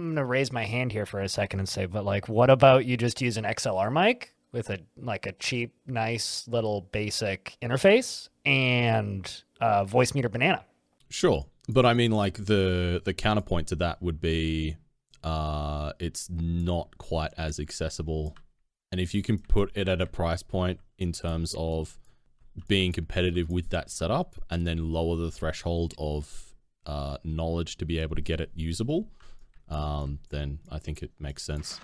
going to raise my hand here for a second and say, but like, what about you just use an XLR mic with a cheap, nice little basic interface and voice meter banana? Sure. But I mean, like, the counterpoint to that would be it's not quite as accessible. And if you can put it at a price point in terms of being competitive with that setup and then lower the threshold of knowledge to be able to get it usable, then I think it makes sense.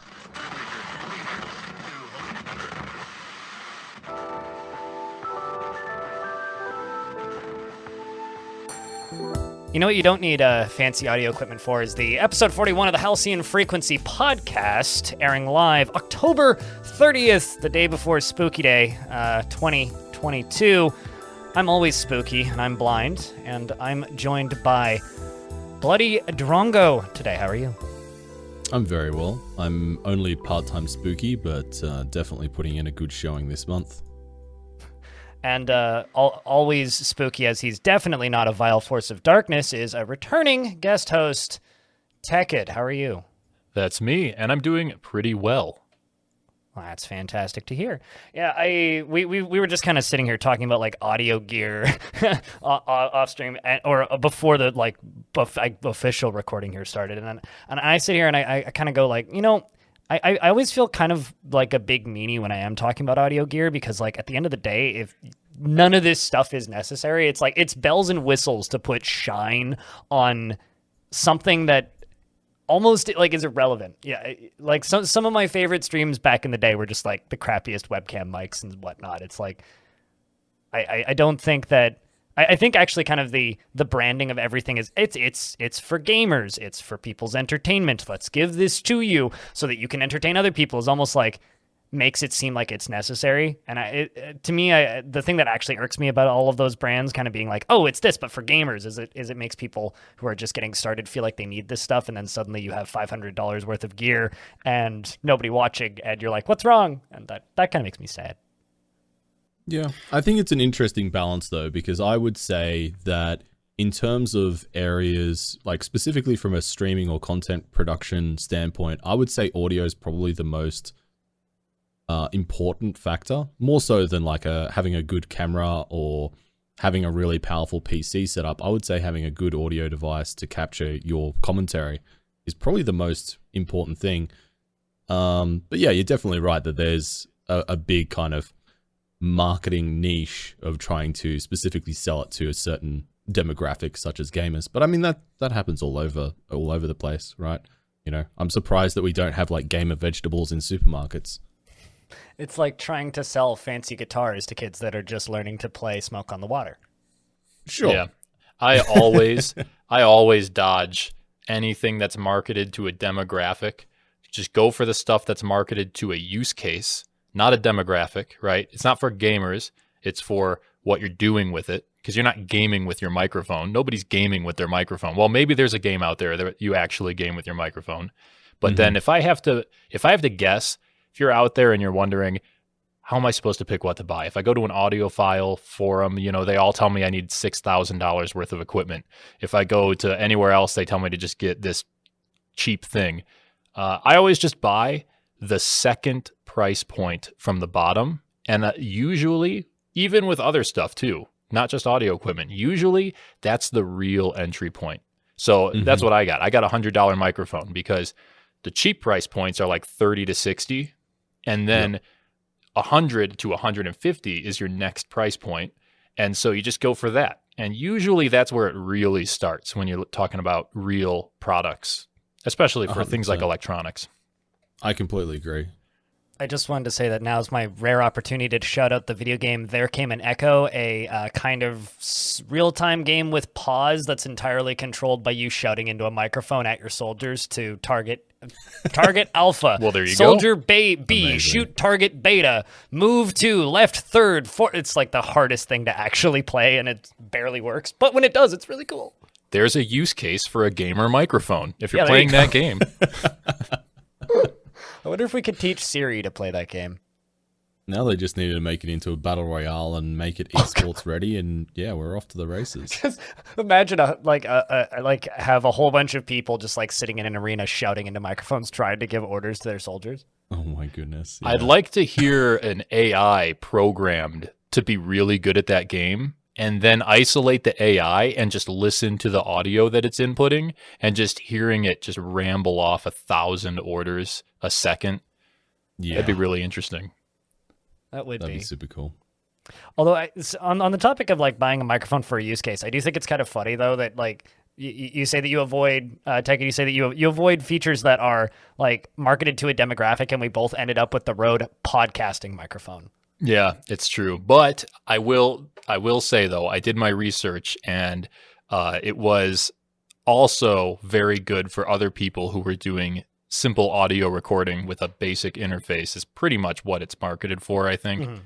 You know what you don't need fancy audio equipment for is the episode 41 of the Halcyon Frequency podcast, airing live October 30th, the day before Spooky Day, 2022. I'm always spooky, and I'm blind, and I'm joined by BloodyDrongo today. How are you? I'm very well. I'm only part-time spooky, but definitely putting in a good showing this month. And always spooky, as he's definitely not a vile force of darkness, is a returning guest host, Tekkud. How are you? That's me, and I'm doing pretty well. Well, that's fantastic to hear. Yeah, we were just kind of sitting here talking about like audio gear off stream or before the like official recording here started, and I sit here and I kind of go like, you know, I always feel kind of like a big meanie when I am talking about audio gear, because like at the end of the day, if none of this stuff is necessary, it's like it's bells and whistles to put shine on something that almost like is irrelevant. Yeah, like some of my favorite streams back in the day were just like the crappiest webcam mics and whatnot. It's like I don't think that. I think actually kind of the branding of everything is it's for gamers. It's for people's entertainment. Let's give this to you so that you can entertain other people is almost like makes it seem like it's necessary. And to me, the thing that actually irks me about all of those brands kind of being like, oh, it's this, but for gamers, is it makes people who are just getting started feel like they need this stuff. And then suddenly you have $500 worth of gear and nobody watching and you're like, what's wrong? And that kind of makes me sad. Yeah, I think it's an interesting balance, though, because I would say that in terms of areas, like specifically from a streaming or content production standpoint, I would say audio is probably the most important factor, more so than like having a good camera or having a really powerful PC setup. I would say having a good audio device to capture your commentary is probably the most important thing. But yeah, you're definitely right that there's a big kind of marketing niche of trying to specifically sell it to a certain demographic such as gamers. But I mean that happens all over the place, right? You know, I'm surprised that we don't have like gamer vegetables in supermarkets. It's like trying to sell fancy guitars to kids that are just learning to play Smoke on the Water. Sure. Yeah. I always dodge anything that's marketed to a demographic. Just go for the stuff that's marketed to a use case, not a demographic, right? It's not for gamers. It's for what you're doing with it, because you're not gaming with your microphone. Nobody's gaming with their microphone. Well, maybe there's a game out there that you actually game with your microphone. But then if I have to guess, if you're out there and you're wondering, how am I supposed to pick what to buy? If I go to an audiophile forum, you know, they all tell me I need $6,000 worth of equipment. If I go to anywhere else, they tell me to just get this cheap thing. I always just buy the second price point from the bottom. And usually, even with other stuff too, not just audio equipment, usually that's the real entry point. So that's what I got. I got a $100 microphone because the cheap price points are like 30 to 60. And then 100 to 150 is your next price point. And so you just go for that. And usually that's where it really starts when you're talking about real products, especially for 100%. Things like electronics. I completely agree. I just wanted to say that now is my rare opportunity to shout out the video game There Came an Echo, a kind of real-time game with pause that's entirely controlled by you shouting into a microphone at your soldiers to target alpha. Well, there you Soldier go. B, Amazing. Shoot target beta, move to left third, fourth. It's like the hardest thing to actually play, and it barely works. But when it does, it's really cool. There's a use case for a gamer microphone if you're Yeah, playing that game. I wonder if we could teach Siri to play that game. Now they just needed to make it into a battle royale and make it esports ready, and yeah, we're off to the races. Just imagine have a whole bunch of people just like sitting in an arena shouting into microphones trying to give orders to their soldiers. Oh my goodness. Yeah. I'd like to hear an AI programmed to be really good at that game, and then isolate the AI and just listen to the audio that it's inputting, and just hearing it just ramble off 1,000 orders a second. Yeah. That'd be really interesting. That'd be super cool. Although on the topic of like buying a microphone for a use case, I do think it's kind of funny though that like you say that you avoid Tekkud, you say that you avoid features that are like marketed to a demographic, and we both ended up with the Rode podcasting microphone. Yeah, it's true. But I will say though, I did my research, and it was also very good for other people who were doing simple audio recording with a basic interface. Is pretty much what it's marketed for, I think. Mm-hmm.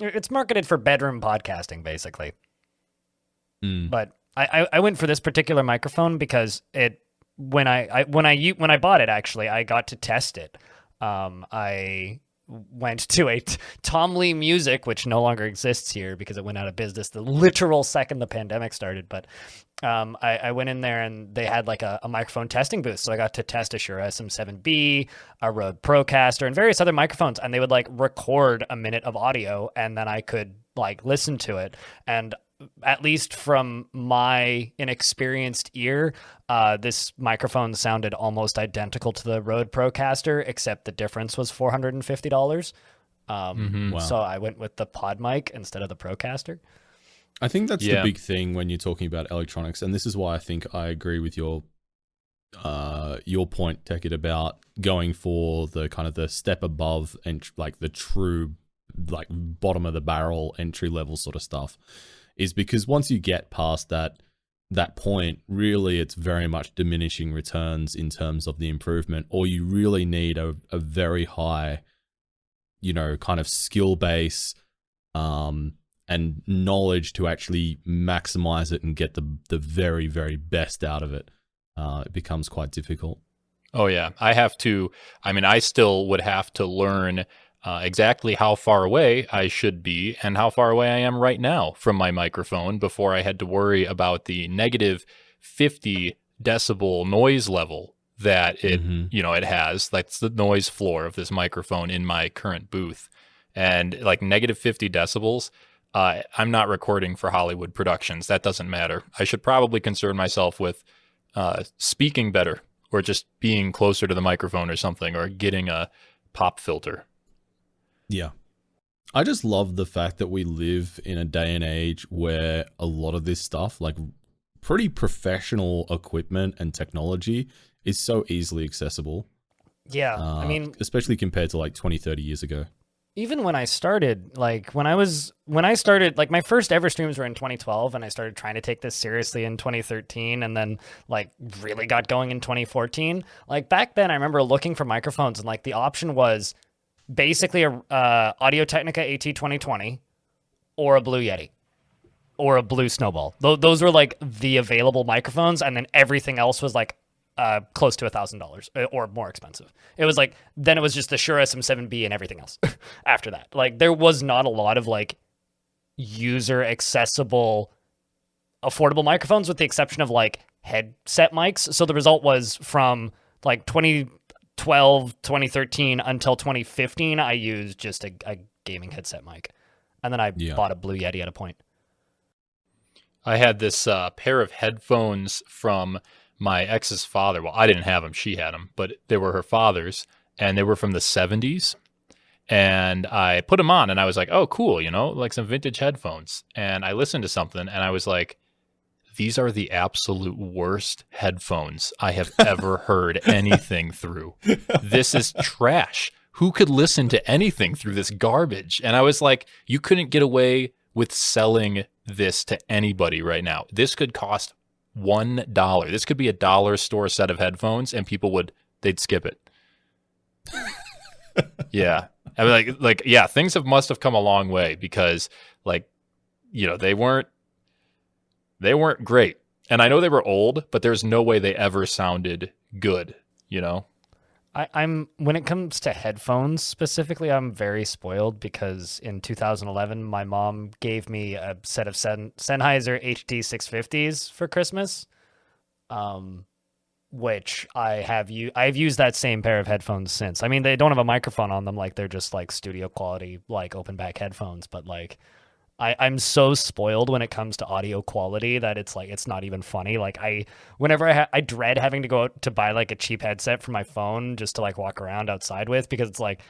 It's marketed for bedroom podcasting, basically. But I went for this particular microphone because when I bought it, actually, I got to test it. I went to a Tom Lee Music, which no longer exists here because it went out of business the literal second the pandemic started. But I went in there and they had like a microphone testing booth. So I got to test a Shure SM7B, a Rode Procaster, and various other microphones. And they would like record a minute of audio, and then I could like listen to it. And at least from my inexperienced ear, this microphone sounded almost identical to the Rode Procaster, except the difference was $450. Wow. So I went with the pod mic instead of the Procaster. I think that's the big thing when you're talking about electronics, and this is why I think I agree with your point, Tekkud, about going for the kind of the step above and like the true like bottom of the barrel entry level sort of stuff, is because once you get past that point, really it's very much diminishing returns in terms of the improvement, or you really need a very high, kind of skill base and knowledge to actually maximize it and get the very, very best out of it. It becomes quite difficult. Oh yeah, I still would have to learn exactly how far away I should be and how far away I am right now from my microphone before I had to worry about the negative 50 decibel noise level that it, it has. That's the noise floor of this microphone in my current booth. And like negative 50 decibels, I'm not recording for Hollywood productions. That doesn't matter. I should probably concern myself with speaking better, or just being closer to the microphone or something, or getting a pop filter. Yeah. I just love the fact that we live in a day and age where a lot of this stuff, like pretty professional equipment and technology, is so easily accessible. Yeah. Especially compared to like 20, 30 years ago. Even when I started, like when I started, like my first ever streams were in 2012, and I started trying to take this seriously in 2013, and then like really got going in 2014. Like back then I remember looking for microphones, and like the option was basically a Audio-Technica AT2020 or a Blue Yeti or a Blue Snowball. Those were like the available microphones, and then everything else was like close to $1,000 or more expensive. It was like, then it was just the Shure SM7B and everything else after that. Like there was not a lot of like user accessible, affordable microphones, with the exception of like headset mics. So the result was from like 2012, 2013 until 2015, I used just a gaming headset mic. And then I bought a Blue Yeti at a point. I had this pair of headphones from my ex's father. Well, I didn't have them. She had them, but they were her father's, and they were from the 70s. And I put them on, and I was like, oh, cool, like some vintage headphones. And I listened to something, and I was like, these are the absolute worst headphones I have ever heard anything through. This is trash. Who could listen to anything through this garbage? And I was like, you couldn't get away with selling this to anybody right now. This could cost $1. This could be a dollar store set of headphones, and people they'd skip it. Yeah. I mean, yeah, things must have come a long way, because they weren't great. And I know they were old, but there's no way they ever sounded good, I'm when it comes to headphones specifically, I'm very spoiled because in 2011 my mom gave me a set of Sennheiser HD 650s for Christmas, which I've used that same pair of headphones since. I mean, they don't have a microphone on them, like they're just like studio quality, like open back headphones, but like I'm so spoiled when it comes to audio quality that it's like it's not even funny. Like whenever I dread having to go out to buy like a cheap headset for my phone just to like walk around outside with, because it's like,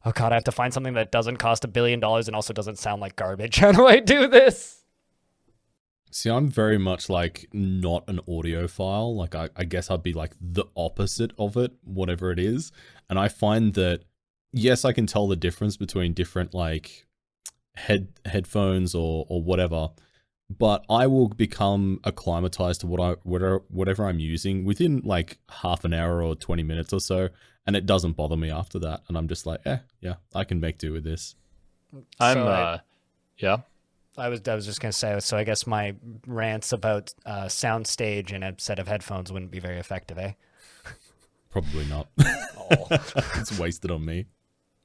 oh god, I have to find something that doesn't cost $1 billion and also doesn't sound like garbage. How do I do this? See, I'm very much like not an audiophile. Like I guess I'd be like the opposite of it, whatever it is. And I find that yes, I can tell the difference between different like headphones or whatever, but I will become acclimatized to whatever I'm using within like half an hour or 20 minutes or so, and it doesn't bother me after that. And I'm just like, yeah, I can make do with this. Yeah. I was just gonna say, so I guess my rants about soundstage and a set of headphones wouldn't be very effective, eh? Probably not. Oh. It's wasted on me.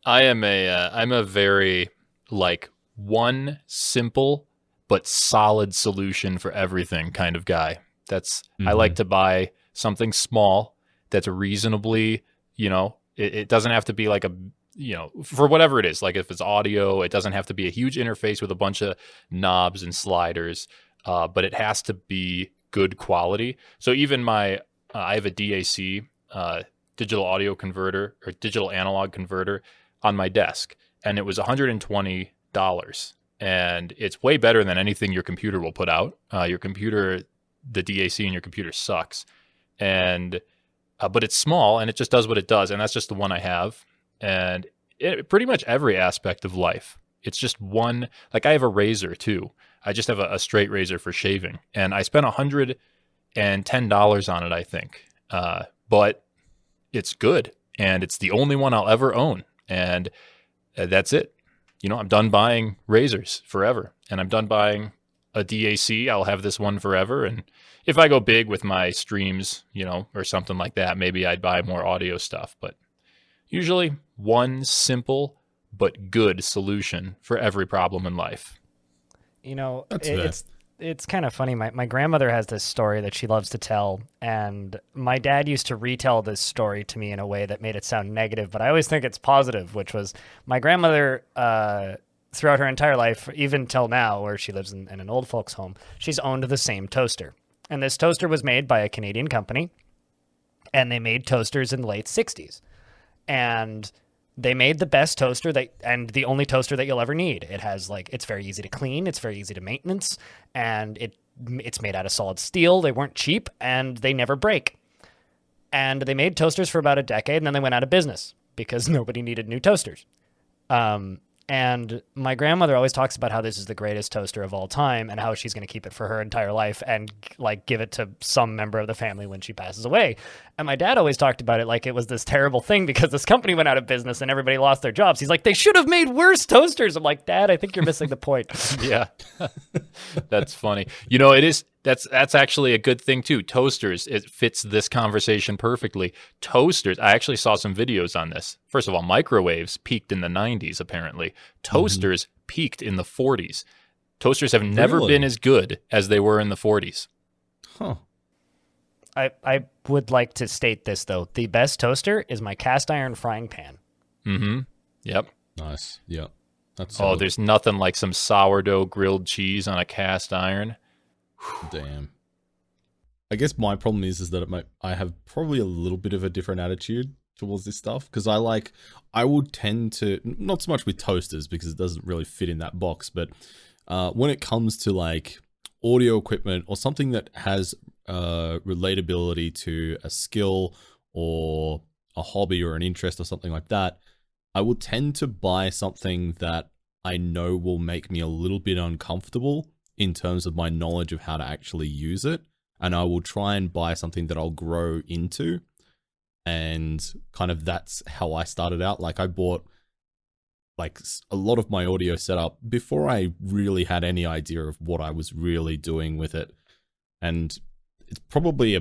I'm a very like one simple but solid solution for everything kind of guy. I like to buy something small that's reasonably, it doesn't have to be like for whatever it is. Like if it's audio, it doesn't have to be a huge interface with a bunch of knobs and sliders, but it has to be good quality. So even I have a DAC, digital audio converter or digital analog converter on my desk, and it was $120. And it's way better than anything your computer will put out. Your computer, the DAC in your computer sucks. And but it's small and it just does what it does. And that's just the one I have. And pretty much every aspect of life. It's just one, like I have a razor too. I just have a straight razor for shaving. And I spent $110 on it, I think. But it's good. And it's the only one I'll ever own. And that's it. I'm done buying razors forever, and I'm done buying a DAC. I'll have this one forever. And if I go big with my streams, or something like that, maybe I'd buy more audio stuff. But usually one simple but good solution for every problem in life. It's kind of funny. My grandmother has this story that she loves to tell, and my dad used to retell this story to me in a way that made it sound negative, but I always think it's positive, which was my grandmother, throughout her entire life, even till now, where she lives in an old folks home, she's owned the same toaster. And this toaster was made by a Canadian company, and they made toasters in the late 60s. And they made the best toaster and the only toaster that you'll ever need. It has it's very easy to clean, it's very easy to maintenance, and it's made out of solid steel. They weren't cheap, and they never break. And they made toasters for about a decade, and then they went out of business because nobody needed new toasters. And my grandmother always talks about how this is the greatest toaster of all time and how she's going to keep it for her entire life and give it to some member of the family when she passes away. And my dad always talked about it like it was this terrible thing because this company went out of business and everybody lost their jobs. He's like, they should have made worse toasters. I'm like, Dad, I think you're missing the point. Yeah, that's funny. That's actually a good thing too. Toasters, it fits this conversation perfectly. Toasters, I actually saw some videos on this. First of all, microwaves peaked in the 90s, apparently. Toasters peaked in the 40s. Toasters have never been as good as they were in the 40s. Huh. I would like to state this, though. The best toaster is my cast iron frying pan. Mm-hmm. Yep. Nice. Yep. There's nothing like some sourdough grilled cheese on a cast iron. Damn. I guess my problem is that I have probably a little bit of a different attitude towards this stuff because I would tend to, not so much with toasters because it doesn't really fit in that box, but when it comes to audio equipment or something that has relatability to a skill or a hobby or an interest or something like that, I will tend to buy something that I know will make me a little bit uncomfortable in terms of my knowledge of how to actually use it. And I will try and buy something that I'll grow into. And kind of that's how I started out. I bought a lot of my audio setup before I really had any idea of what I was really doing with it. And it's probably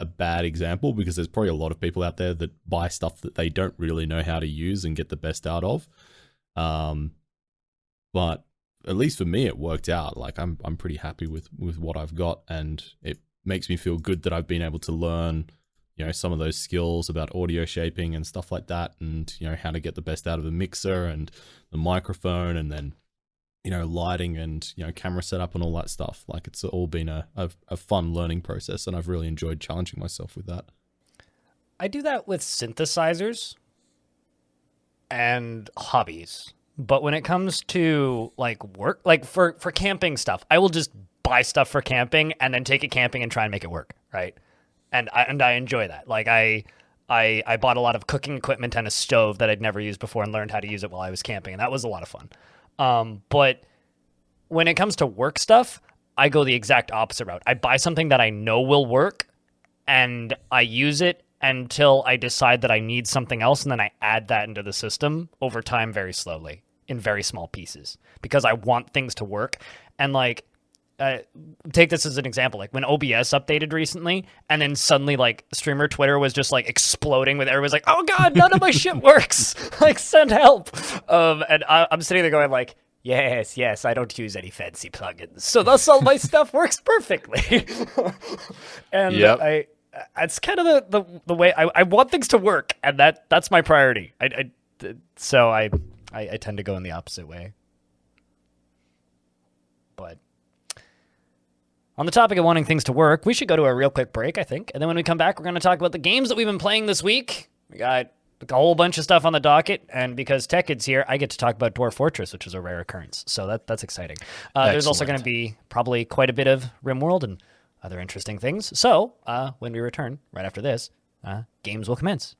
a bad example because there's probably a lot of people out there that buy stuff that they don't really know how to use and get the best out of. But at least for me, it worked out. Like I'm pretty happy with what I've got, and it makes me feel good that I've been able to learn, some of those skills about audio shaping and stuff like that, and how to get the best out of the mixer and the microphone, and then lighting and camera setup and all that stuff. Like it's all been a fun learning process, and I've really enjoyed challenging myself with that. I do that with synthesizers and hobbies. But when it comes to like work, like for camping stuff, I will just buy stuff for camping and then take it camping and try and make it work, right? And I enjoy that. Like I bought a lot of cooking equipment and a stove that I'd never used before and learned how to use it while I was camping, and that was a lot of fun. But when it comes to work stuff, I go the exact opposite route. I buy something that I know will work, and I use it until I decide that I need something else, and then I add that into the system over time very slowly in very small pieces because I want things to work. And like, take this as an example, like when OBS updated recently, and then suddenly like streamer Twitter was just like exploding with everyone's like, oh God, none of my shit works. Like send help. And I'm sitting there going like, yes, I don't use any fancy plugins. So thus all my stuff works perfectly. And Yep. it's kind of the way I want things to work, and that's my priority. So I tend to go in the opposite way. But on the topic of wanting things to work, we should go to a real quick break, I think. And then when we come back, we're going to talk about the games that we've been playing this week. We got a whole bunch of stuff on the docket, and because Tekkud's here, I get to talk about Dwarf Fortress, which is a rare occurrence. So that's exciting. There's also going to be probably quite a bit of Rimworld and other interesting things. So when we return, right after this, games will commence.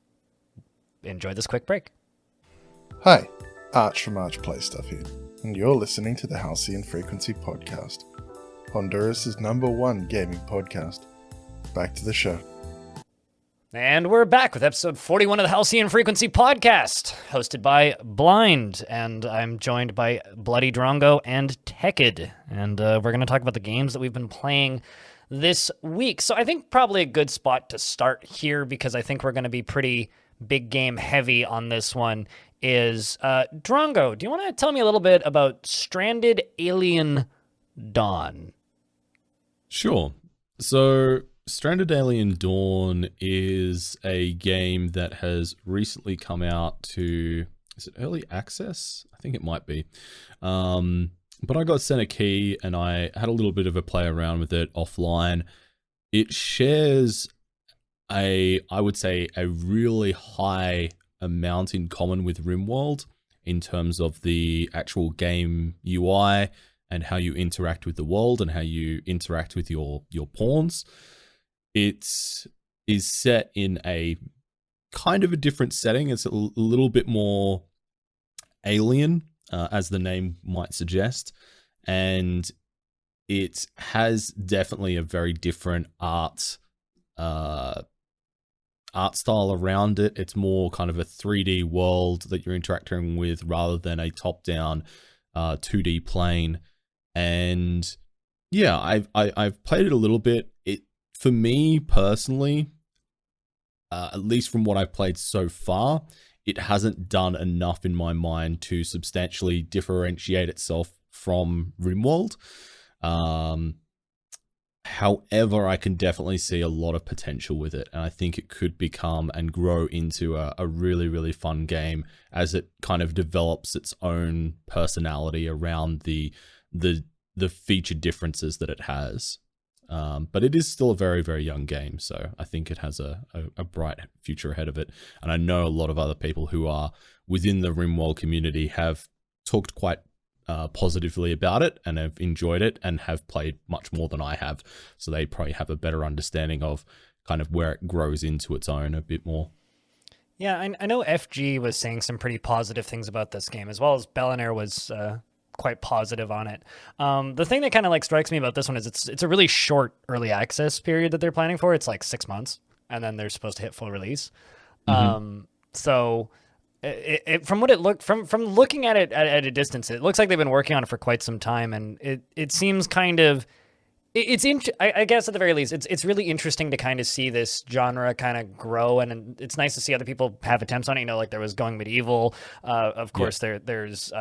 Enjoy this quick break. Hi, Arch from Arch Play Stuff here, and you're listening to the Halcyon Frequency Podcast, Honduras' #1 gaming podcast. Back to the show. And we're back with episode 41 of the Halcyon Frequency Podcast, hosted by Blind, and I'm joined by BloodyDrongo and Tekkud, and we're going to talk about the games that we've been playing this week. So I think probably a good spot to start here, because I think we're going to be pretty big game heavy on this one, is Drongo, do you want to tell me a little bit about Stranded Alien Dawn? Sure. So Stranded Alien Dawn is a game that has recently come out to, is it early access? I think it might be. But I got sent a key and I had a little bit of a play around with it offline. It shares I would say a really high amount in common with Rimworld in terms of the actual game UI and how you interact with the world and how you interact with your pawns. It is set in a kind of a different setting. It's a little bit more alien, as the name might suggest, and it has definitely a very different art style around it. It's more kind of a 3D world that you're interacting with rather than a top-down 2D plane. And yeah, I've played it a little bit. For me personally, at least from what I've played so far, it hasn't done enough in my mind to substantially differentiate itself from Rimworld. However, I can definitely see a lot of potential with it, and I think it could become and grow into a really, really fun game as it kind of develops its own personality around the feature differences that it has. But it is still a very, very young game, so I think it has a bright future ahead of it. And I know a lot of other people who are within the Rimworld community have talked quite positively about it and have enjoyed it and have played much more than I have. So they probably have a better understanding of kind of where it grows into its own a bit more. Yeah, I know FG was saying some pretty positive things about this game, as well as Bellinair was quite positive on it. The thing that kind of like strikes me about this one is it's a really short early access period that they're planning for. It's like 6 months, and then they're supposed to hit full release. So from what it looked from looking at it at a distance, it looks like they've been working on it for quite some time, and it seems kind of I guess at the very least, it's really interesting to kind of see this genre kind of grow, and it's nice to see other people have attempts on it. You know, like there was Going Medieval. Of course, there's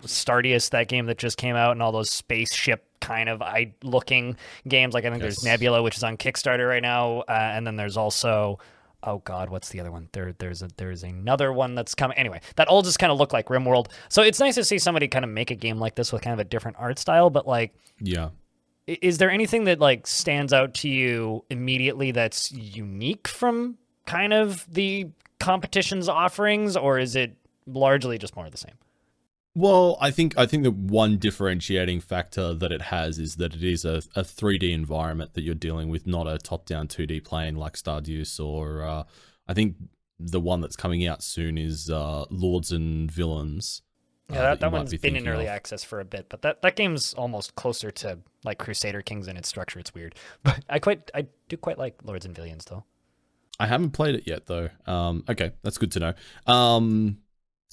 Stardius, that game that just came out, and all those spaceship kind of looking games. Like I think there's Nebula, which is on Kickstarter right now, and then there's also. Oh God, what's the other one? There's another one that's coming. Anyway, that all just kind of look like Rimworld. So it's nice to see somebody kind of make a game like this with kind of a different art style. But like, is there anything that like stands out to you immediately that's unique from kind of the competition's offerings, or is it largely just more of the same? Well, I think the one differentiating factor that it has is that it is a 3D environment that you're dealing with, not a top-down 2D plane like Stardew, or I think the one that's coming out soon is Lords and Villains. Yeah, that one's been in early access for a bit, but that game's almost closer to like Crusader Kings in its structure. It's weird, but I do quite like Lords and Villains though. I haven't played it yet though. Okay, that's good to know.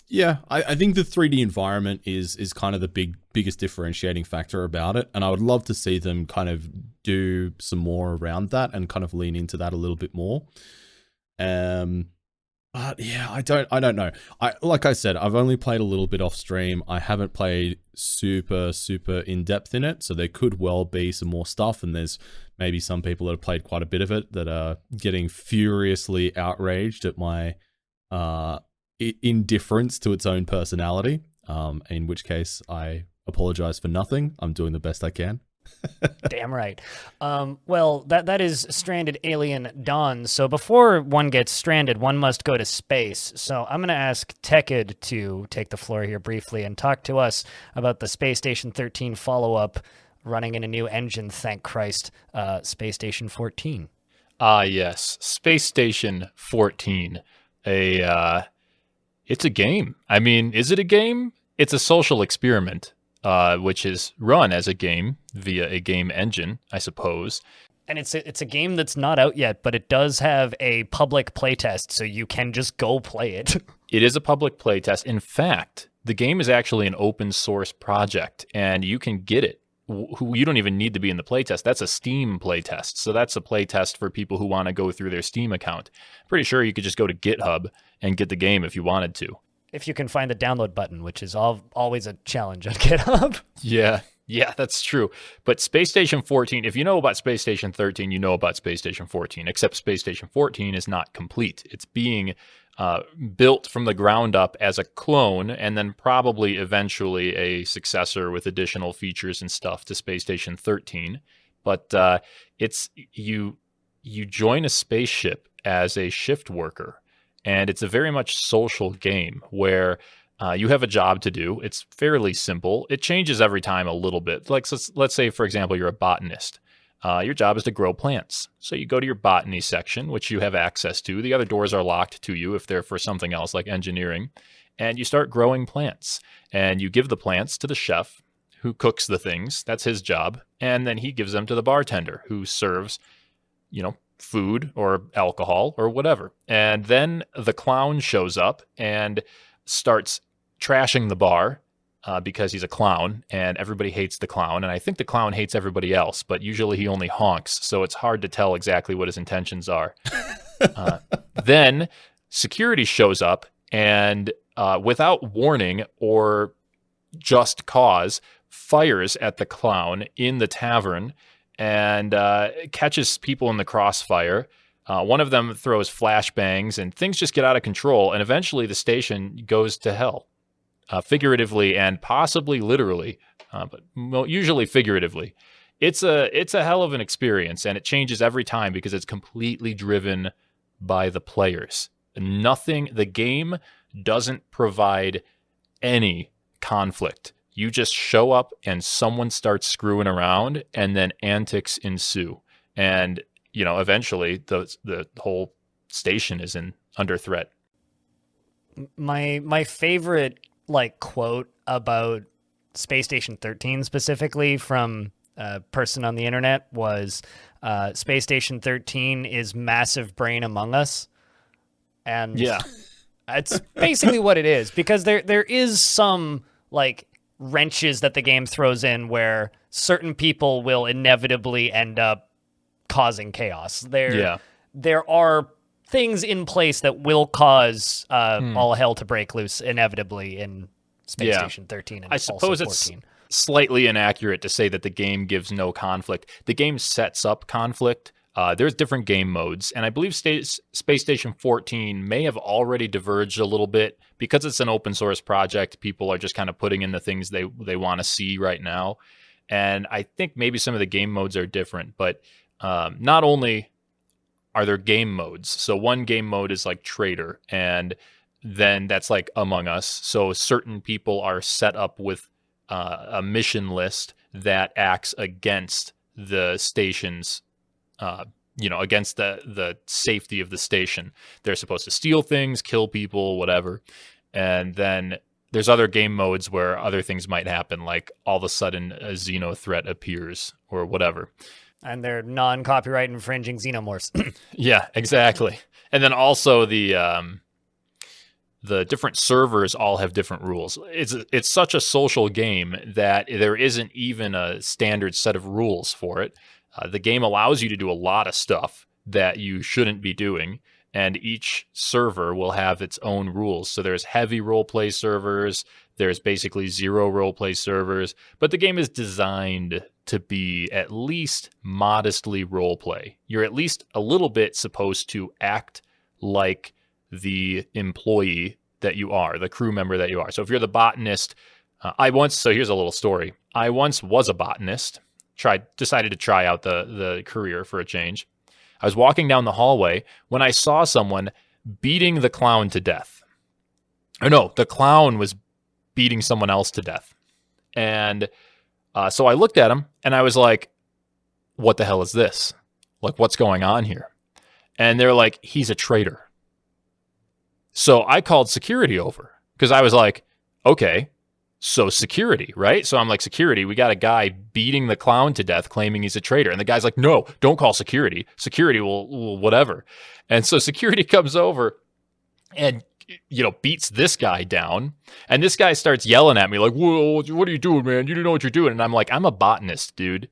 Yeah, I think the 3D environment is kind of the biggest differentiating factor about it, and I would love to see them kind of do some more around that and kind of lean into that a little bit more. But yeah, I don't know. Like I said, I've only played a little bit off stream. I haven't played super in depth in it, so there could well be some more stuff, and there's maybe some people that have played quite a bit of it that are getting furiously outraged at my indifference to its own personality, in which case I apologize for nothing. I'm doing the best I can. Damn right. Well, that is Stranded Alien Dawn. So before one gets stranded, one must go to space. So I'm going to ask Tekkud to take the floor here briefly and talk to us about the Space Station 13 follow-up running in a new engine, thank Christ, Space Station 14. Yes, Space Station 14. It's a game. I mean, is it a game? It's a social experiment, which is run as a game via a game engine, I suppose. And it's a game that's not out yet, but it does have a public playtest, so you can just go play it. It is a public playtest. In fact, the game is actually an open source project, and you can get it. You don't even need to be in the playtest. That's a Steam playtest. So that's a playtest for people who want to go through their Steam account. Pretty sure you could just go to GitHub and get the game if you wanted to. If you can find the download button, which is always a challenge on GitHub. Yeah, that's true. But Space Station 14, if you know about Space Station 13, you know about Space Station 14, except Space Station 14 is not complete. It's being built from the ground up as a clone, and then probably eventually a successor with additional features and stuff to Space Station 13. But it's you join a spaceship as a shift worker, and it's a very much social game where you have a job to do. It's fairly simple. It changes every time a little bit. Like, so let's say, for example, you're a botanist. Your job is to grow plants. So you go to your botany section, which you have access to. The other doors are locked to you if they're for something else like engineering. And you start growing plants. And you give the plants to the chef who cooks the things. That's his job. And then he gives them to the bartender who serves, food or alcohol or whatever. And then the clown shows up and starts trashing the bar. Because he's a clown, and everybody hates the clown. And I think the clown hates everybody else, but usually he only honks, so it's hard to tell exactly what his intentions are. Then security shows up, and without warning or just cause, fires at the clown in the tavern and catches people in the crossfire. One of them throws flashbangs, and things just get out of control, and eventually the station goes to hell. Figuratively and possibly literally, but usually figuratively. It's a hell of an experience, and it changes every time because it's completely driven by the players. The game doesn't provide any conflict. You just show up and someone starts screwing around, and then antics ensue. And, eventually the whole station is under threat. My favorite quote about Space Station 13 specifically from a person on the internet was Space Station 13 is massive brain among us. And yeah, that's basically what it is, because there is some wrenches that the game throws in where certain people will inevitably end up causing chaos. There are things in place that will cause all hell to break loose inevitably in Space Station 13 and I suppose also 14. It's slightly inaccurate to say that the game gives no conflict. The game sets up conflict. There's different game modes, and I believe Space Station 14 may have already diverged a little bit because it's an open source project. People are just kind of putting in the things they want to see right now, and I think maybe some of the game modes are different. But not only are there game modes, so one game mode is like Trader, and then that's like Among Us. So certain people are set up with a mission list that acts against the station's against the safety of the station. They're supposed to steal things, kill people, whatever. And then there's other game modes where other things might happen, like all of a sudden a xeno threat appears or whatever. And they're non-copyright infringing xenomorphs. Yeah, exactly. And then also the different servers all have different rules. It's such a social game that there isn't even a standard set of rules for it. The game allows you to do a lot of stuff that you shouldn't be doing, and each server will have its own rules. So there's heavy roleplay servers, there's basically zero roleplay servers, but the game is designed to be at least modestly roleplay. You're at least a little bit supposed to act like the employee that you are, the crew member that you are. So if you're the botanist, so here's a little story. I once was a botanist. Decided to try out the career for a change. I was walking down the hallway when I saw someone beating the clown to death. Or no, the clown was beating someone else to death. And so I looked at him and I was like, what the hell is this? Like, what's going on here? And they're like, he's a traitor. So I called security over because I was like, okay, so security, right? So I'm like, security, we got a guy beating the clown to death claiming he's a traitor. And the guy's like, no, don't call security. Security will whatever. And so security comes over and, beats this guy down. And this guy starts yelling at me like, whoa, what are you doing, man? You don't know what you're doing. And I'm like, I'm a botanist, dude.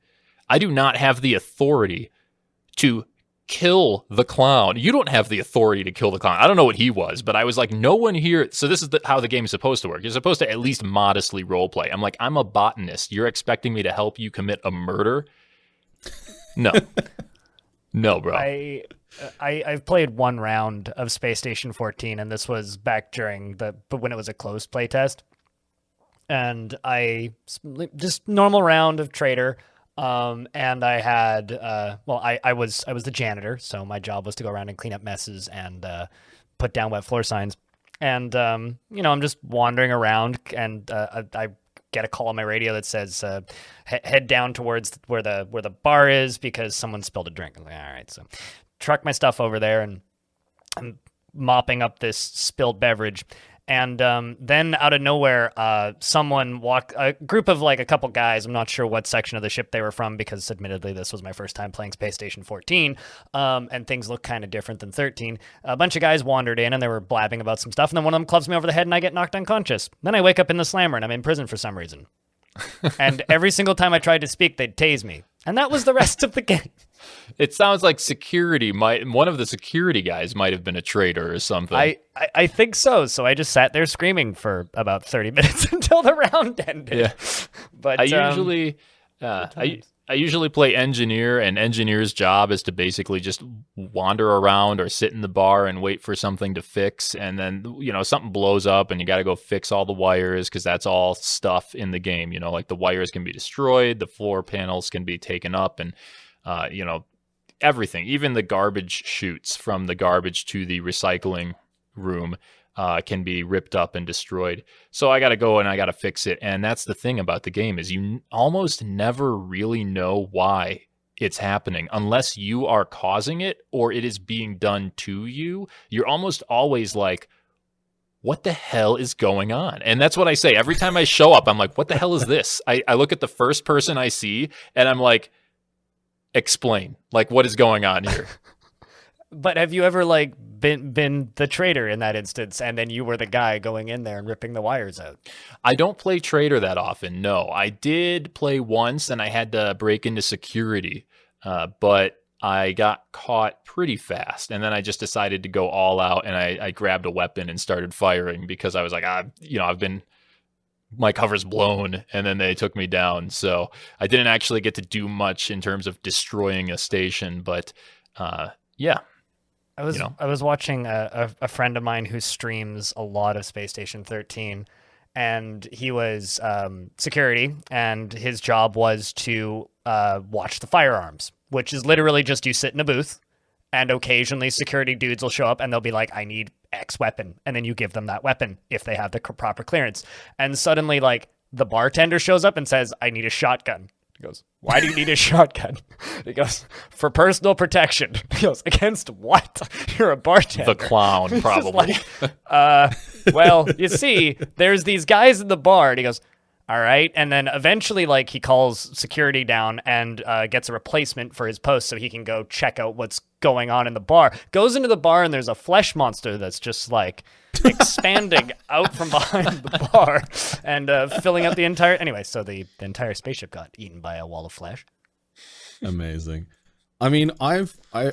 I do not have the authority to kill the clown. You don't have the authority to kill the clown. I don't know what he was, but I was like, no one here. So this is how the game is supposed to work. You're supposed to at least modestly roleplay. I'm like, I'm a botanist. You're expecting me to help you commit a murder? No. No, bro. I've played one round of Space Station 14, and this was back during when it was a closed playtest. And I just normal round of Trader. And I had, I was the janitor, so my job was to go around and clean up messes and, put down wet floor signs. And, I'm just wandering around and, I get a call on my radio that says, head down towards where the bar is because someone spilled a drink. I'm like, all right. So truck my stuff over there and I'm mopping up this spilled beverage. And then out of nowhere, a group of like a couple guys, I'm not sure what section of the ship they were from because admittedly this was my first time playing Space Station 14, and things look kind of different than 13. A bunch of guys wandered in and they were blabbing about some stuff, and then one of them clubs me over the head and I get knocked unconscious. Then I wake up in the slammer and I'm in prison for some reason. And every single time I tried to speak, they'd tase me. And that was the rest of the game. It sounds like one of the security guys might have been a traitor or something. I think so. So I just sat there screaming for about 30 minutes until the round ended. Yeah. But I usually play engineer, and engineer's job is to basically just wander around or sit in the bar and wait for something to fix. And then, something blows up and you got to go fix all the wires because that's all stuff in the game. Like the wires can be destroyed, the floor panels can be taken up, and, everything, even the garbage chutes from the garbage to the recycling room can be ripped up and destroyed. So I got to go and I got to fix it. And that's the thing about the game is you almost never really know why it's happening unless you are causing it or it is being done to you. You're almost always like, what the hell is going on? And that's what I say. Every time I show up, I'm like, what the hell is this? I look at the first person I see and I'm like, explain, like, what is going on here? But have you ever been the traitor in that instance, and then you were the guy going in there and ripping the wires out? I don't play trader that often. No, I did play once, and I had to break into security, but I got caught pretty fast, and then I just decided to go all out, and I grabbed a weapon and started firing because I was like, my cover's blown, and then they took me down. So I didn't actually get to do much in terms of destroying a station, but yeah. I was watching a friend of mine who streams a lot of Space Station 13, and he was security, and his job was to watch the firearms, which is literally just you sit in a booth, and occasionally security dudes will show up, and they'll be like, I need X weapon, and then you give them that weapon if they have the proper clearance. And suddenly, like, the bartender shows up and says, I need a shotgun. He goes, why do you need a shotgun? He goes, for personal protection. He goes, against what? You're a bartender. The clown, probably. Well, you see, there's these guys in the bar, and he goes, all right. And then eventually, like, he calls security down and gets a replacement for his post so he can go check out what's going on in the bar. Goes into the bar, and there's a flesh monster that's just, like, expanding out from behind the bar and filling up the entire... Anyway, so the entire spaceship got eaten by a wall of flesh. Amazing. I mean, I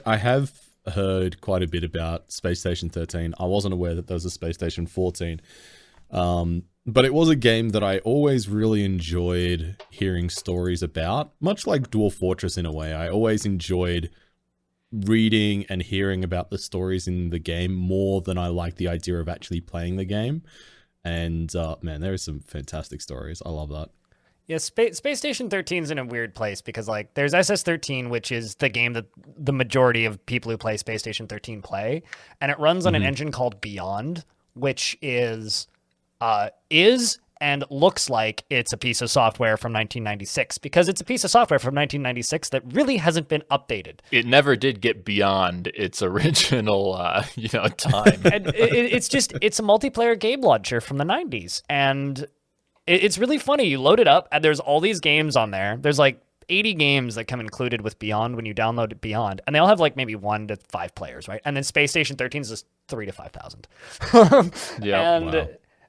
have heard quite a bit about Space Station 13. I wasn't aware that there was a Space Station 14. But it was a game that I always really enjoyed hearing stories about, much like Dwarf Fortress in a way. I always enjoyed reading and hearing about the stories in the game more than I like the idea of actually playing the game. And man, there are some fantastic stories. I love that. Yeah, Space Station 13 is in a weird place because, like, there's SS13, which is the game that the majority of people who play Space Station 13 play, and it runs on an engine called Beyond, which is and looks like it's a piece of software from 1996 because it's a piece of software from 1996 that really hasn't been updated. It never did get beyond its original, time. And it's a multiplayer game launcher from the 90s, and it's really funny. You load it up, and there's all these games on there. There's like 80 games that come included with Beyond when you download it Beyond, and they all have like maybe 1 to 5 players, right? And then Space Station 13 is just 3 to 5,000. Yeah, and wow.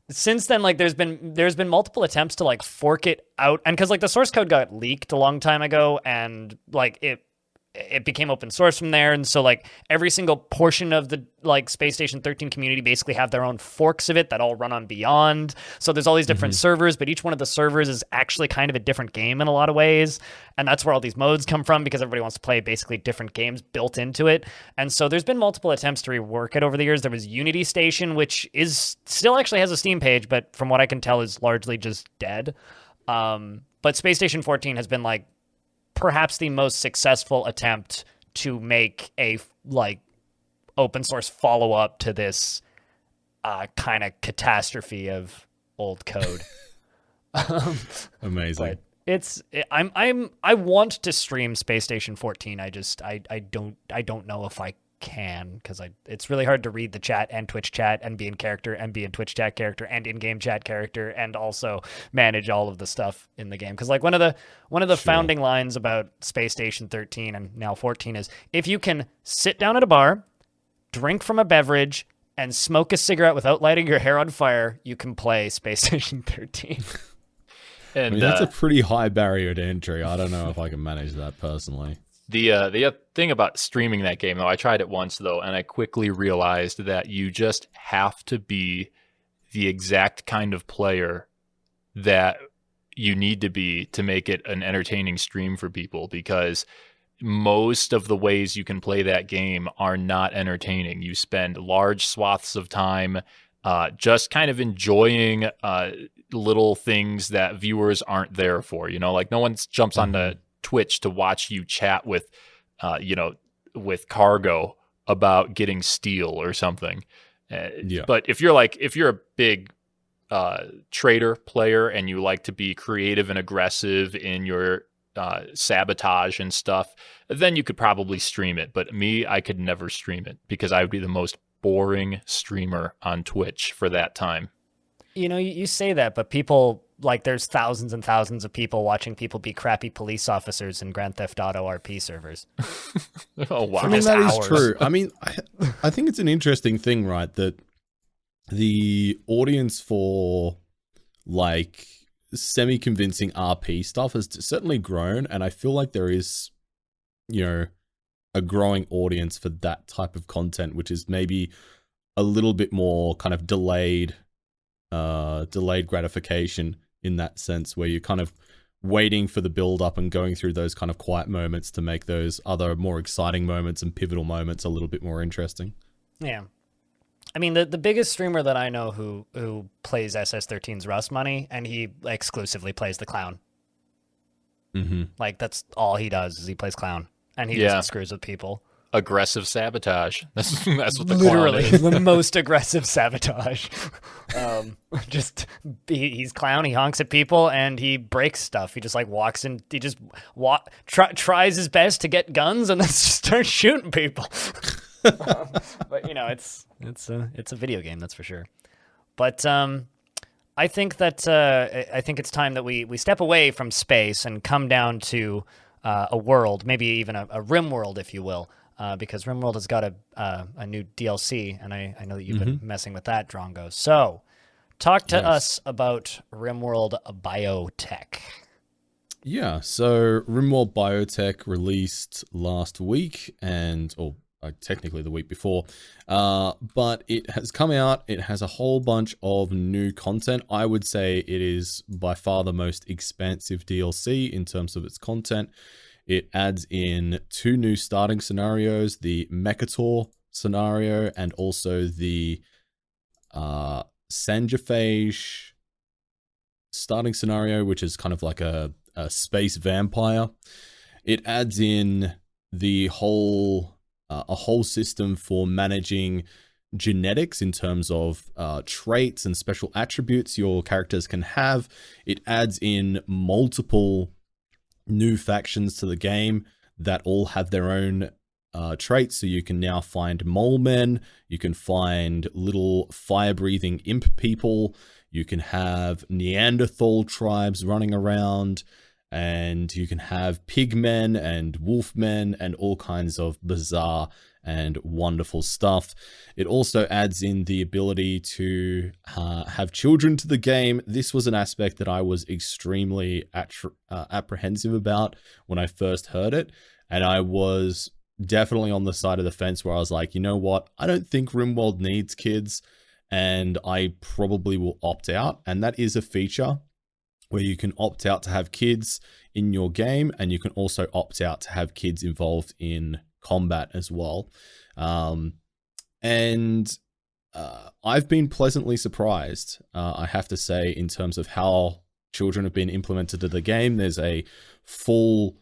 Since then, like, there's been multiple attempts to like fork it out, and because like the source code got leaked a long time ago, and like it became open source from there, and so like every single portion of the like Space Station 13 community basically have their own forks of it that all run on Beyond. So there's all these different servers, but each one of the servers is actually kind of a different game in a lot of ways, and that's where all these modes come from because everybody wants to play basically different games built into it. And so there's been multiple attempts to rework it over the years. There was Unity Station, which is still actually has a Steam page, but from what I can tell is largely just dead. But Space Station 14 has been like perhaps the most successful attempt to make a like open source follow up to this kind of catastrophe of old code. Amazing. But I want to stream Space Station 14. I don't know if I can because it's really hard to read the chat and Twitch chat and be in character and be in Twitch chat character and in-game chat character and also manage all of the stuff in the game. Because like one of the founding lines about Space Station 13 and now 14 is if you can sit down at a bar, drink from a beverage, and smoke a cigarette without lighting your hair on fire, you can play Space Station 13. And I mean, that's a pretty high barrier to entry. I don't know if I can manage that personally. The thing about streaming that game, though, I tried it once, though, and I quickly realized that you just have to be the exact kind of player that you need to be to make it an entertaining stream for people, because most of the ways you can play that game are not entertaining. You spend large swaths of time just kind of enjoying little things that viewers aren't there for. You know, like no one jumps on the Twitch to watch you chat with with Cargo about getting steel or something. But if you're a big trader player and you like to be creative and aggressive in your sabotage and stuff, then you could probably stream it. But me, I could never stream it because I would be the most boring streamer on Twitch for that time. You know, you say that, but people like there's thousands and thousands of people watching people be crappy police officers in Grand Theft Auto RP servers. Oh wow! I mean, just that hours. is true. I mean, I think it's an interesting thing, right? That the audience for like semi-convincing RP stuff has certainly grown, and I feel like there is, you know, a growing audience for that type of content, which is maybe a little bit more kind of delayed gratification in that sense, where you're kind of waiting for the build up and going through those kind of quiet moments to make those other more exciting moments and pivotal moments a little bit more interesting. Yeah. I mean, the biggest streamer that I know who plays SS13's Rust Money, and he exclusively plays the clown. Mm-hmm. Like, that's all he does is he plays clown. And he Yeah. just screws with people. Aggressive sabotage. That's what the Literally clown is. the most aggressive sabotage. He's clown. He honks at people and he breaks stuff. He just like walks in. He just tries his best to get guns and then starts shooting people. But you know, it's a video game, that's for sure. But I think that I think it's time that we step away from space and come down to a world, maybe even a Rimworld, if you will. Because Rimworld has got a new DLC, and I know that you've been messing with that, Drongo. So, talk to us about Rimworld Biotech. Yeah, so Rimworld Biotech released last week, or technically the week before, but it has come out. It has a whole bunch of new content. I would say it is by far the most expansive DLC in terms of its content. It adds in 2 new starting scenarios, the Mechator scenario and also the Sanjaphage starting scenario, which is kind of like a space vampire. It adds in the whole a whole system for managing genetics in terms of traits and special attributes your characters can have. It adds in multiple new factions to the game that all have their own traits. So you can now find mole men, you can find little fire-breathing imp people, you can have Neanderthal tribes running around, and you can have pigmen and wolfmen and all kinds of bizarre and wonderful stuff. It also adds in the ability to have children to the game. This was an aspect that I was extremely apprehensive about when I first heard it, and I was definitely on the side of the fence where I was like, you know what, I don't think Rimworld needs kids, and I probably will opt out. And that is a feature where you can opt out to have kids in your game, and you can also opt out to have kids involved in combat as well. I've been pleasantly surprised, I have to say, in terms of how children have been implemented to the game. There's a full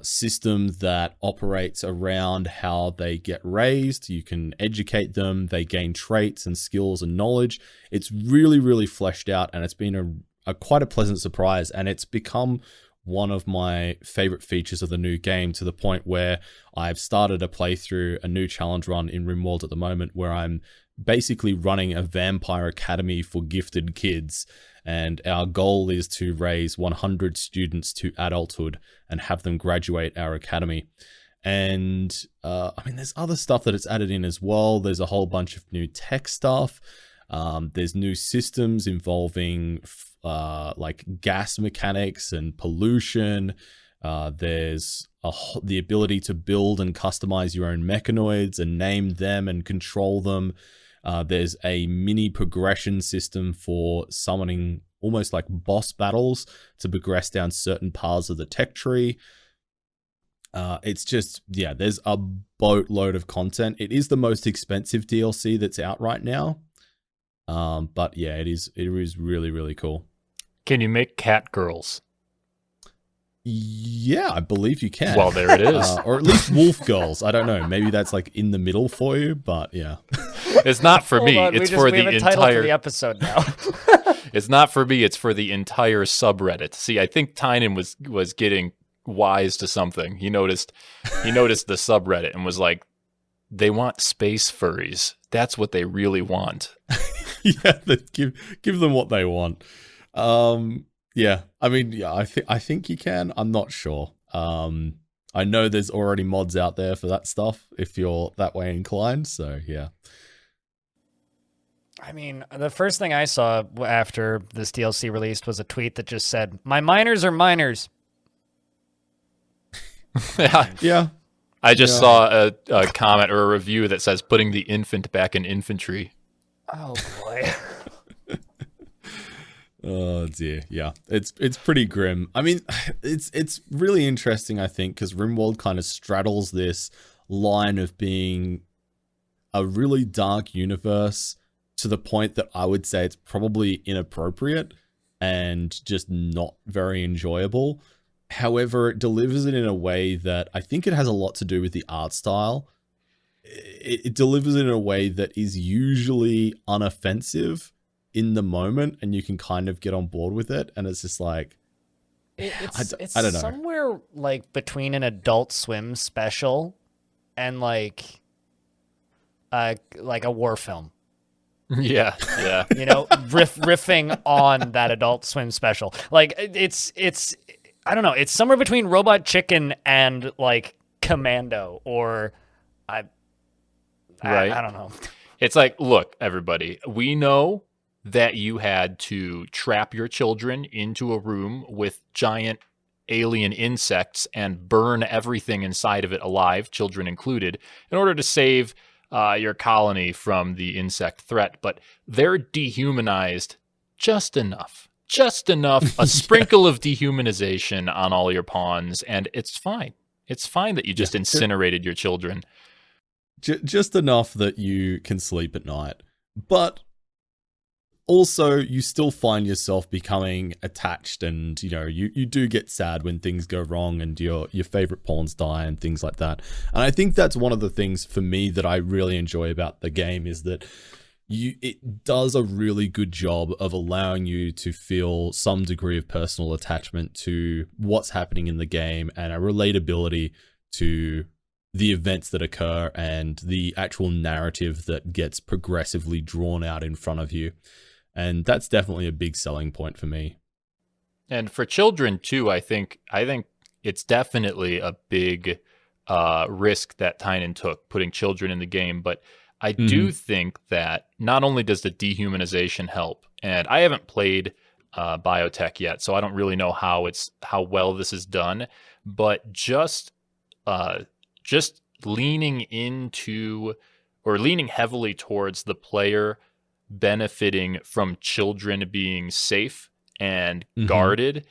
system that operates around how they get raised. You can educate them, they gain traits and skills and knowledge. It's really, really fleshed out, and it's been a quite a pleasant surprise, and it's become one of my favorite features of the new game, to the point where I've started a playthrough, a new challenge run in Rimworld at the moment, where I'm basically running a vampire academy for gifted kids. And our goal is to raise 100 students to adulthood and have them graduate our academy. And I mean, there's other stuff that it's added in as well. There's a whole bunch of new tech stuff. There's new systems involving like gas mechanics and pollution. There's the ability to build and customize your own mechanoids and name them and control them. There's a mini progression system for summoning almost like boss battles to progress down certain paths of the tech tree. It's just, yeah, there's a boatload of content. It is the most expensive DLC that's out right now. But yeah, it is really, really cool. Can you make Catgirls? Yeah, I believe you can. Well, there it is. Or at least wolf girls. I don't know. Maybe that's like in the middle for you, but yeah. It's not for me. On, it's we for have the a title entire for the episode now. It's not for me. It's for the entire subreddit. See, I think Tynan was getting wise to something. He noticed the subreddit and was like, they want space furries. That's what they really want. Yeah, give them what they want. Yeah. I mean, yeah, I think you can. I'm not sure. I know there's already mods out there for that stuff if you're that way inclined. So yeah. I mean, the first thing I saw after this DLC released was a tweet that just said, "My minors are minors." Yeah. I just saw a comment or a review that says putting the infant back in infantry. Oh boy. Oh dear, yeah, it's pretty grim. I mean, it's really interesting, I think, because Rimworld kind of straddles this line of being a really dark universe to the point that I would say it's probably inappropriate and just not very enjoyable. However, it delivers it in a way that I think it has a lot to do with the art style. It delivers it in a way that is usually unoffensive in the moment, and you can kind of get on board with it, and it's just like It's I don't know. somewhere like between an Adult Swim special and like a war film. Yeah. You know, riffing on that Adult Swim special. Like it's I don't know. It's somewhere between Robot Chicken and like Commando, or I don't know. It's like, look, everybody, we know that you had to trap your children into a room with giant alien insects and burn everything inside of it alive, children included, in order to save your colony from the insect threat. But they're dehumanized just enough, a sprinkle of dehumanization on all your pawns, and it's fine. It's fine that you just incinerated your children. Just enough that you can sleep at night. But also, you still find yourself becoming attached, and you do get sad when things go wrong and your favorite pawns die and things like that. And I think that's one of the things for me that I really enjoy about the game is that it does a really good job of allowing you to feel some degree of personal attachment to what's happening in the game and a relatability to the events that occur and the actual narrative that gets progressively drawn out in front of you. And that's definitely a big selling point for me. And for children too, I think it's definitely a big risk that Tynan took, putting children in the game. But I do think that not only does the dehumanization help, and I haven't played Biotech yet, so I don't really know how well this is done, but just leaning into or leaning heavily towards the player benefiting from children being safe and guarded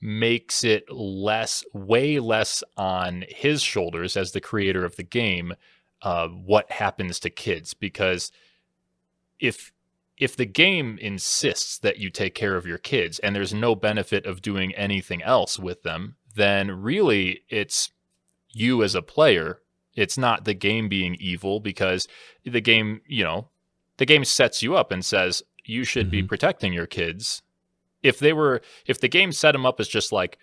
makes it way less on his shoulders as the creator of the game, what happens to kids. Because if the game insists that you take care of your kids and there's no benefit of doing anything else with them, then really it's you as a player. It's not the game being evil, because the game, the game sets you up and says you should be protecting your kids. If the game set them up as just like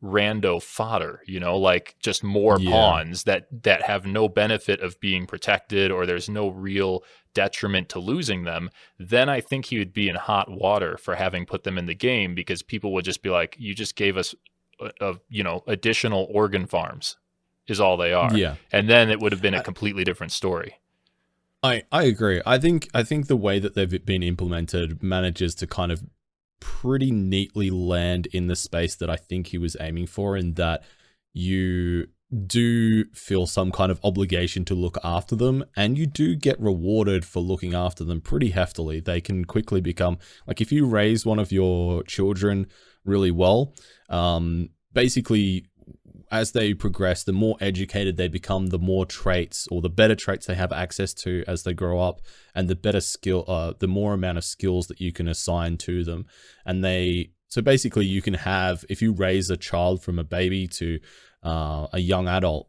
rando fodder, like just more pawns that have no benefit of being protected, or there's no real detriment to losing them, then I think he would be in hot water for having put them in the game, because people would just be like, you just gave us additional organ farms is all they are. Yeah. And then it would have been a completely different story. I agree. I think the way that they've been implemented manages to kind of pretty neatly land in the space that I think he was aiming for, in that you do feel some kind of obligation to look after them, and you do get rewarded for looking after them pretty heftily. They can quickly become, like, if you raise one of your children really well, basically as they progress, the more educated they become, the more traits or the better traits they have access to as they grow up, and the better the more amount of skills that you can assign to them. And so basically you can have, if you raise a child from a baby to a young adult,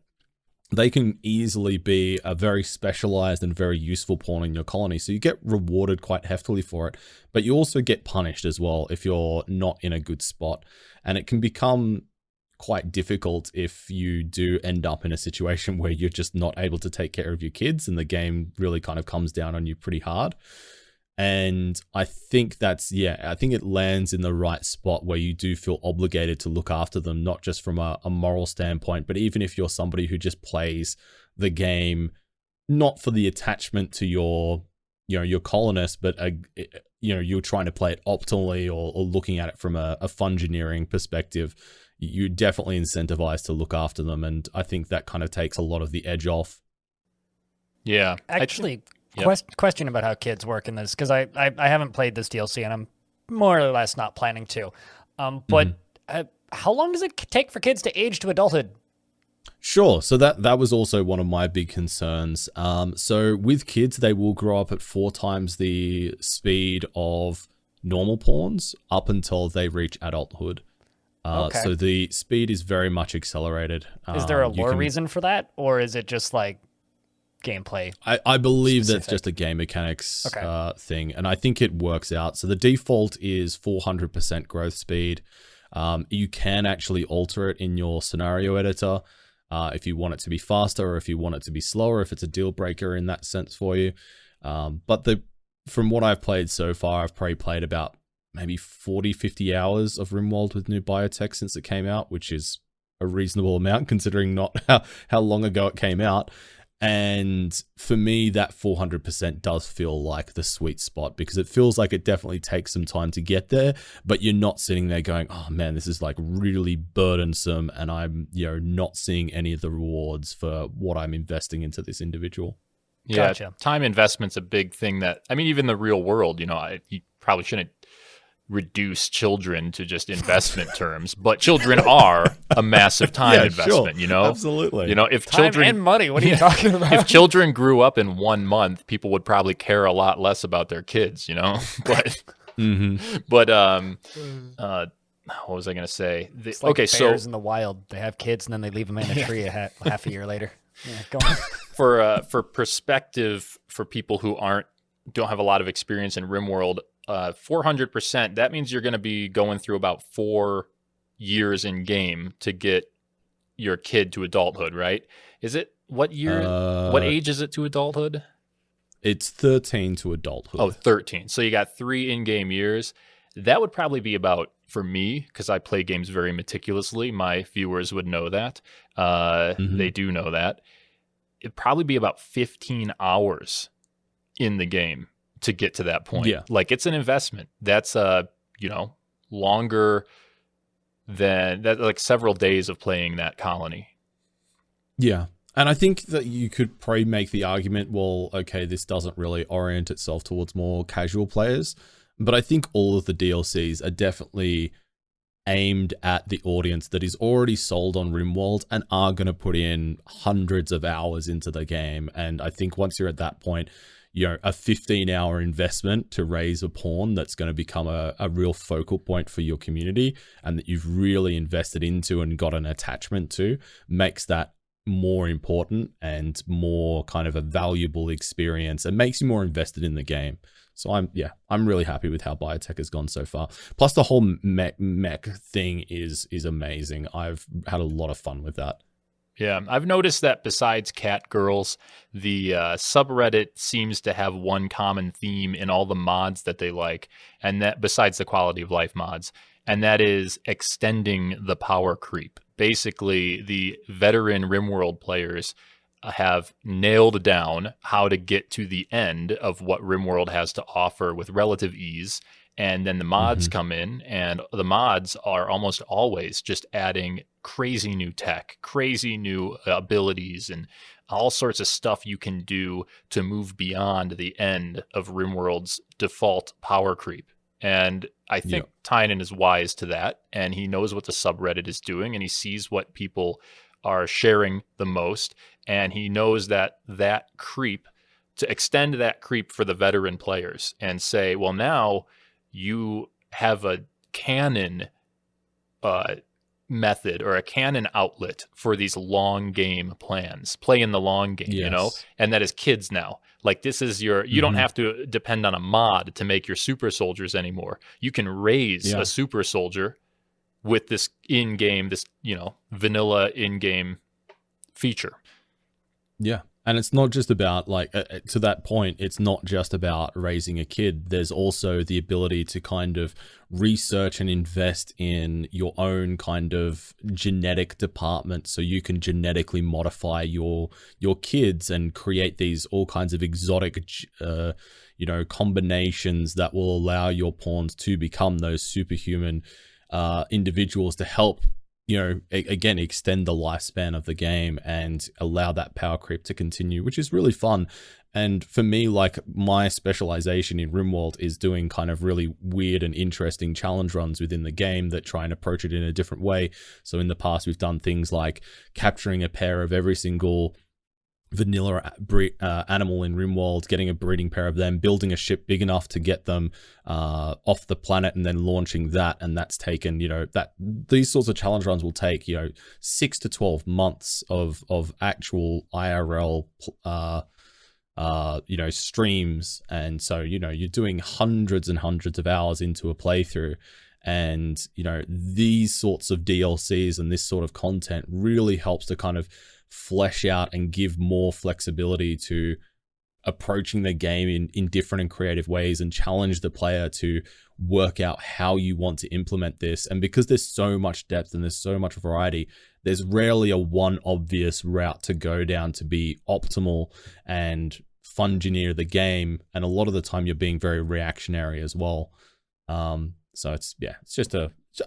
they can easily be a very specialized and very useful pawn in your colony. So you get rewarded quite heftily for it, but you also get punished as well if you're not in a good spot. And it can become quite difficult if you do end up in a situation where you're just not able to take care of your kids, and the game really kind of comes down on you pretty hard. And I think I think it lands in the right spot where you do feel obligated to look after them, not just from a moral standpoint, but even if you're somebody who just plays the game, not for the attachment to your colonist, but you're trying to play it optimally or looking at it from a fungineering perspective, you're definitely incentivized to look after them. And I think that kind of takes a lot of the edge off. Yeah. Actually, question about how kids work in this, because I haven't played this DLC and I'm more or less not planning to. But how long does it take for kids to age to adulthood? Sure. So that was also one of my big concerns. So with kids, they will grow up at 4 times the speed of normal pawns up until they reach adulthood. Okay. So the speed is very much accelerated. Is there a lore reason for that, or is it just like gameplay? I believe specific? that's just a game mechanics thing, and I think it works out. So the default is 400% growth speed. You can actually alter it in your scenario editor if you want it to be faster or if you want it to be slower, if it's a deal breaker in that sense for you. But from what I've played so far, I've probably played about maybe 40, 50 hours of Rimworld with new biotech since it came out, which is a reasonable amount considering not how long ago it came out. And for me, that 400% does feel like the sweet spot, because it feels like it definitely takes some time to get there, but you're not sitting there going, oh man, this is like really burdensome, and I'm not seeing any of the rewards for what I'm investing into this individual. Yeah, Gotcha. Time investment's a big thing that, I mean, even the real world, you probably shouldn't reduce children to just investment terms, but children are a massive time investment, sure. Absolutely. If Time children and money. What are you talking about? if children grew up in 1 month, people would probably care a lot less about their kids, but what was I going to say? It's like bears in the wild. They have kids and then they leave them in a tree half a year later. Yeah, go on. For perspective, for people who don't have a lot of experience in Rimworld, 400%, that means you're going to be going through about 4 years in game to get your kid to adulthood, right? Is it what year? What age is it to adulthood? It's 13 to adulthood. Oh, 13. So you got 3 in-game years. That would probably be about, for me, because I play games very meticulously, my viewers would know that. They do know that. It'd probably be about 15 hours in the game to get to that point. Yeah. Like, it's an investment. That's longer than that, like several days of playing that colony. Yeah. And I think that you could probably make the argument, well, okay, this doesn't really orient itself towards more casual players, but I think all of the DLCs are definitely aimed at the audience that is already sold on Rimworld and are going to put in hundreds of hours into the game. And I think once you're at that point, a 15-hour investment to raise a pawn that's going to become a real focal point for your community and that you've really invested into and got an attachment to makes that more important and more kind of a valuable experience and makes you more invested in the game. So I'm really happy with how Biotech has gone so far. Plus the whole mech thing is amazing. I've had a lot of fun with that. Yeah, I've noticed that besides Catgirls, the subreddit seems to have one common theme in all the mods that they like, and that besides the quality of life mods, and that is extending the power creep. Basically, the veteran Rimworld players have nailed down how to get to the end of what Rimworld has to offer with relative ease. And then the mods come in, and the mods are almost always just adding crazy new tech, crazy new abilities, and all sorts of stuff you can do to move beyond the end of Rimworld's default power creep. And I think Tynan is wise to that, and he knows what the subreddit is doing, and he sees what people are sharing the most, and he knows that creep, to extend that creep for the veteran players and say, well, now you have a canon method or a canon outlet for these long game plans. Play in the long game, and that is kids now. Like, this is you don't have to depend on a mod to make your super soldiers anymore. You can raise a super soldier with this in-game, this, vanilla in-game feature. Yeah. And it's not just about like to that point, it's not just about raising a kid. There's also the ability to kind of research and invest in your own kind of genetic department, so you can genetically modify your kids and create these all kinds of exotic combinations that will allow your pawns to become those superhuman individuals to help, again, extend the lifespan of the game and allow that power creep to continue, which is really fun. And for me, like, my specialization in Rimworld is doing kind of really weird and interesting challenge runs within the game that try and approach it in a different way. So in the past, we've done things like capturing a pair of every single vanilla animal in Rimworld, getting a breeding pair of them, building a ship big enough to get them off the planet, and then launching that. And that's taken, that these sorts of challenge runs will take 6 to 12 months of actual IRL streams. And so you're doing hundreds and hundreds of hours into a playthrough. And these sorts of DLCs and this sort of content really helps to kind of flesh out and give more flexibility to approaching the game in different and creative ways, and challenge the player to work out how you want to implement this. And because there's so much depth and there's so much variety, there's rarely a one obvious route to go down to be optimal and fun engineer the game. And a lot of the time you're being very reactionary as well. So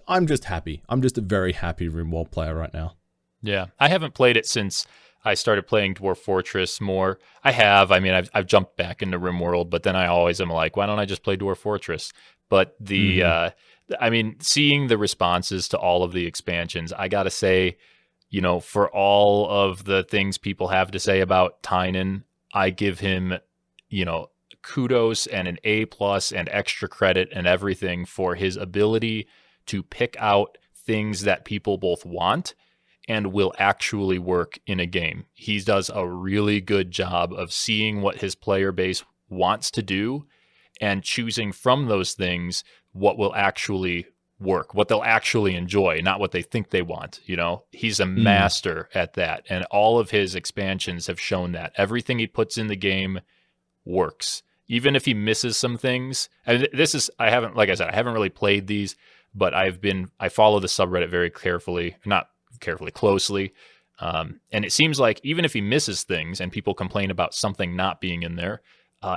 I'm just happy. I'm just a very happy Rimworld player right now. Yeah, I haven't played it since I started playing Dwarf Fortress more. I've jumped back into Rimworld, but then I always am like, why don't I just play Dwarf Fortress? But seeing the responses to all of the expansions, I gotta say, for all of the things people have to say about Tynan, I give him, kudos and an A+ and extra credit and everything for his ability to pick out things that people both want and will actually work in a game. He does a really good job of seeing what his player base wants to do and choosing from those things what will actually work, what they'll actually enjoy, not what they think they want. He's a master at that. And all of his expansions have shown that everything he puts in the game works. Even if he misses some things, and I haven't really played these, but I follow the subreddit very closely. And it seems like even if he misses things and people complain about something not being in there,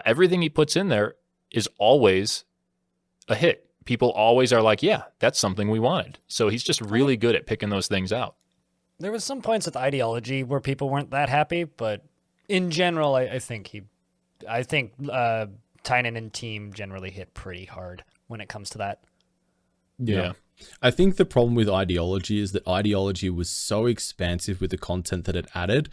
everything he puts in there is always a hit. People always are like, yeah, that's something we wanted. So he's just really good at picking those things out. There was some points with ideology where people weren't that happy, but in general, I think Tynan and team generally hit pretty hard when it comes to that. Yeah. I think the problem with ideology is that ideology was so expansive with the content that it added,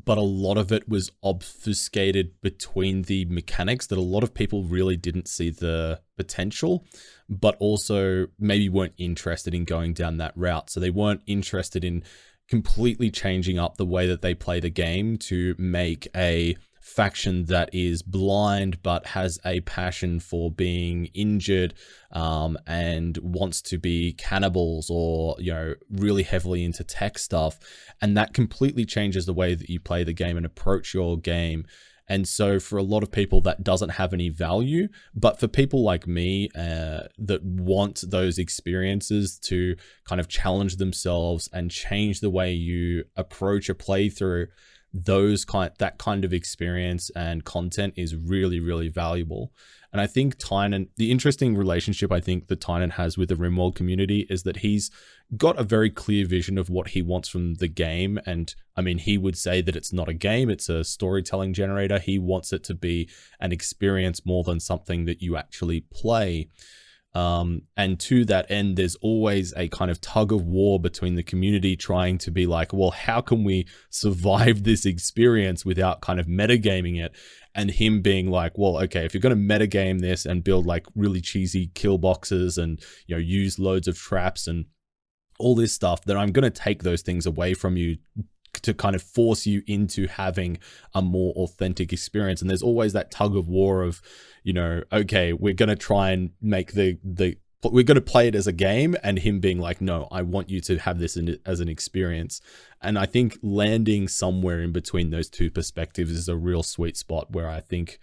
but a lot of it was obfuscated between the mechanics that a lot of people really didn't see the potential, but also maybe weren't interested in going down that route. So they weren't interested in completely changing up the way that they play the game to make a faction that is blind but has a passion for being injured and wants to be cannibals, or really heavily into tech stuff, and that completely changes the way that you play the game and approach your game. And so for a lot of people that doesn't have any value, but for people like me that want those experiences to kind of challenge themselves and change the way you approach a playthrough, that kind of experience and content is really, really valuable. And I think Tynan, the interesting relationship I think that Tynan has with the Rimworld community is that he's got a very clear vision of what he wants from the game. And I mean, he would say that it's not a game, it's a storytelling generator. He wants it to be an experience more than something that you actually play. And to that end, there's always a kind of tug of war between the community trying to be like, well, how can we survive this experience without kind of metagaming it? And him being like, well, okay, if you're going to metagame this and build like really cheesy kill boxes and, use loads of traps and all this stuff, then I'm going to take those things away from you to kind of force you into having a more authentic experience. And there's always that tug of war of, okay, we're going to try and make the we're going to play it as a game, and him being like, no, I want you to have this as an experience. And I think landing somewhere in between those two perspectives is a real sweet spot where I think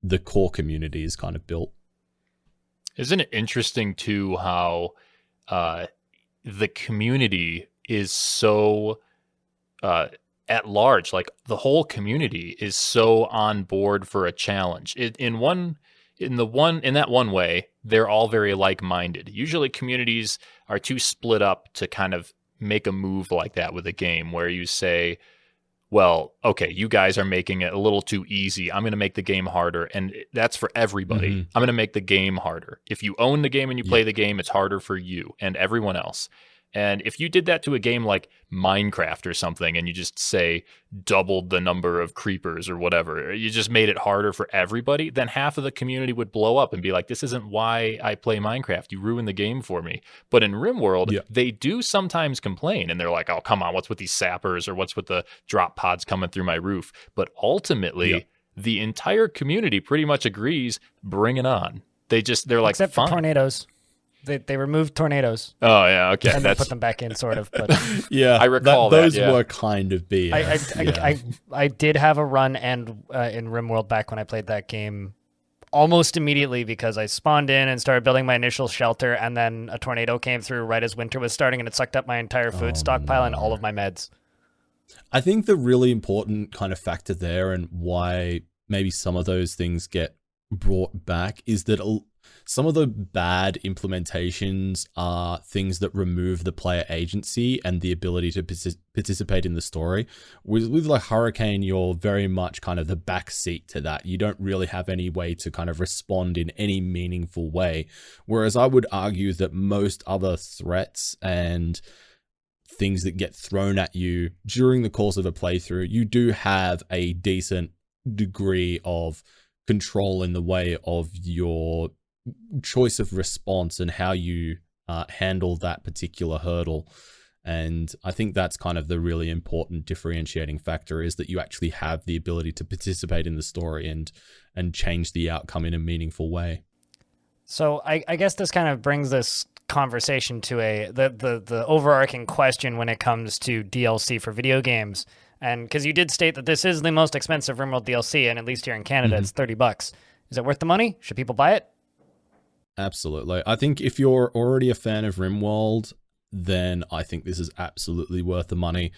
the core community is kind of built. Isn't it interesting too how the community is so at large, like the whole community is so on board for a challenge. In that one way, they're all very like-minded. Usually communities are too split up to kind of make a move like that with a game where you say, well, okay, you guys are making it a little too easy. I'm going to make the game harder. And that's for everybody. Mm-hmm. I'm going to make the game harder. If you own the game and you play the game, it's harder for you and everyone else. And if you did that to a game like Minecraft or something, and you just say doubled the number of creepers or whatever, you just made it harder for everybody, then half of the community would blow up and be like, this isn't why I play Minecraft. You ruined the game for me. But in Rimworld, they do sometimes complain, and they're like, oh, come on, what's with these sappers, or what's with the drop pods coming through my roof? But ultimately, the entire community pretty much agrees, bring it on. They're like, except fine. for tornadoes. They removed tornadoes. Oh yeah, okay. And then put them back in, sort of. But yeah, I recall those that, yeah. were kind of BS. I did have a run and in Rimworld back when I played that game almost immediately, because I spawned in and started building my initial shelter, and then a tornado came through right as winter was starting, and it sucked up my entire food stockpile and all of my meds. I think the really important kind of factor there, and why maybe some of those things get brought back, is that some of the bad implementations are things that remove the player agency and the ability to participate in the story. With like Hurricane, you're very much kind of the back seat to that. You don't really have any way to kind of respond in any meaningful way. Whereas I would argue that most other threats and things that get thrown at you during the course of a playthrough, you do have a decent degree of control in the way of your choice of response and how you handle that particular hurdle. And I think that's kind of the really important differentiating factor, is that you actually have the ability to participate in the story and change the outcome in a meaningful way. So I guess this kind of brings this conversation to the overarching question when it comes to DLC for video games. And because you did state that this is the most expensive Rimworld DLC, and at least here in Canada, it's $30. Is it worth the money? Should people buy it? Absolutely. I think if you're already a fan of Rimworld, then I think this is absolutely worth the money.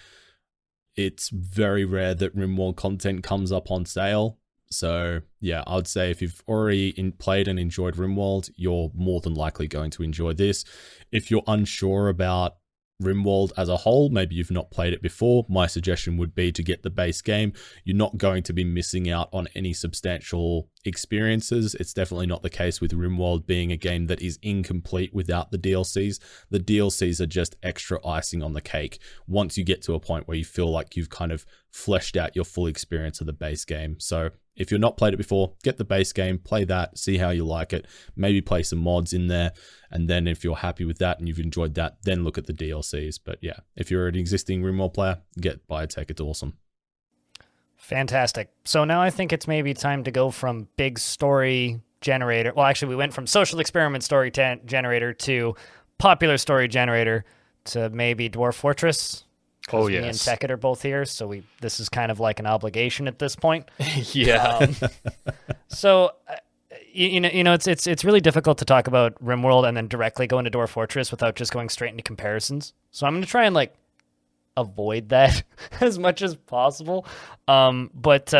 It's very rare that Rimworld content comes up on sale. So yeah, I would say if you've already played and enjoyed Rimworld, you're more than likely going to enjoy this. If you're unsure about Rimworld as a whole, maybe you've not played it before, my suggestion would be to get the base game. You're not going to be missing out on any substantial experiences. It's definitely not the case with Rimworld being a game that is incomplete without the DLCs. The DLCs are just extra icing on the cake once you get to a point where you feel like you've kind of fleshed out your full experience of the base game. So if you've not played it before, get the base game, play that, see how you like it, maybe play some mods in there, and then if you're happy with that and you've enjoyed that, then look at the DLCs. But yeah, if you're an existing Rimworld player, get Biotech, it's awesome. Fantastic. So now I think it's maybe time to go from big story generator. Well, actually, we went from social experiment story generator to popular story generator to maybe Dwarf Fortress. Oh, Me and yes. Tekkud are both here, so this is kind of like an obligation at this point. Yeah. So, it's really difficult to talk about Rimworld and then directly go into Dwarf Fortress without just going straight into comparisons. So I'm going to try and avoid that as much as possible. But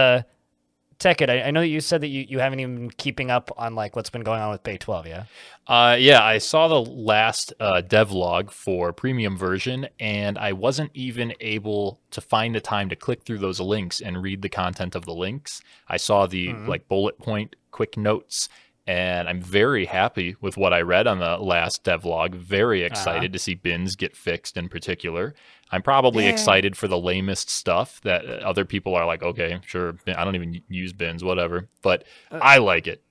Tekkud, I know that you said that you haven't even been keeping up on what's been going on with Bay 12, yeah? Yeah, I saw the last devlog for premium version, and I wasn't even able to find the time to click through those links and read the content of the links. I saw the bullet point quick notes, and I'm very happy with what I read on the last devlog. Very excited to see bins get fixed in particular. I'm probably excited for the lamest stuff that other people are like, okay, sure, I don't even use bins, whatever. But I like it.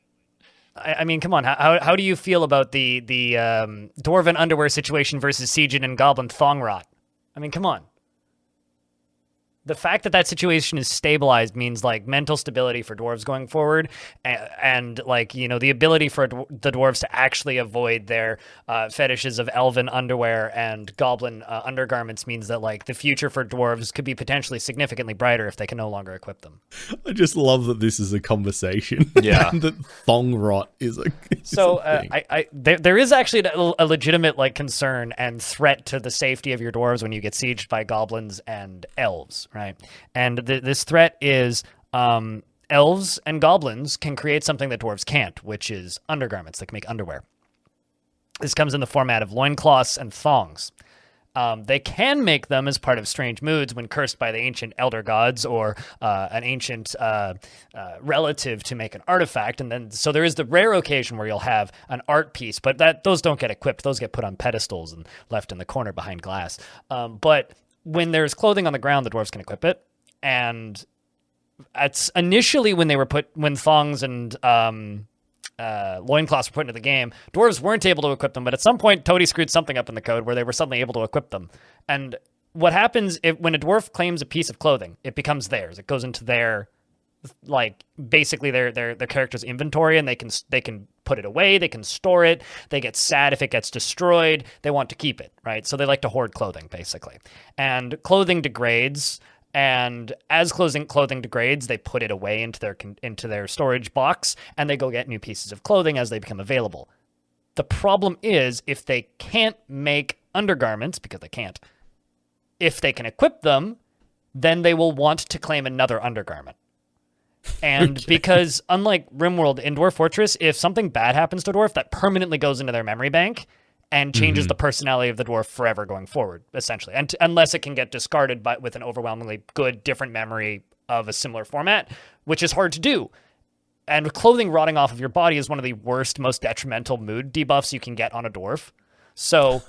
I mean, come on. How do you feel about the Dwarven underwear situation versus Siegen and Goblin thong rot? I mean, come on. the fact that situation is stabilized means like mental stability for dwarves going forward, and like, you know, the ability for the dwarves to actually avoid their fetishes of elven underwear and goblin undergarments means that like the future for dwarves could be potentially significantly brighter if they can no longer equip them. I just love that this is a conversation. Yeah. And that thong rot is a So thing. there is actually a legitimate like concern and threat to the safety of your dwarves when you get sieged by goblins and elves, right? And this threat is elves and goblins can create something that dwarves can't, which is undergarments that can make underwear. This comes in the format of loincloths and thongs. They can make them as part of strange moods when cursed by the ancient elder gods or an ancient relative to make an artifact. And then, so there is the rare occasion where you'll have an art piece, but those don't get equipped. Those get put on pedestals and left in the corner behind glass. But when there's clothing on the ground, the dwarves can equip it. And it's initially when thongs and loincloths were put into the game, dwarves weren't able to equip them, but at some point Toady screwed something up in the code where they were suddenly able to equip them. And what happens when a dwarf claims a piece of clothing, it becomes theirs. It goes into their, like, basically their character's inventory, and they can put it away, they can store it, they get sad if it gets destroyed, they want to keep it, right? So they like to hoard clothing, basically. And clothing degrades, and as clothing degrades, they put it away into their storage box, and they go get new pieces of clothing as they become available. The problem is, if they can't make undergarments, because they can't, if they can equip them, then they will want to claim another undergarment. And because unlike Rimworld in Dwarf Fortress, if something bad happens to a dwarf, that permanently goes into their memory bank and changes the personality of the dwarf forever going forward, essentially. And unless it can get discarded with an overwhelmingly good, different memory of a similar format, which is hard to do. And clothing rotting off of your body is one of the worst, most detrimental mood debuffs you can get on a dwarf. So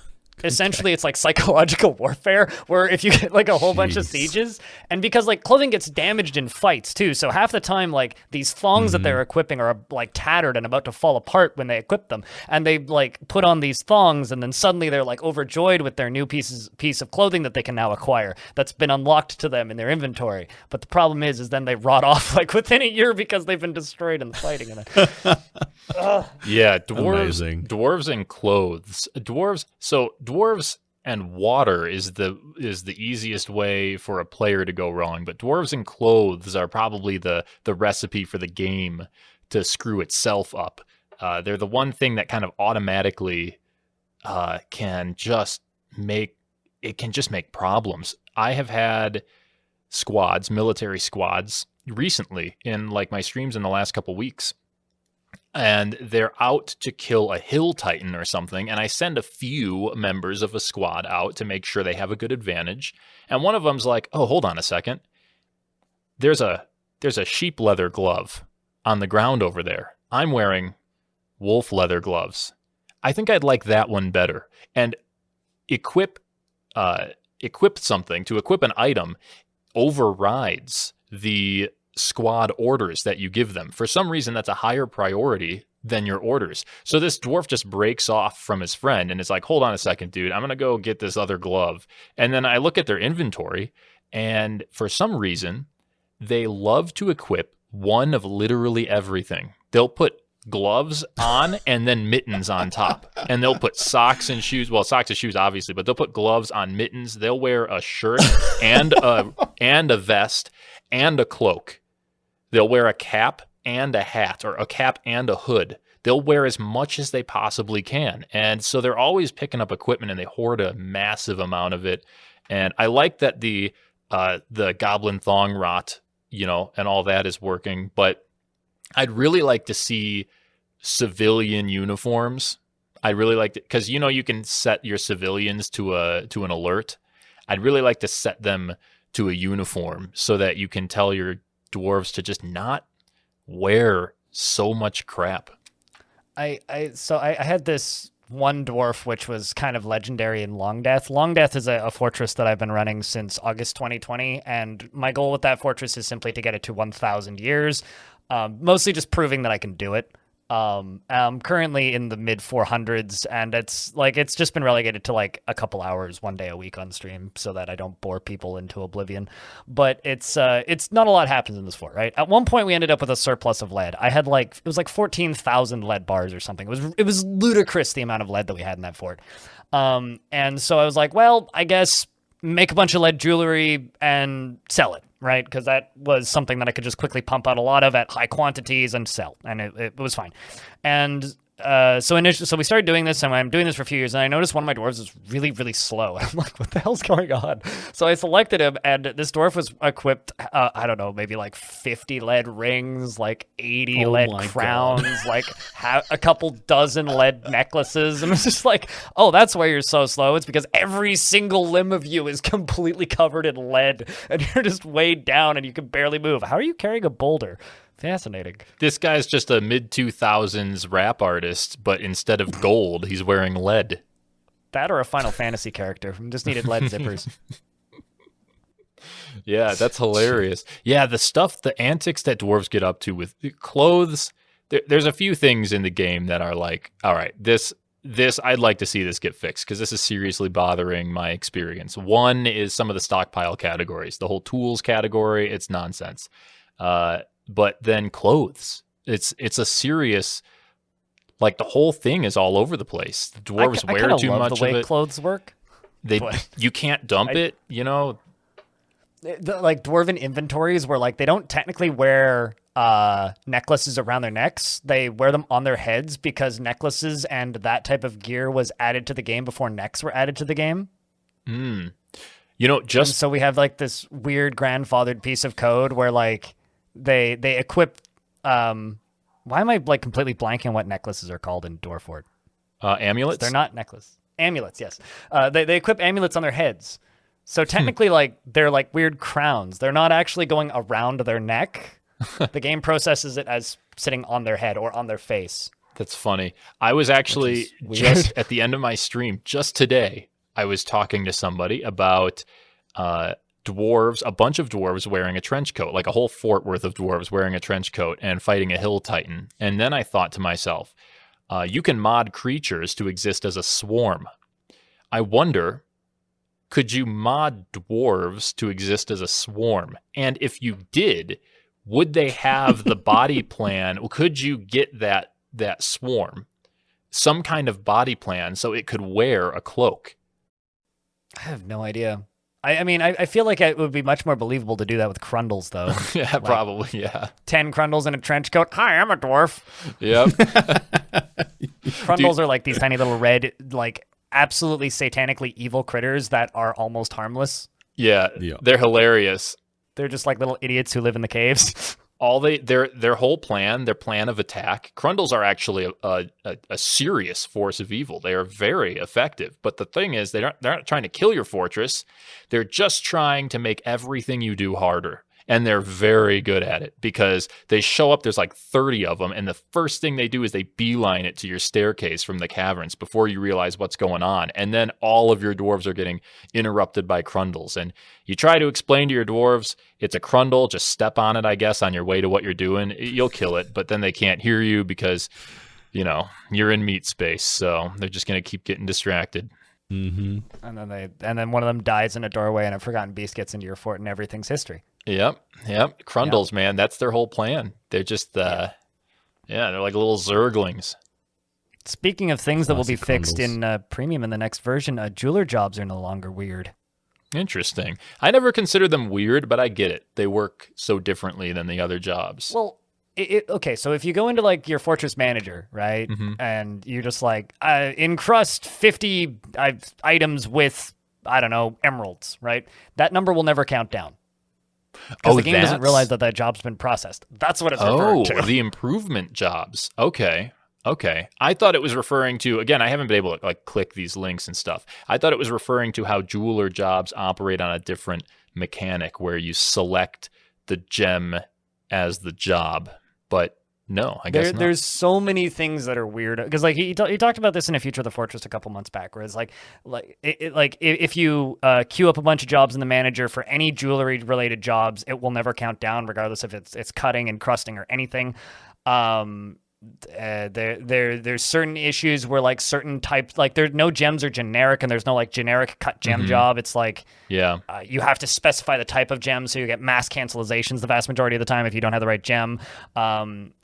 essentially it's like psychological warfare, where if you get like a whole bunch of sieges, and because like clothing gets damaged in fights too, so half the time like these thongs that they're equipping are like tattered and about to fall apart when they equip them, and they like put on these thongs, and then suddenly they're like overjoyed with their new piece of clothing that they can now acquire that's been unlocked to them in their inventory. But the problem is then they rot off like within a year because they've been destroyed in the fighting. Yeah, Amazing. dwarves and clothes. Dwarves and water is the easiest way for a player to go wrong, but dwarves and clothes are probably the recipe for the game to screw itself up. They're the one thing that kind of automatically can just make problems. I have had military squads recently in like my streams in the last couple weeks, and they're out to kill a hill titan or something, and I send a few members of a squad out to make sure they have a good advantage, and one of them's like, oh, hold on a second, there's a sheep leather glove on the ground over there. I'm wearing wolf leather gloves. I think I'd like that one better. And equip something, to equip an item overrides the squad orders that you give them. For some reason, that's a higher priority than your orders. So this dwarf just breaks off from his friend and is like, hold on a second, dude, I'm going to go get this other glove. And then I look at their inventory, and for some reason, they love to equip one of literally everything. They'll put gloves on and then mittens on top. And they'll put socks and shoes. Well, socks and shoes, obviously, but they'll put gloves on mittens. They'll wear a shirt and a vest and a cloak. They'll wear a cap and a hat, or a cap and a hood. They'll wear as much as they possibly can. And so they're always picking up equipment, and they hoard a massive amount of it. And I like that the goblin thong rot, and all that is working. But I'd really like to see civilian uniforms. I'd really like to, because you can set your civilians to an alert. I'd really like to set them to a uniform so that you can tell your dwarves to just not wear so much crap. I had this one dwarf which was kind of legendary in Long Death. Long Death is a fortress that I've been running since August 2020, and my goal with that fortress is simply to get it to 1,000 years, mostly just proving that I can do it. I'm currently in the mid 400s, and it's just been relegated to like a couple hours, 1 day a week on stream, so that I don't bore people into oblivion. But it's not a lot happens in this fort, right? At one point, we ended up with a surplus of lead. I had it was like 14,000 lead bars or something. It was ludicrous the amount of lead that we had in that fort. And so I was like, well, I guess make a bunch of lead jewelry and sell it, right? Because that was something that I could just quickly pump out a lot of at high quantities and sell, and it was fine. And so we started doing this, and I'm doing this for a few years, and I noticed one of my dwarves is really, really slow. I'm like, what the hell's going on? So I selected him, and this dwarf was equipped, I don't know, maybe like 50 lead rings, like 80 lead crowns, like a couple dozen lead necklaces. And it's just like, oh, that's why you're so slow. It's because every single limb of you is completely covered in lead, and you're just weighed down, and you can barely move. How are you carrying a boulder? Fascinating. This guy's just a mid-2000s rap artist, but instead of gold, he's wearing lead. That or a Final Fantasy character. Just needed lead zippers. Yeah, that's hilarious. Yeah, the antics that dwarves get up to with clothes. There's a few things in the game that are like, all right, this I'd like to see this get fixed, because this is seriously bothering my experience. One is some of the stockpile categories. The whole tools category, it's nonsense. But then clothes, it's a serious, like, the whole thing is all over the place. The dwarves wear too much the way of it. Clothes work. You can't dump it, you know. Like dwarven inventories where like they don't technically wear necklaces around their necks. They wear them on their heads because necklaces and that type of gear was added to the game before necks were added to the game. You know, And so we have like this weird grandfathered piece of code where like they equip why am I like completely blanking on what necklaces are called in Dwarf Fort? Amulets? They're not necklaces. Amulets, yes. They equip amulets on their heads. So technically like they're like weird crowns. They're not actually going around their neck. The game processes it as sitting on their head or on their face. That's funny. I was actually just at the end of my stream just today, I was talking to somebody about dwarves, a bunch of dwarves wearing a trench coat, like a whole fort worth of dwarves wearing a trench coat and fighting a hill titan. And then I thought to myself, you can mod creatures to exist as a swarm. I wonder, could you mod dwarves to exist as a swarm? And if you did, would they have the body plan? Could you get that swarm some kind of body plan so it could wear a cloak? I have no idea. I mean, I feel like it would be much more believable to do that with Crundles, though. Yeah, like, probably, yeah. 10 Crundles in a trench coat. Hi, I'm a dwarf. Yep. Crundles are like these tiny little red, like absolutely satanically evil critters that are almost harmless. Yeah, they're hilarious. They're just like little idiots who live in the caves. Their whole plan, their plan of attack. Crundles are actually a serious force of evil. They are very effective. But the thing is, they're not trying to kill your fortress. They're just trying to make everything you do harder. And they're very good at it because they show up, there's like 30 of them, and the first thing they do is they beeline it to your staircase from the caverns before you realize what's going on. And then all of your dwarves are getting interrupted by Crundles. And you try to explain to your dwarves, it's a Crundle, just step on it, I guess, on your way to what you're doing. You'll kill it, but then they can't hear you because, you know, you're in meat space. So they're just going to keep getting distracted. Mm-hmm. And then one of them dies in a doorway and a Forgotten Beast gets into your fort and everything's history. Yep. Crundles, man, that's their whole plan. They're just, they're like little zerglings. Speaking of things that will be fixed in Premium in the next version, jeweler jobs are no longer weird. Interesting. I never considered them weird, but I get it. They work so differently than the other jobs. Well, okay, so if you go into like your fortress manager, right, and you're just like, encrust 50 items with, I don't know, emeralds, right? That number will never count down. Because the game doesn't realize that job's been processed. That's what it's referring to. Oh, the improvement jobs. Okay. I thought it was referring to, again, I haven't been able to like click these links and stuff. I thought it was referring to how jeweler jobs operate on a different mechanic where you select the gem as the job. But no, I guess not. There's so many things that are weird because like he talked about this in a Future of the Fortress a couple months back, where it's like if you queue up a bunch of jobs in the manager for any jewelry related jobs, it will never count down regardless if it's cutting and crusting or anything. there's certain issues where like certain types, like there no gems are generic, and there's no like generic cut gem job. It's like you have to specify the type of gem, so you get mass cancelizations the vast majority of the time if you don't have the right gem.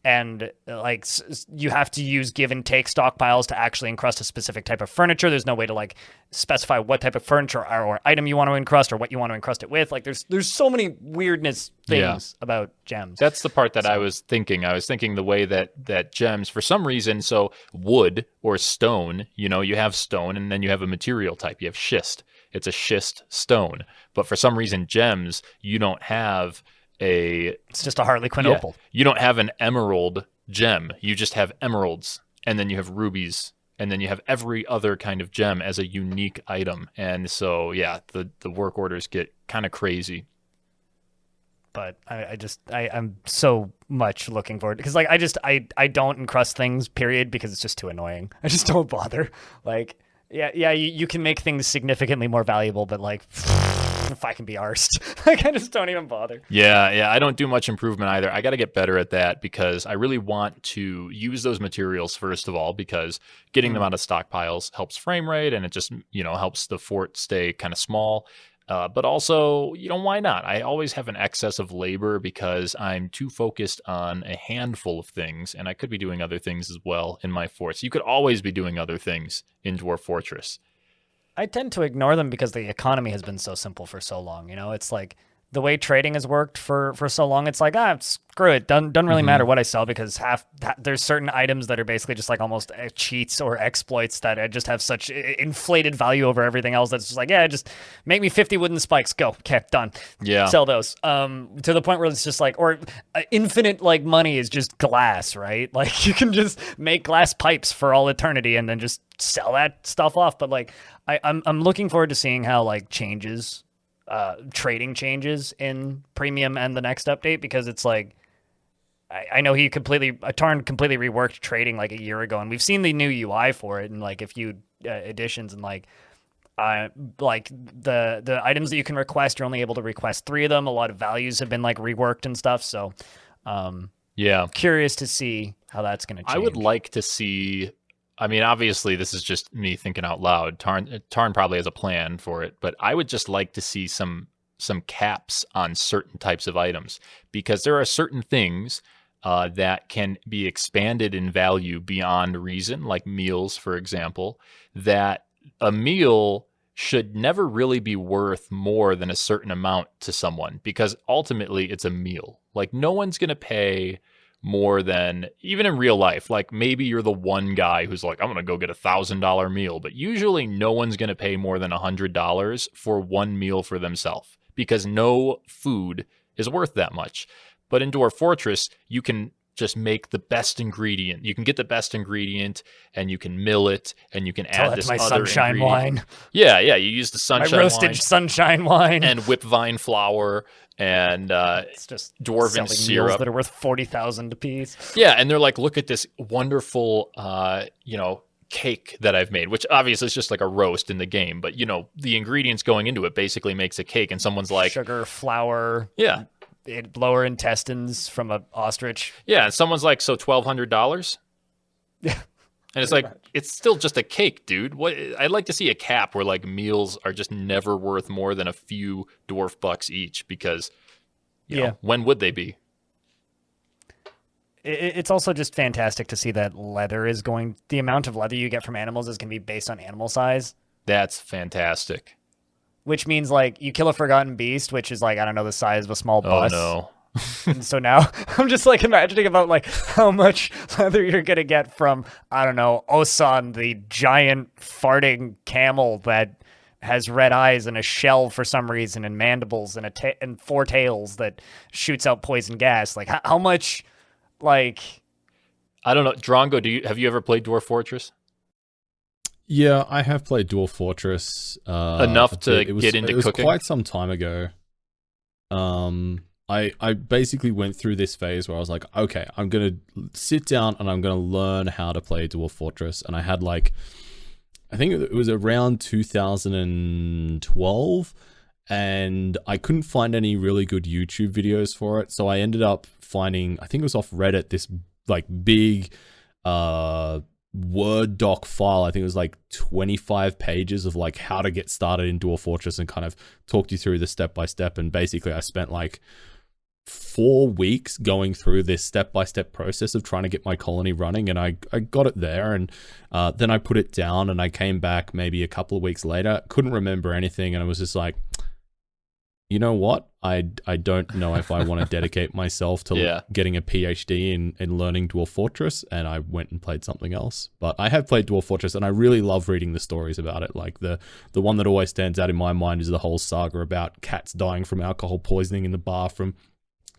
And like you have to use give and take stockpiles to actually encrust a specific type of furniture. There's no way to like specify what type of furniture or item you want to encrust or what you want to encrust it with. Like there's so many weirdness things about gems. That's the part that I was thinking. I was thinking the way that gems, for some reason, so wood or stone, you have stone and then you have a material type. You have schist. It's a schist stone. But for some reason, gems, you don't have it's just a Harlequin opal. You don't have an emerald gem. You just have emeralds, and then you have rubies, and then you have every other kind of gem as a unique item. And so, the work orders get kind of crazy. But I'm so much looking forward, because like I don't encrust things, period, because it's just too annoying. I just don't bother. Like you can make things significantly more valuable, but like if I can be arsed, like I just don't even bother. Yeah, I don't do much improvement either. I got to get better at that, because I really want to use those materials first of all, because getting them out of stockpiles helps frame rate, and it just helps the fort stay kind of small. But also, why not? I always have an excess of labor because I'm too focused on a handful of things, and I could be doing other things as well in my forts. You could always be doing other things in Dwarf Fortress. I tend to ignore them because the economy has been so simple for so long. It's like the way trading has worked for so long. It's like, screw it. Doesn't really matter what I sell, because there's certain items that are basically just like almost cheats or exploits that just have such inflated value over everything else. That's just like, just make me 50 wooden spikes. Go. Okay, done. Yeah. Sell those. To the point where it's just like, or infinite like money is just glass, right? Like you can just make glass pipes for all eternity and then just sell that stuff off. But like, I'm looking forward to seeing how like trading changes in premium and the next update, because it's like I know Tarn completely reworked trading like a year ago, and we've seen the new UI for it and like a few additions, and like the items that you can request, you're only able to request 3 of them. A lot of values have been like reworked and stuff, so curious to see how that's going to change. I would like to see, I mean, obviously, this is just me thinking out loud. Tarn probably has a plan for it, but I would just like to see some caps on certain types of items, because there are certain things that can be expanded in value beyond reason, like meals, for example, that a meal should never really be worth more than a certain amount to someone, because ultimately it's a meal. Like no one's going to pay more than, even in real life, like maybe you're the one guy who's like, I'm going to go get $1,000 meal, but usually no one's going to pay more than $100 for one meal for themselves, because no food is worth that much. But in Dwarf Fortress, you can just make the best ingredient. You can get the best ingredient and you can mill it and you can add this other sunshine ingredient. wine. Yeah, you use the sunshine my roasted wine sunshine wine and whipvine flour and it's just dwarven syrup meals that are worth 40,000 a piece. Yeah, and they're like, look at this wonderful cake that I've made, which obviously is just like a roast in the game, but the ingredients going into it basically makes a cake, and someone's like, sugar, flour, yeah, lower intestines from an ostrich. Yeah, and someone's like, so $1,200? Yeah. And it's like, it's still just a cake, dude. What? I'd like to see a cap where like meals are just never worth more than a few dwarf bucks each, because you know, when would they be? It's also just fantastic to see that the amount of leather you get from animals is going to be based on animal size. That's fantastic. Which means like you kill a forgotten beast, which is like, I don't know, the size of a small bus. Oh no. And so now I'm just like imagining about like how much leather you're going to get from, I don't know, Osan, the giant farting camel that has red eyes and a shell for some reason and mandibles and 4 tails that shoots out poison gas. Like how much, like, I don't know. Drongo, have you ever played Dwarf Fortress? Yeah, I have played Dwarf Fortress. Enough to get into cooking? It was quite some time ago. I basically went through this phase where I was like, okay, I'm going to sit down and I'm going to learn how to play Dwarf Fortress. And I had like, I think it was around 2012, and I couldn't find any really good YouTube videos for it. So I ended up finding, I think it was off Reddit, this like big Word doc file. I think it was like 25 pages of like how to get started in Dwarf Fortress, and kind of talked you through the step by step. And basically I spent like 4 weeks going through this step-by-step process of trying to get my colony running, and I got it there, and then I put it down, and I came back maybe a couple of weeks later, couldn't remember anything, and I was just like, you know what? I don't know if I want to dedicate myself to getting a PhD in learning Dwarf Fortress, and I went and played something else. But I have played Dwarf Fortress, and I really love reading the stories about it. Like the one that always stands out in my mind is the whole saga about cats dying from alcohol poisoning in the bar from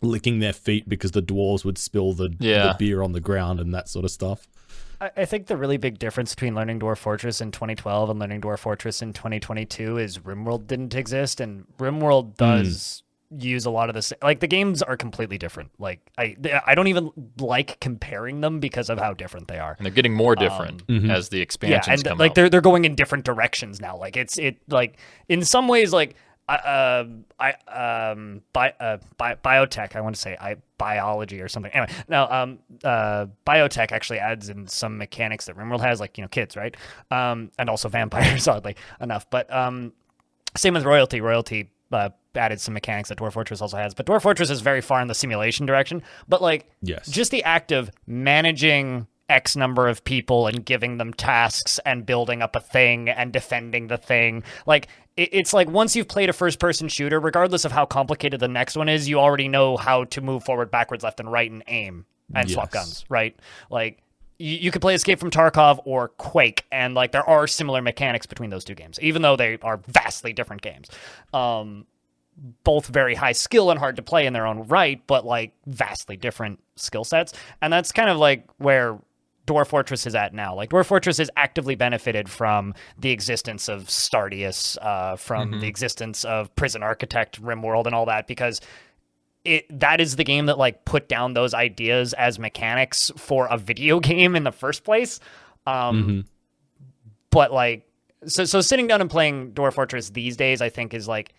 licking their feet because the dwarves would spill the beer on the ground and that sort of stuff. I think the really big difference between learning Dwarf Fortress in 2012 and learning Dwarf Fortress in 2022 is Rimworld didn't exist, and Rimworld does use a lot of this. Like, the games are completely different. Like, I don't even like comparing them because of how different they are. And they're getting more different as the expansions come like out. they're going in different directions now. Like like in some ways, like biotech, I want to say biology or something. Anyway, now biotech actually adds in some mechanics that Rimworld has, like, kids, right? And also vampires, oddly enough. But same with royalty. Royalty added some mechanics that Dwarf Fortress also has. But Dwarf Fortress is very far in the simulation direction. But like, just the act of managing X number of people and giving them tasks and building up a thing and defending the thing, like, it's like once you've played a first-person shooter, regardless of how complicated the next one is, you already know how to move forward, backwards, left, and right, and aim and swap guns, right? Like, you could play Escape from Tarkov or Quake, and like there are similar mechanics between those two games, even though they are vastly different games. Both very high skill and hard to play in their own right, but like vastly different skill sets. And that's kind of like where Dwarf Fortress is at now. Like, Dwarf Fortress has actively benefited from the existence of Stardius, from the existence of Prison Architect, Rimworld, and all that, because that is the game that like put down those ideas as mechanics for a video game in the first place. But like, so sitting down and playing Dwarf Fortress these days, I think is like,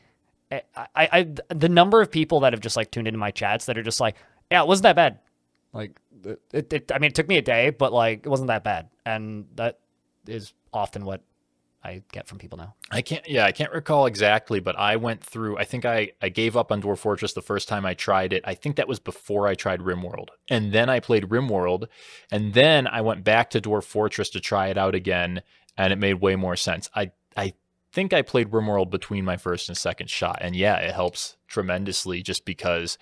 the number of people that have just like tuned into my chats that are just like, yeah, it wasn't that bad. Like, I mean, it took me a day, but like, it wasn't that bad. And that is often what I get from people now. I can't recall exactly, but I went through, I think I gave up on Dwarf Fortress the first time I tried it. I think that was before I tried Rimworld. And then I played Rimworld, and then I went back to Dwarf Fortress to try it out again, and it made way more sense. I think I played Rimworld between my first and second shot, and yeah, it helps tremendously just because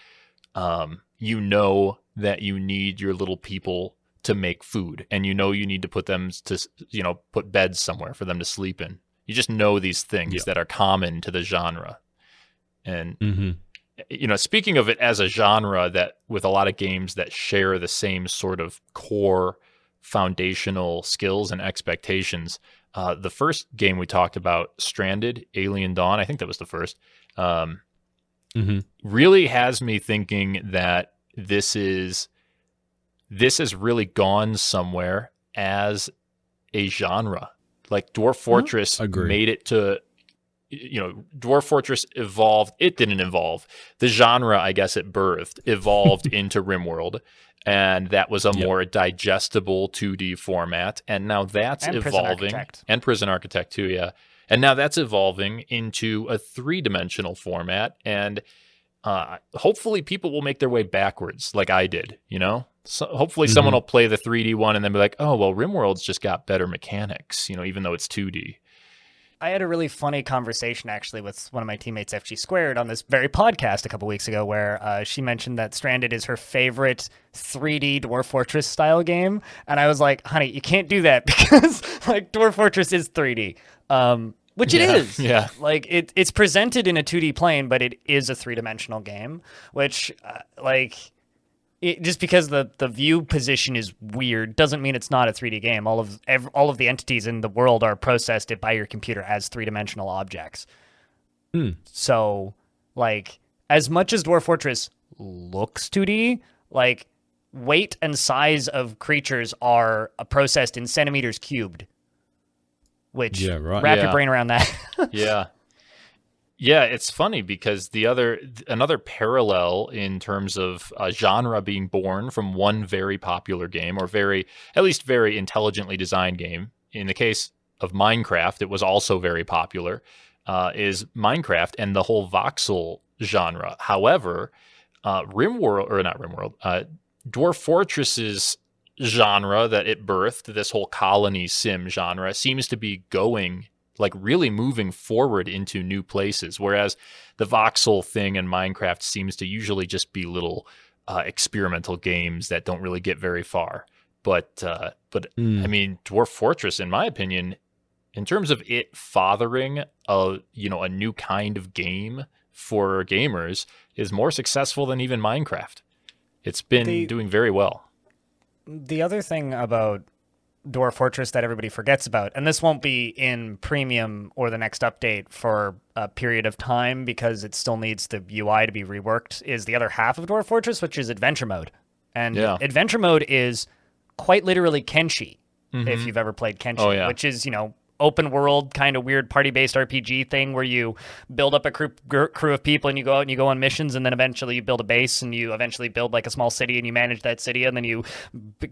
you know that you need your little people to make food, and you need to put them to, put beds somewhere for them to sleep in. You just know these things that are common to the genre. And, speaking of it as a genre, that with a lot of games that share the same sort of core foundational skills and expectations, the first game we talked about, Stranded, Alien Dawn, I think that was the first, really has me thinking that this has really gone somewhere as a genre. Like, Dwarf Fortress made it to, Dwarf Fortress evolved. It didn't evolve. The genre, I guess it birthed, evolved into Rimworld. And that was a more digestible 2D format. And now that's evolving. And Prison Architect too, yeah. And now that's evolving into a 3-dimensional format. And hopefully people will make their way backwards like I did, So hopefully someone will play the 3D one and then be like, oh, well, Rimworld's just got better mechanics, even though it's 2D. I had a really funny conversation, actually, with one of my teammates, FG Squared, on this very podcast a couple weeks ago, where she mentioned that Stranded is her favorite 3D Dwarf Fortress style game. And I was like, honey, you can't do that because like Dwarf Fortress is 3D. Which it is. Yeah. Like, it's presented in a 2D plane, but it is a 3-dimensional game, which, just because the view position is weird doesn't mean it's not a 3D game. All of the entities in the world are processed by your computer as 3-dimensional objects. So, like, as much as Dwarf Fortress looks 2D, like, weight and size of creatures are processed in centimeters cubed. Which, wrap your brain around that. Yeah. Yeah, it's funny because another parallel in terms of a genre being born from one very popular game, or at least very intelligently designed game. In the case of Minecraft, it was also very popular, is Minecraft and the whole voxel genre. However, Dwarf Fortress's genre that it birthed, this whole colony sim genre, seems to be going, like, really moving forward into new places, whereas the voxel thing in Minecraft seems to usually just be little experimental games that don't really get very far. But I mean, Dwarf Fortress, in my opinion, in terms of it fathering a new kind of game for gamers, is more successful than even Minecraft. It's been doing very well. The other thing about Dwarf Fortress that everybody forgets about, and this won't be in premium or the next update for a period of time because it still needs the UI to be reworked, is the other half of Dwarf Fortress, which is adventure mode. And adventure mode is quite literally Kenshi, if you've ever played Kenshi, which is, open world kind of weird party-based RPG thing where you build up a crew of people and you go out and you go on missions, and then eventually you build a base and you eventually build like a small city and you manage that city, and then you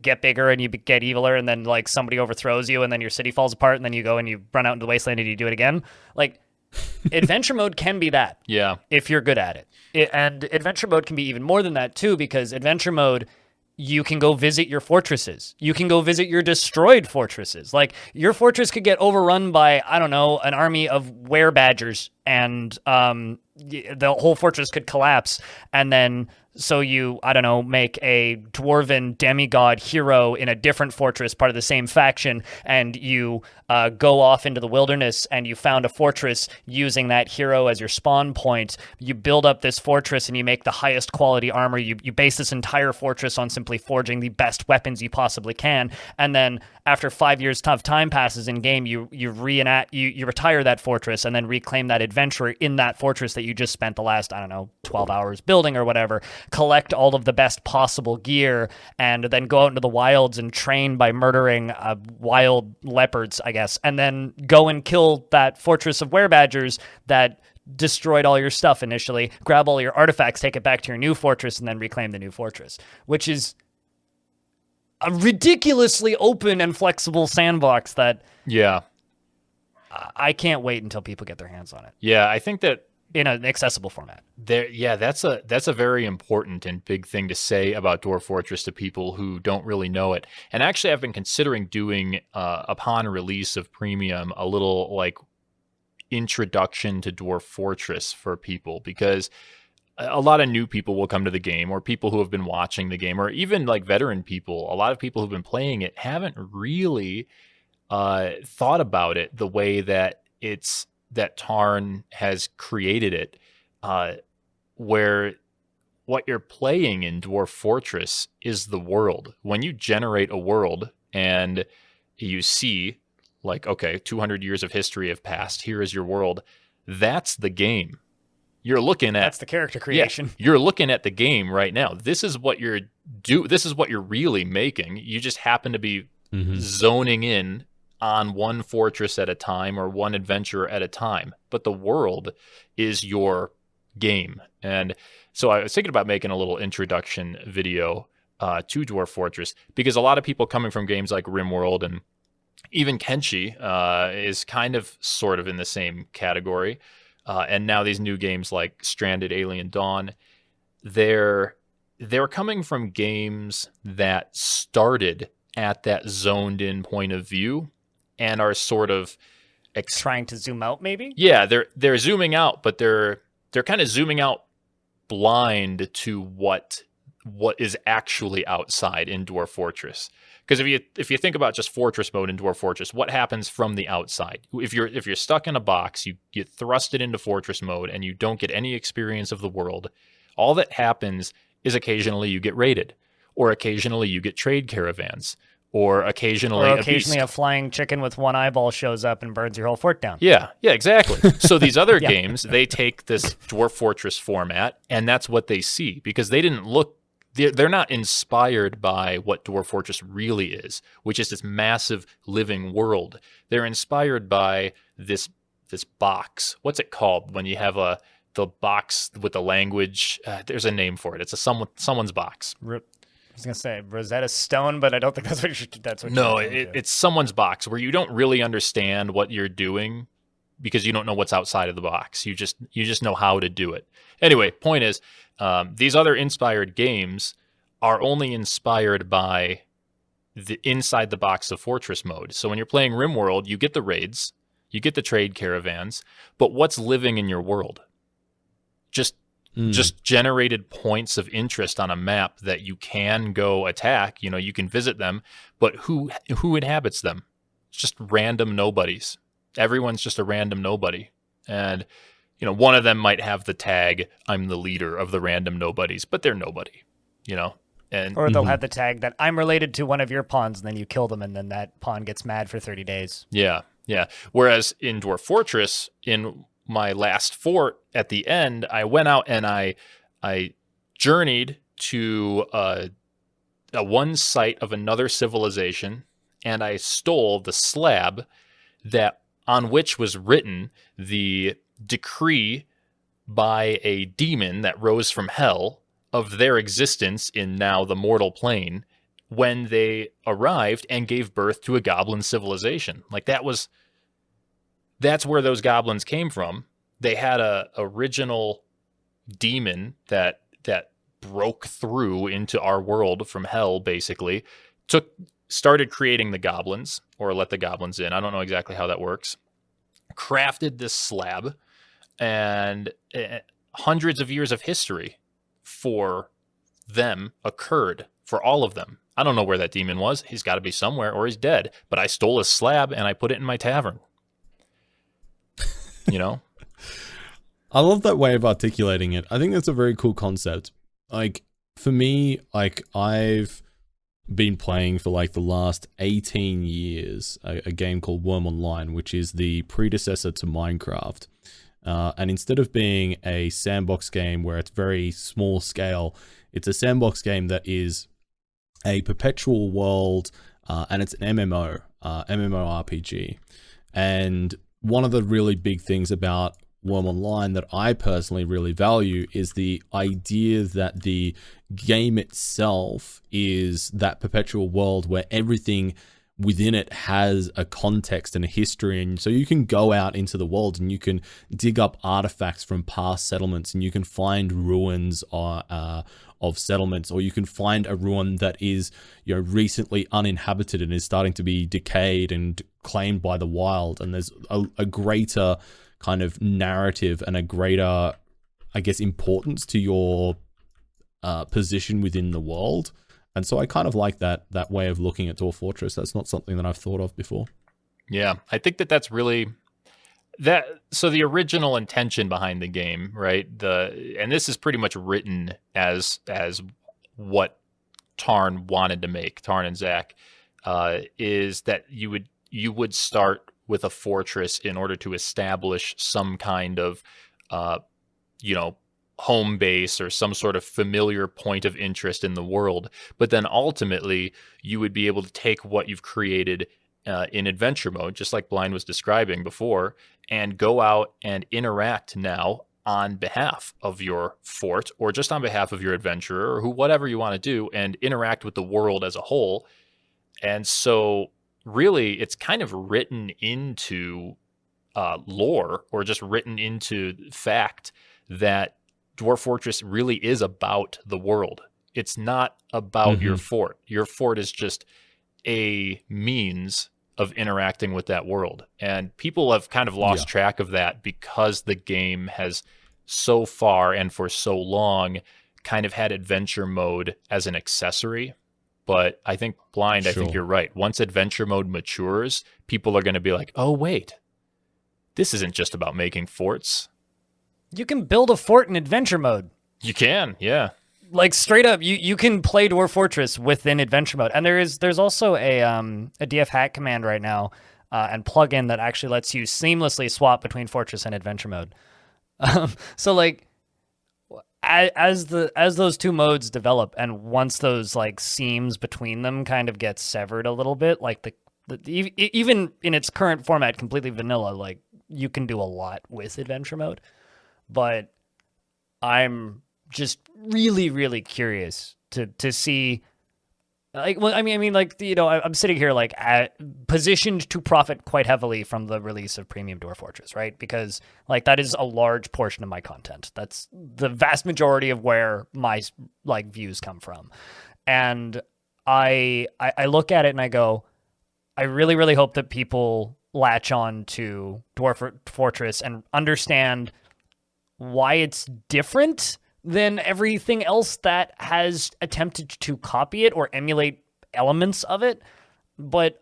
get bigger and you get eviler, and then like somebody overthrows you and then your city falls apart, and then you go and you run out into the wasteland and you do it again. Like, adventure mode can be that. Yeah. If you're good at it. And adventure mode can be even more than that too, because adventure mode, you can go visit your fortresses. You can go visit your destroyed fortresses. Like, your fortress could get overrun by, I don't know, an army of werebadgers, and the whole fortress could collapse. And then, so you, I don't know, make a dwarven demigod hero in a different fortress, part of the same faction, and you go off into the wilderness and you found a fortress using that hero as your spawn point. You build up this fortress and you make the highest quality armor. You base this entire fortress on simply forging the best weapons you possibly can. And then after 5 years of time passes in game, you retire that fortress and then reclaim that adventurer in that fortress that you just spent the last, I don't know, 12 hours building or whatever. Collect all of the best possible gear and then go out into the wilds and train by murdering wild leopards, I guess, and then go and kill that fortress of werebadgers that destroyed all your stuff initially, grab all your artifacts, take it back to your new fortress, and then reclaim the new fortress, which is a ridiculously open and flexible sandbox that I can't wait until people get their hands on it. Yeah, I think that in an accessible format. That's a very important and big thing to say about Dwarf Fortress to people who don't really know it. And actually, I've been considering doing, upon release of Premium, a little like introduction to Dwarf Fortress for people, because a lot of new people will come to the game, or people who have been watching the game, or even like veteran people. A lot of people who've been playing it haven't really thought about it the way that Tarn has created it, where what you're playing in Dwarf Fortress is the world. When you generate a world and you see, like, okay, 200 years of history have passed, here is your world, that's the game. You're looking at... That's the character creation. Yeah, you're looking at the game right now. This is what you're really making. You just happen to be zoning in on one fortress at a time or one adventure at a time. But the world is your game. And so I was thinking about making a little introduction video to Dwarf Fortress, because a lot of people coming from games like Rimworld and even Kenshi is kind of sort of in the same category. And now these new games like Stranded, Alien Dawn, they're coming from games that started at that zoned in point of view and are sort of trying to zoom out, maybe? Yeah, they're zooming out, but they're kind of zooming out blind to what is actually outside in Dwarf Fortress. Because if you think about just Fortress mode in Dwarf Fortress, what happens from the outside? If you're stuck in a box, you get thrusted into Fortress mode and you don't get any experience of the world. All that happens is occasionally you get raided, or occasionally you get trade caravans, or occasionally a flying chicken with one eyeball shows up and burns your whole fort down. Yeah, exactly. So these other games, they take this Dwarf Fortress format, and that's what they see, because they didn't look. They're not inspired by what Dwarf Fortress really is, which is this massive living world. They're inspired by this box. What's it called when you have the box with the language? There's a name for it. It's someone's box. I was gonna say Rosetta Stone, but I don't think that's what. No, it's someone's box where you don't really understand what you're doing because you don't know what's outside of the box. You just know how to do it. Anyway, point is, these other inspired games are only inspired by the inside the box of Fortress mode. So when you're playing Rimworld, you get the raids, you get the trade caravans, but what's living in your world? Just generated points of interest on a map that you can go attack. You know, you can visit them, but who inhabits them? It's just random nobodies. Everyone's just a random nobody. And, you know, one of them might have the tag, I'm the leader of the random nobodies, but they're nobody, you know? And or they'll have the tag that I'm related to one of your pawns, and then you kill them, and then that pawn gets mad for 30 days. Yeah. Whereas in Dwarf Fortress, in my last fort at the end, I went out and I journeyed to one site of another civilization, and I stole the slab that on which was written the decree by a demon that rose from hell of their existence in now the mortal plane when they arrived and gave birth to a goblin civilization. Like that's where those goblins came from. They had a original demon that broke through into our world from hell, basically. Started creating the goblins, or let the goblins in. I don't know exactly how that works. Crafted this slab, and hundreds of years of history for them occurred, for all of them. I don't know where that demon was. He's got to be somewhere, or he's dead. But I stole his slab and I put it in my tavern. You know? I love that way of articulating it. I think that's a very cool concept. Like, for me, like, I've been playing for like the last 18 years a game called Worm Online, which is the predecessor to Minecraft. And instead of being a sandbox game where it's very small scale, it's a sandbox game that is a perpetual world, and it's an MMORPG. And one of the really big things about Worm Online that I personally really value is the idea that the game itself is that perpetual world where everything within it has a context and a history, and so you can go out into the world and you can dig up artifacts from past settlements, and you can find ruins of settlements, or you can find a ruin that is, you know, recently uninhabited and is starting to be decayed and claimed by the wild, and there's a greater kind of narrative and a greater, I guess, importance to your position within the world. And so I kind of like that way of looking at Dwarf Fortress. That's not something that I've thought of before. Yeah, I think that's really that. So the original intention behind the game, right? And this is pretty much written as what Tarn wanted to make. Tarn and Zach is that you would start with a fortress in order to establish some kind of home base or some sort of familiar point of interest in the world. But then ultimately, you would be able to take what you've created in adventure mode, just like Blind was describing before, and go out and interact now on behalf of your fort, or just on behalf of your adventurer, or whatever you want to do, and interact with the world as a whole. And so really, it's kind of written into lore, or just written into fact, that Dwarf Fortress really is about the world. It's not about your fort. Your fort is just a means of interacting with that world. And people have kind of lost track of that because the game has so far and for so long kind of had adventure mode as an accessory. But I think, Blind, I think you're right. Once adventure mode matures, people are going to be like, oh, wait, this isn't just about making forts. You can build a fort in adventure mode. You can, yeah. Like, straight up, you can play Dwarf Fortress within adventure mode. And there's also a DF hack command right now and plugin that actually lets you seamlessly swap between Fortress and adventure mode. So, like, as those two modes develop, and once those, like, seams between them kind of get severed a little bit, like even in its current format, completely vanilla, like, you can do a lot with adventure mode, but I'm just really, really curious to see. Like, well, I mean, like, you know, I'm sitting here like positioned to profit quite heavily from the release of Premium Dwarf Fortress, right? Because like that is a large portion of my content. That's the vast majority of where my like views come from, and I look at it and I go, I really, really hope that people latch on to Dwarf Fortress and understand why it's different than everything else that has attempted to copy it or emulate elements of it, but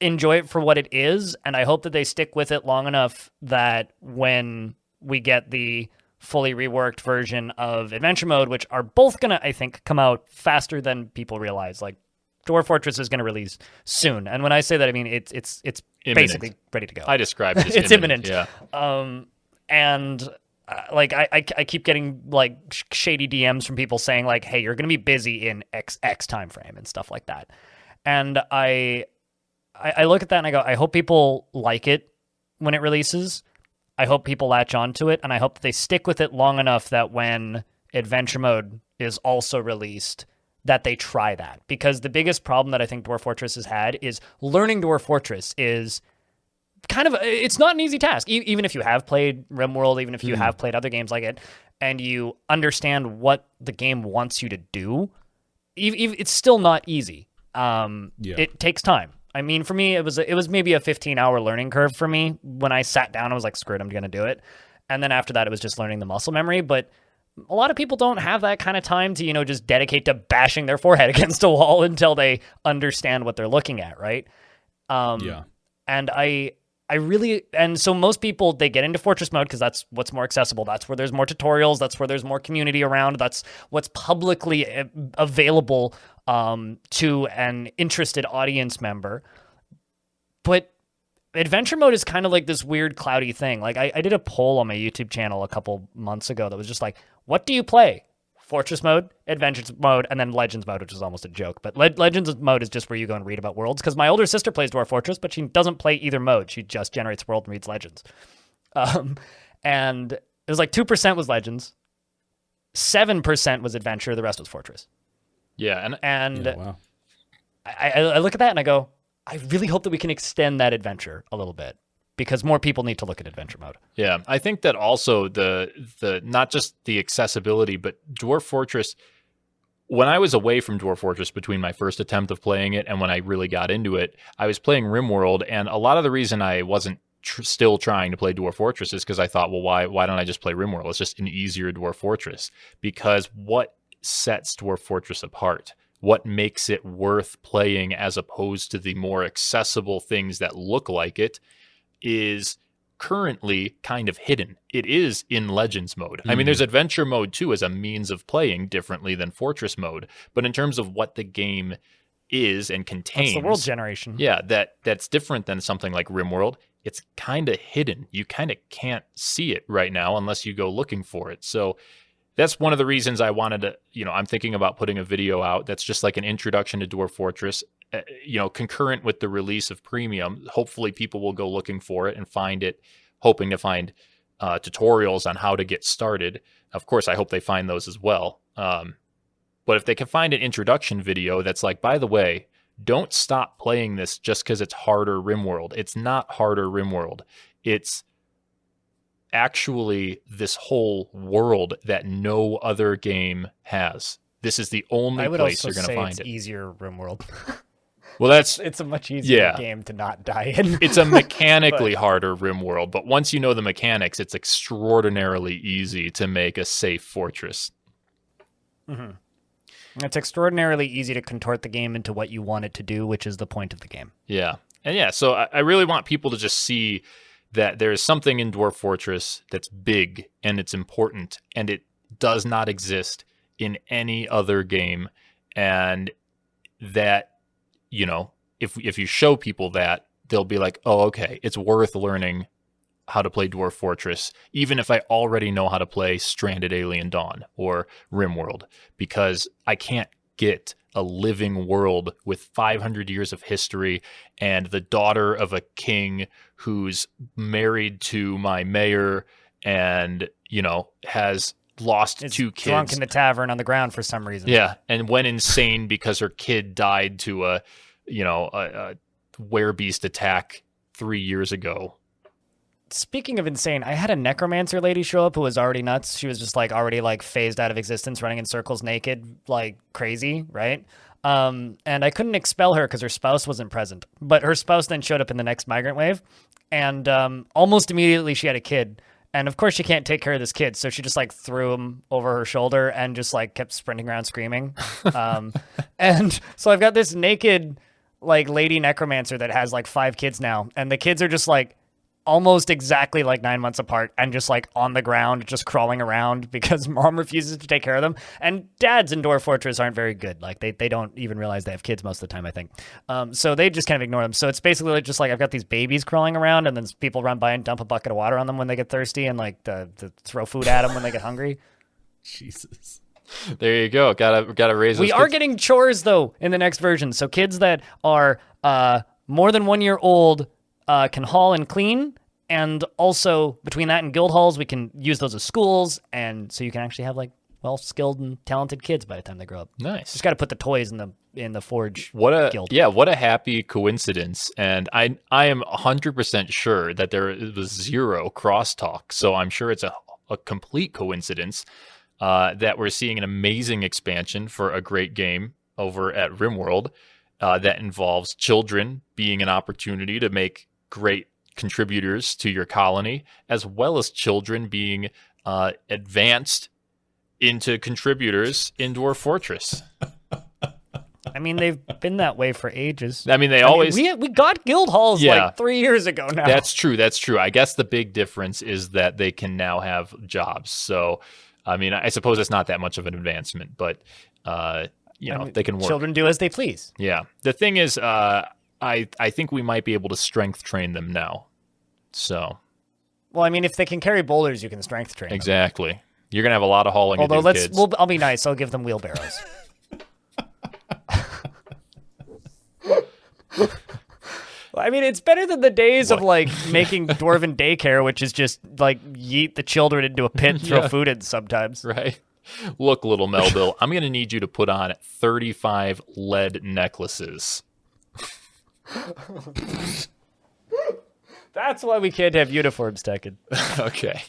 enjoy it for what it is. And I hope that they stick with it long enough that when we get the fully reworked version of Adventure Mode, which are both going to, I think, come out faster than people realize. Like, Dwarf Fortress is going to release soon. And when I say that, I mean, it's basically ready to go. I describe it as it's imminent. Yeah. And like I keep getting like shady DMs from people saying like, "Hey, you're gonna be busy in X time frame" and stuff like that. And I look at that and I go, I hope people like it when it releases. I hope people latch onto it, and I hope that they stick with it long enough that when Adventure Mode is also released, that they try that. Because the biggest problem that I think Dwarf Fortress has had is learning Dwarf Fortress is kind of, it's not an easy task. Even if you have played Rimworld, even if you have played other games like it, and you understand what the game wants you to do, it's still not easy. It takes time. I mean, for me, it was maybe a 15-hour learning curve for me. When I sat down, I was like, screw it, I'm going to do it. And then after that, it was just learning the muscle memory. But a lot of people don't have that kind of time to, you know, just dedicate to bashing their forehead against a wall until they understand what they're looking at, right? And I really, and so most people, they get into Fortress mode because that's what's more accessible. That's where there's more tutorials. That's where there's more community around. That's what's publicly available to an interested audience member. But adventure mode is kind of like this weird cloudy thing. Like I did a poll on my YouTube channel a couple months ago that was just like, what do you play? Fortress mode, Adventure mode, and then Legends mode, which is almost a joke. But Legends mode is just where you go and read about worlds. Because my older sister plays Dwarf Fortress, but she doesn't play either mode. She just generates world and reads Legends. And it was like 2% was Legends, 7% was Adventure, the rest was Fortress. Yeah, and wow. I look at that and I go, I really hope that we can extend that adventure a little bit, because more people need to look at adventure mode. Yeah, I think that also the not just the accessibility, but Dwarf Fortress, when I was away from Dwarf Fortress between my first attempt of playing it and when I really got into it, I was playing Rimworld, and a lot of the reason I wasn't still trying to play Dwarf Fortress is because I thought, well, why don't I just play Rimworld? It's just an easier Dwarf Fortress. Because what sets Dwarf Fortress apart? What makes it worth playing as opposed to the more accessible things that look like it is currently kind of hidden. It is in Legends mode. I mean, there's adventure mode too as a means of playing differently than Fortress mode. But in terms of what the game is and contains, that's the world generation. Yeah, that's different than something like Rimworld. It's kind of hidden. You kind of can't see it right now unless you go looking for it. So that's one of the reasons I wanted to, I'm thinking about putting a video out that's just like an introduction to Dwarf Fortress, concurrent with the release of Premium. Hopefully people will go looking for it and find it, hoping to find tutorials on how to get started. Of course, I hope they find those as well. But if they can find an introduction video that's like, by the way, don't stop playing this just because it's harder Rimworld. It's not harder Rimworld. It's actually this whole world that no other game has. This is the only place you're going to find it. Easier Rimworld. Well, it's a much easier game to not die in. It's a mechanically harder Rimworld, but once you know the mechanics, it's extraordinarily easy to make a safe fortress. Mm-hmm. It's extraordinarily easy to contort the game into what you want it to do, which is the point of the game. Yeah. And yeah, so I really want people to just see that there is something in Dwarf Fortress that's big and it's important, and it does not exist in any other game. And that, if you show people that, they'll be like, oh, okay, it's worth learning how to play Dwarf Fortress, even if I already know how to play Stranded Alien Dawn or Rimworld, because I can't get a living world with 500 years of history and the daughter of a king who's married to my mayor and, has lost It's two kids. drunk in the tavern on the ground for some reason. Yeah, and went insane because her kid died to a werebeast attack 3 years ago. Speaking of insane, I had a necromancer lady show up who was already nuts. She was just already phased out of existence, running in circles naked, like crazy, right? And I couldn't expel her because her spouse wasn't present. But her spouse then showed up in the next migrant wave, and almost immediately she had a kid. And of course she can't take care of this kid, so she just threw him over her shoulder and just kept sprinting around screaming. And so I've got this naked lady necromancer that has 5 kids now, and the kids are just almost exactly 9 months apart and just on the ground, just crawling around because mom refuses to take care of them. And dads in Dwarf Fortress aren't very good. They don't even realize they have kids most of the time, I think. So they just kind of ignore them. So it's basically just I've got these babies crawling around, and then people run by and dump a bucket of water on them when they get thirsty, and to throw food at them when they get hungry. Jesus. There you go. Gotta raise. We are getting chores though in the next version. So kids that are more than 1 year old can haul and clean, and also between that and guild halls, we can use those as schools, and so you can actually have well-skilled and talented kids by the time they grow up. Nice. Just got to put the toys in the forge. Guild. What a happy coincidence. And I am 100% sure that there was 0 crosstalk, so I'm sure it's a complete coincidence that we're seeing an amazing expansion for a great game over at Rimworld that involves children being an opportunity to make great contributors to your colony, as well as children being advanced into contributors in Dwarf Fortress. I mean, they've been that way for ages. We got guild halls 3 years ago now. That's true. I guess the big difference is that they can now have jobs. So, I suppose it's not that much of an advancement, but they can work. Children do as they please. Yeah. The thing is, I think we might be able to strength train them now. So. Well, if they can carry boulders, you can strength train them. Exactly. You're gonna have a lot of hauling. Although to do, kids. I'll be nice. I'll give them wheelbarrows. It's better than the days of making dwarven daycare, which is just yeet the children into a pit and throw food in sometimes. Right. Look, little Melville, I'm gonna need you to put on 35 lead necklaces. That's why we can't have uniforms, Tekkud. Okay,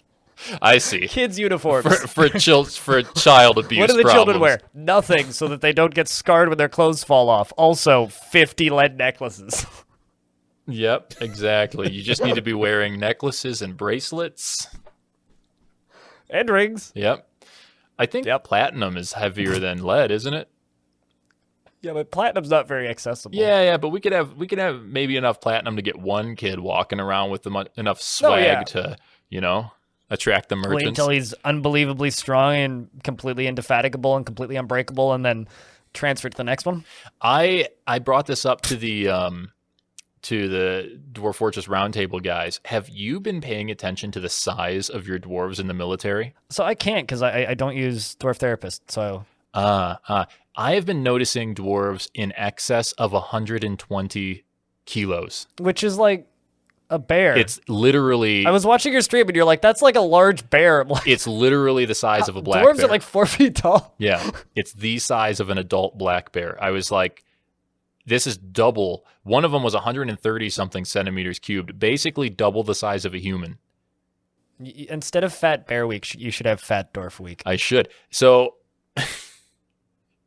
I see. Kids' uniforms for child abuse. What do the problems. children wear? Nothing, so that they don't get scarred when their clothes fall off. Also, 50 lead necklaces. Yep, exactly. You just need to be wearing necklaces and bracelets and rings. Yep. I think platinum is heavier than lead, isn't it? Yeah, but platinum's not very accessible. Yeah, but we could have maybe enough platinum to get one kid walking around with enough swag to, attract the merchants. Wait until he's unbelievably strong and completely indefatigable and completely unbreakable, and then transfer to the next one. I brought this up to the Dwarf Fortress Roundtable guys. Have you been paying attention to the size of your dwarves in the military? So I can't because I don't use Dwarf Therapist. So I have been noticing dwarves in excess of 120 kilos. Which is like a bear. It's literally... I was watching your stream and you're like, that's like a large bear. It's literally the size of a black dwarves bear. are like 4 feet tall. Yeah, it's the size of an adult black bear. I was like, this is double. One of them was 130-something centimeters cubed, basically double the size of a human. Instead of Fat Bear Week, you should have Fat Dwarf Week. I should. So...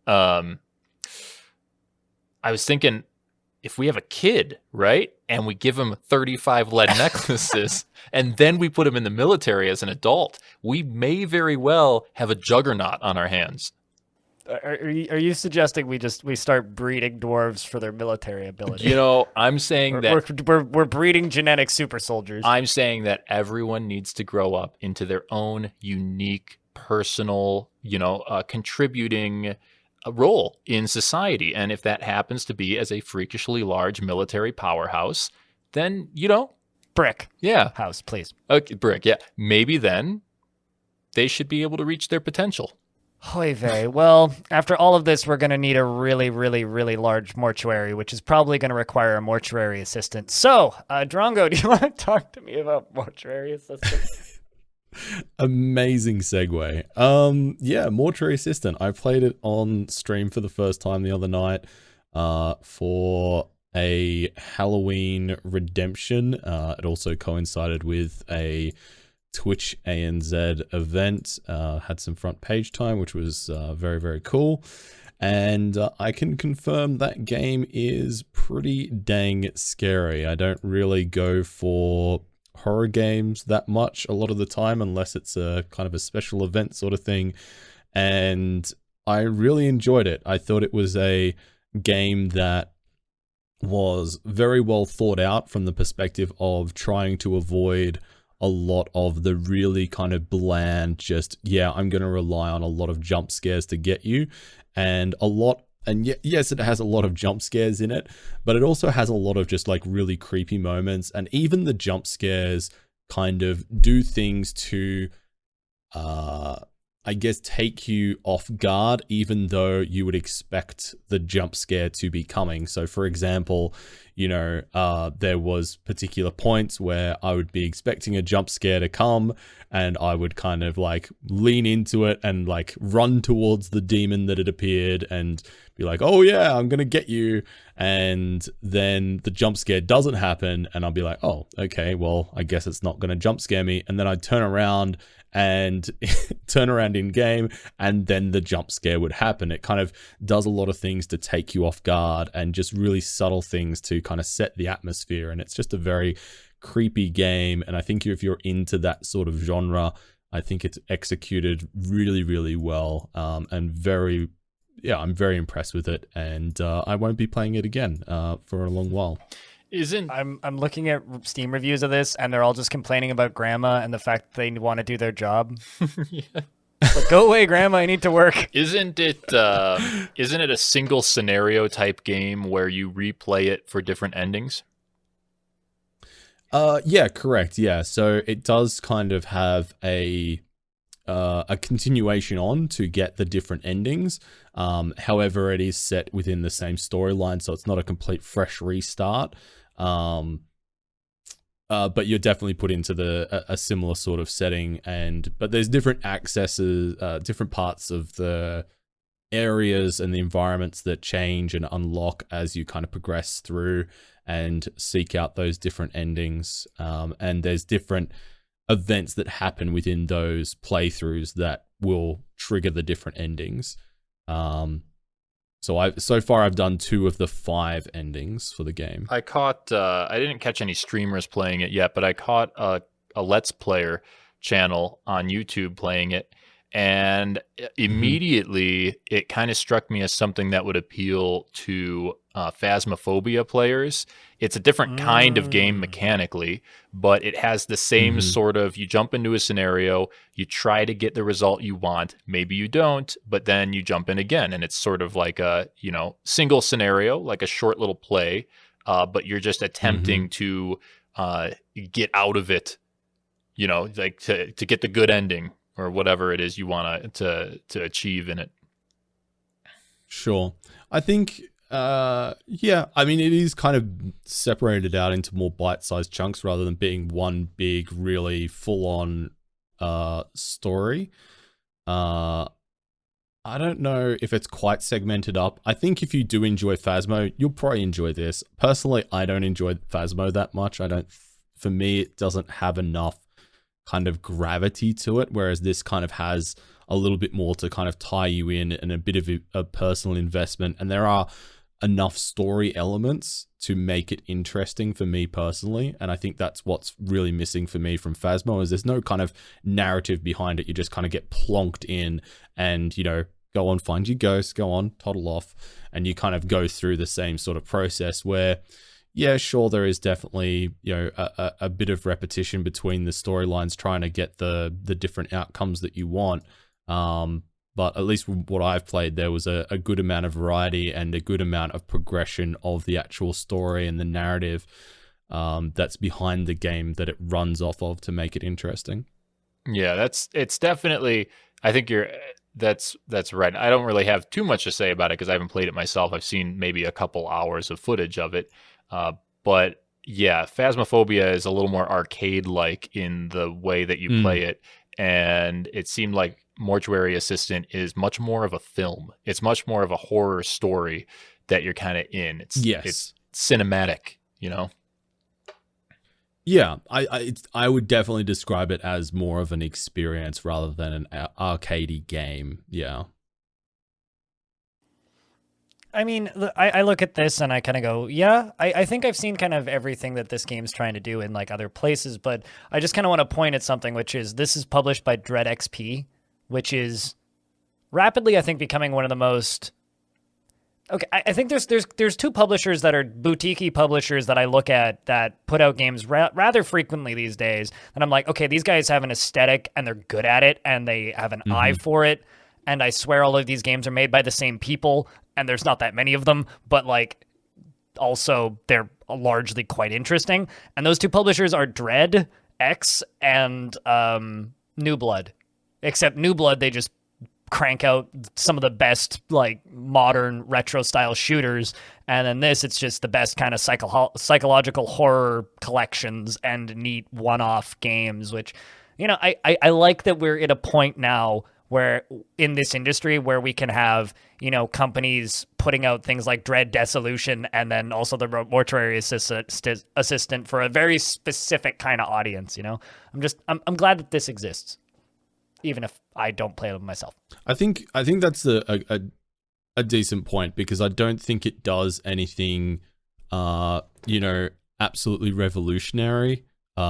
I was thinking, if we have a kid, right, and we give him 35 lead necklaces, and then we put him in the military as an adult, we may very well have a juggernaut on our hands. Are you suggesting we start breeding dwarves for their military ability? I'm saying that we're breeding genetic super soldiers. I'm saying that everyone needs to grow up into their own unique, personal, contributing a role in society. And if that happens to be as a freakishly large military powerhouse, then, Brick. Yeah. House, please. Okay, brick, yeah. Maybe then they should be able to reach their potential. Hoy vey. Well, after all of this, we're going to need a really, really, really large mortuary, which is probably going to require a mortuary assistant. So, Drongo, do you want to talk to me about mortuary assistant? Amazing segue. Yeah, Mortuary Assistant. I played it on stream for the first time the other night for a Halloween redemption. It also coincided with a Twitch ANZ event. Had some front page time, which was very, very cool. And I can confirm that game is pretty dang scary. I don't really go for horror games that much a lot of the time, unless it's a kind of a special event sort of thing. And I really enjoyed it. I thought it was a game that was very well thought out from the perspective of trying to avoid a lot of the really kind of bland, just, yeah, I'm going to rely on a lot of jump scares to get you. And yes, it has a lot of jump scares in it, but it also has a lot of just like really creepy moments. And even the jump scares kind of do things to, I guess, take you off guard, even though you would expect the jump scare to be coming. So for example, you know, there was particular points where I would be expecting a jump scare to come, and I would kind of like lean into it and like run towards the demon that had appeared and be like, oh yeah, I'm gonna get you. And then the jump scare doesn't happen, and I'll be like, oh, okay, well, I guess it's not gonna jump scare me. And then I'd turn around in game, and then the jump scare would happen. It kind of does a lot of things to take you off guard, and just really subtle things to kind of set the atmosphere. And it's just a very creepy game. And I think if you're into that sort of genre, I think it's executed really, really well. And I'm very impressed with it. And I won't be playing it again for a long while. I'm looking at Steam reviews of this, and they're all just complaining about grandma and the fact that they want to do their job. Yeah. Like, go away, grandma, I need to work. Isn't it a single scenario type game where you replay it for different endings? Yeah, correct. Yeah. So it does kind of have a continuation on to get the different endings. However, it is set within the same storyline, so it's not a complete fresh restart. But you're definitely put into a similar sort of setting, but there's different accesses, different parts of the areas and the environments that change and unlock as you kind of progress through and seek out those different endings. And there's different events that happen within those playthroughs that will trigger the different endings. So far I've done 2 of the 5 endings for the game. I didn't catch any streamers playing it yet, but I caught a Let's Player channel on YouTube playing it, and immediately it kind of struck me as something that would appeal to Phasmophobia players. It's a different kind of game mechanically, but it has the same sort of, you jump into a scenario, you try to get the result you want, maybe you don't, but then you jump in again, and it's sort of like a, you know, single scenario, like a short little play, but you're just attempting to get out of it, you know, like to get the good ending or whatever it is you want to achieve in it. Sure. I think, yeah, I mean, it is kind of separated out into more bite-sized chunks rather than being one big, really full-on story. I don't know if it's quite segmented up. I think if you do enjoy Phasmo, you'll probably enjoy this. Personally, I don't enjoy Phasmo that much. For me, it doesn't have enough kind of gravity to it, whereas this kind of has a little bit more to kind of tie you in and a bit of a personal investment. And there are enough story elements to make it interesting for me personally. And I think that's what's really missing for me from Phasmo, is there's no kind of narrative behind it. You just kind of get plonked in and, you know, go on, find your ghost, go on, toddle off. And you kind of go through the same sort of process where, yeah, sure, there is definitely, you know, a bit of repetition between the storylines trying to get the different outcomes that you want. But at least what I've played, there was a good amount of variety and a good amount of progression of the actual story and the narrative that's behind the game that it runs off of to make it interesting. Yeah, it's definitely, I think That's right. I don't really have too much to say about it because I haven't played it myself. I've seen maybe a couple hours of footage of it. But yeah, Phasmophobia is a little more arcade-like in the way that you play it. And it seemed like Mortuary Assistant is much more of a film. It's much more of a horror story that you're kind of in. It's cinematic, you know? Yeah, I would definitely describe it as more of an experience rather than an arcadey game. Yeah. I mean, I look at this and I kind of go, yeah, I think I've seen kind of everything that this game's trying to do in like other places, but I just kind of want to point at something, which is this is published by Dread XP, which is rapidly, I think, becoming one of the most... Okay, I think there's two publishers that are boutique-y publishers that I look at that put out games rather frequently these days. And I'm like, okay, these guys have an aesthetic and they're good at it and they have an eye for it. And I swear all of these games are made by the same people and there's not that many of them, but like also they're largely quite interesting. And those two publishers are Dread X and New Blood. Except New Blood, they just crank out some of the best like modern retro style shooters, and then this, it's just the best kind of psychological horror collections and neat one-off games, which, you know, I like that we're at a point now where in this industry where we can have, you know, companies putting out things like Dread Dissolution and then also the Mortuary Assistant for a very specific kind of audience, you know? I'm glad that this exists, even if I don't play them myself. I think that's a decent point, because I don't think it does anything, you know, absolutely revolutionary.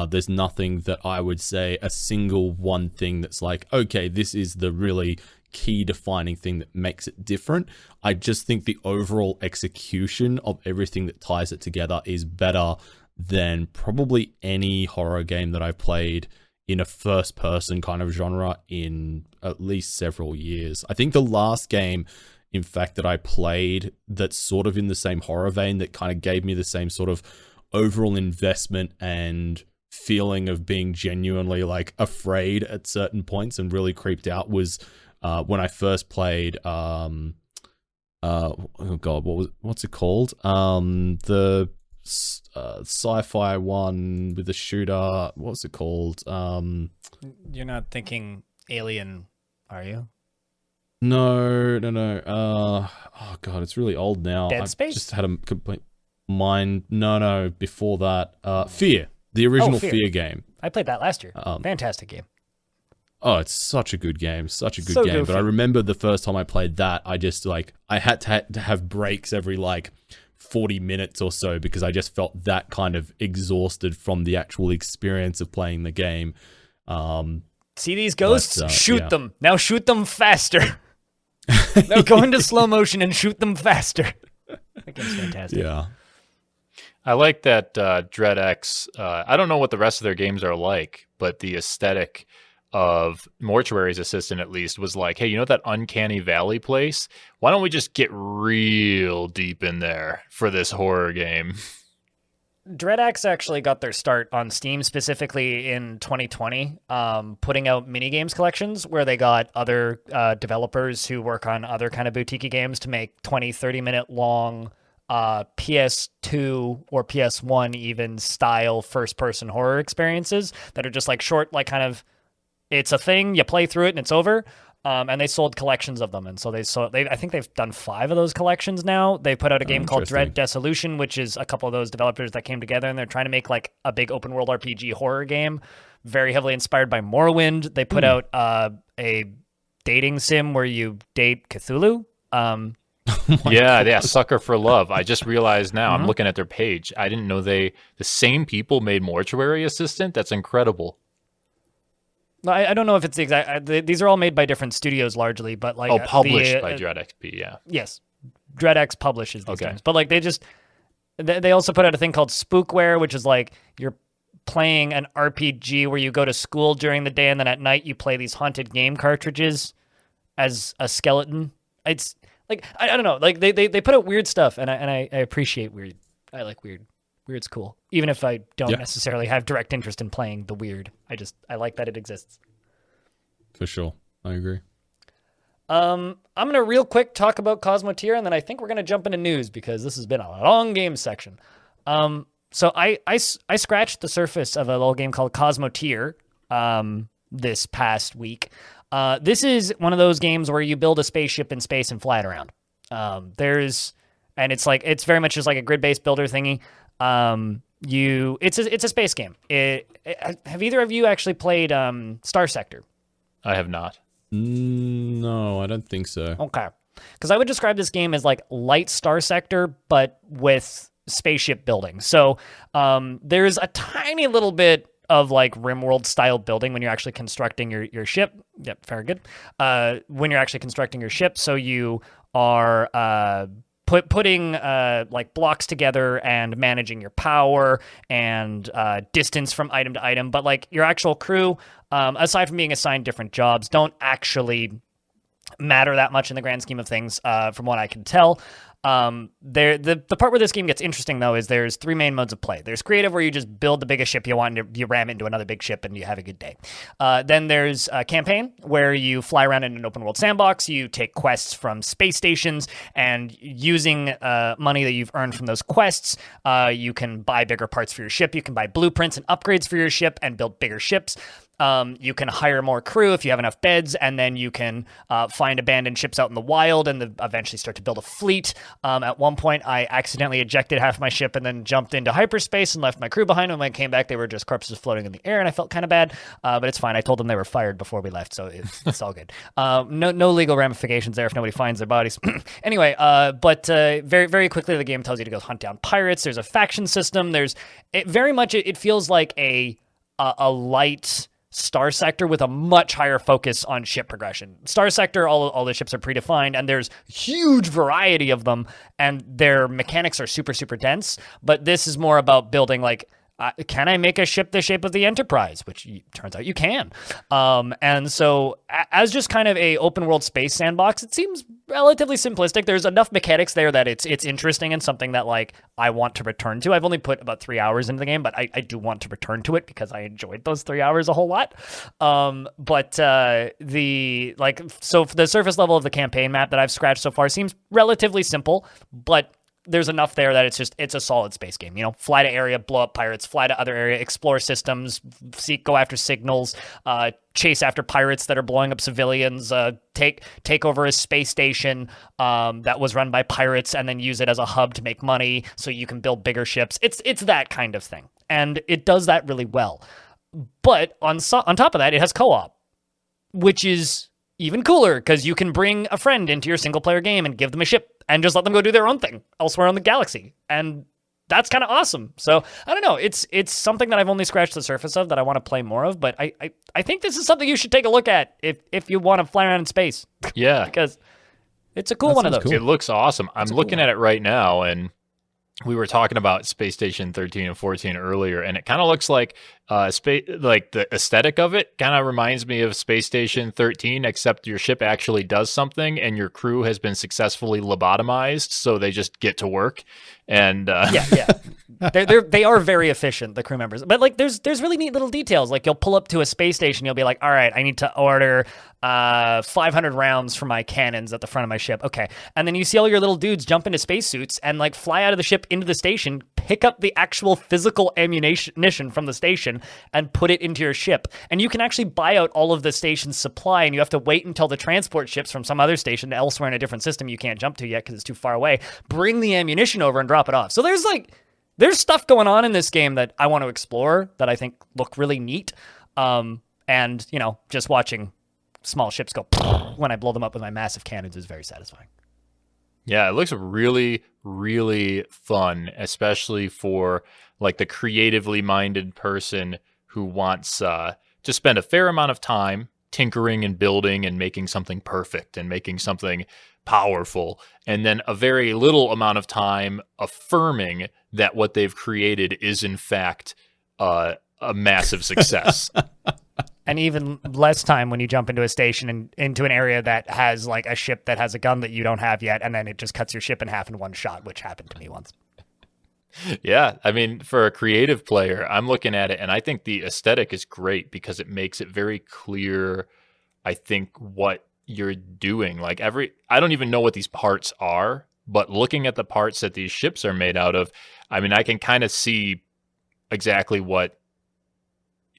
There's nothing that I would say a single one thing that's like, okay, this is the really key defining thing that makes it different. I just think the overall execution of everything that ties it together is better than probably any horror game that I've played in a first-person kind of genre in at least several years. I think the last game, in fact, that I played that's sort of in the same horror vein that kind of gave me the same sort of overall investment and feeling of being genuinely like afraid at certain points and really creeped out was when I first played oh god, what's it called? The sci-fi one with the shooter. What's it called? You're not thinking Alien, are you? No. Oh god, it's really old now. Dead Space? I just had a complete mind. No. Before that, Fear, the original Fear game. I played that last year. Fantastic game. Oh, it's such a good game. Such a good So game. goofy. But I remember the first time I played that, I just like, I had to have breaks every like 40 minutes or so because I just felt that kind of exhausted from the actual experience of playing the game. See these ghosts? Shoot yeah. them. Now shoot them faster. Now go into slow motion and shoot them faster. That game's fantastic. Yeah. I like that Dread X. I don't know what the rest of their games are like, but the aesthetic of Mortuary's Assistant at least was like, hey, you know that Uncanny Valley place? Why don't we just get real deep in there for this horror game? DreadX actually got their start on Steam specifically in 2020, putting out minigames collections where they got other developers who work on other kind of boutique games to make 20, 30-minute long PS2 or PS1 even style first-person horror experiences that are just like short, like kind of, it's a thing, you play through it and it's over. And they sold collections of them. And so I think they've done 5 of those collections now. They put out a game called Dread Dissolution, which is a couple of those developers that came together and they're trying to make like a big open world RPG horror game, very heavily inspired by Morrowind. They put out a dating sim where you date Cthulhu. Yeah, Sucker for Love. I just realized now, I'm looking at their page. I didn't know the same people made Mortuary Assistant. That's incredible. I don't know if it's the exact. These are all made by different studios largely, but like published by Dread XP. Yeah. Yes, DreadX publishes these games, but like they also put out a thing called Spookware, which is like you're playing an RPG where you go to school during the day and then at night you play these haunted game cartridges as a skeleton. It's like I don't know, like they put out weird stuff, and I appreciate weird. I like weird. Weird's cool, even if I don't necessarily have direct interest in playing the weird. I like that it exists. For sure, I agree. I'm going to real quick talk about Cosmoteer, and then I think we're going to jump into news because this has been a long game section. So I scratched the surface of a little game called Cosmoteer this past week. This is one of those games where you build a spaceship in space and fly it around. It's very much just like a grid-based builder thingy. It's a space game. Have either of you actually played Star Sector? I have not. No, I don't think so. Okay. Because I would describe this game as like light Star Sector, but with spaceship building. So there's a tiny little bit of like Rimworld style building when you're actually constructing your ship. Yep, very good. When you're actually constructing your ship, so you are putting like blocks together and managing your power and distance from item to item. But like your actual crew, aside from being assigned different jobs, don't actually matter that much in the grand scheme of things, from what I can tell. The part where this game gets interesting, though, is there's 3 main modes of play. There's creative, where you just build the biggest ship you want, and you ram it into another big ship, and you have a good day. Then there's campaign, where you fly around in an open world sandbox. You take quests from space stations, and using money that you've earned from those quests, you can buy bigger parts for your ship. You can buy blueprints and upgrades for your ship and build bigger ships. You can hire more crew if you have enough beds, and then you can find abandoned ships out in the wild and eventually start to build a fleet. At one point, I accidentally ejected half my ship and then jumped into hyperspace and left my crew behind. And when I came back, they were just corpses floating in the air, and I felt kind of bad, but it's fine. I told them they were fired before we left, so it's all good. No legal ramifications there if nobody finds their bodies. Anyway, but very, very quickly, the game tells you to go hunt down pirates. There's a faction system. It feels like a light Star Sector with a much higher focus on ship progression. Star Sector, all the ships are predefined, and there's huge variety of them, and their mechanics are super, super dense. But this is more about building, like, can I make a ship the shape of the Enterprise? Which turns out you can. And so as just kind of a open world space sandbox, it seems relatively simplistic. There's enough mechanics there that it's interesting and something that like I want to return to. I've only put about 3 hours into the game, but I do want to return to it because I enjoyed those 3 hours a whole lot. So the surface level of the campaign map that I've scratched so far seems relatively simple, but there's enough there that it's a solid space game. You know, fly to area, blow up pirates, fly to other area, explore systems, go after signals, chase after pirates that are blowing up civilians, take over a space station that was run by pirates, and then use it as a hub to make money so you can build bigger ships. It's that kind of thing, and it does that really well. But on top of that, it has co-op, which is even cooler because you can bring a friend into your single player game and give them a ship and just let them go do their own thing elsewhere on the galaxy. And that's kind of awesome. So I don't know. It's something that I've only scratched the surface of that I want to play more of, but I think this is something you should take a look at if you want to fly around in space. Yeah. Because it's a cool one of those. Cool. It looks awesome. I'm looking at it right now, and we were talking about Space Station 13 and 14 earlier, and it kind of looks like like the aesthetic of it kind of reminds me of Space Station 13, except your ship actually does something, and your crew has been successfully lobotomized, so they just get to work. And yeah. They are very efficient, the crew members. But like, there's really neat little details. Like, you'll pull up to a space station, you'll be like, all right, I need to order 500 rounds for my cannons at the front of my ship. Okay. And then you see all your little dudes jump into spacesuits and like fly out of the ship into the station, pick up the actual physical ammunition from the station and put it into your ship. And you can actually buy out all of the station's supply, and you have to wait until the transport ships from some other station elsewhere in a different system you can't jump to yet because it's too far away, bring the ammunition over and drop it off. So there's stuff going on in this game that I want to explore that I think look really neat. And, you know, just watching small ships go when I blow them up with my massive cannons is very satisfying. Yeah, it looks really, really fun, especially for like the creatively minded person who wants to spend a fair amount of time tinkering and building and making something perfect and making something powerful, and then a very little amount of time affirming that what they've created is in fact a massive success. And even less time when you jump into a station and into an area that has like a ship that has a gun that you don't have yet, and then it just cuts your ship in half in one shot, which happened to me once. Yeah, I mean, for a creative player, I'm looking at it, and I think the aesthetic is great because it makes it very clear, I think, what you're doing. Like I don't even know what these parts are, but looking at the parts that these ships are made out of, I mean, I can kind of see exactly what,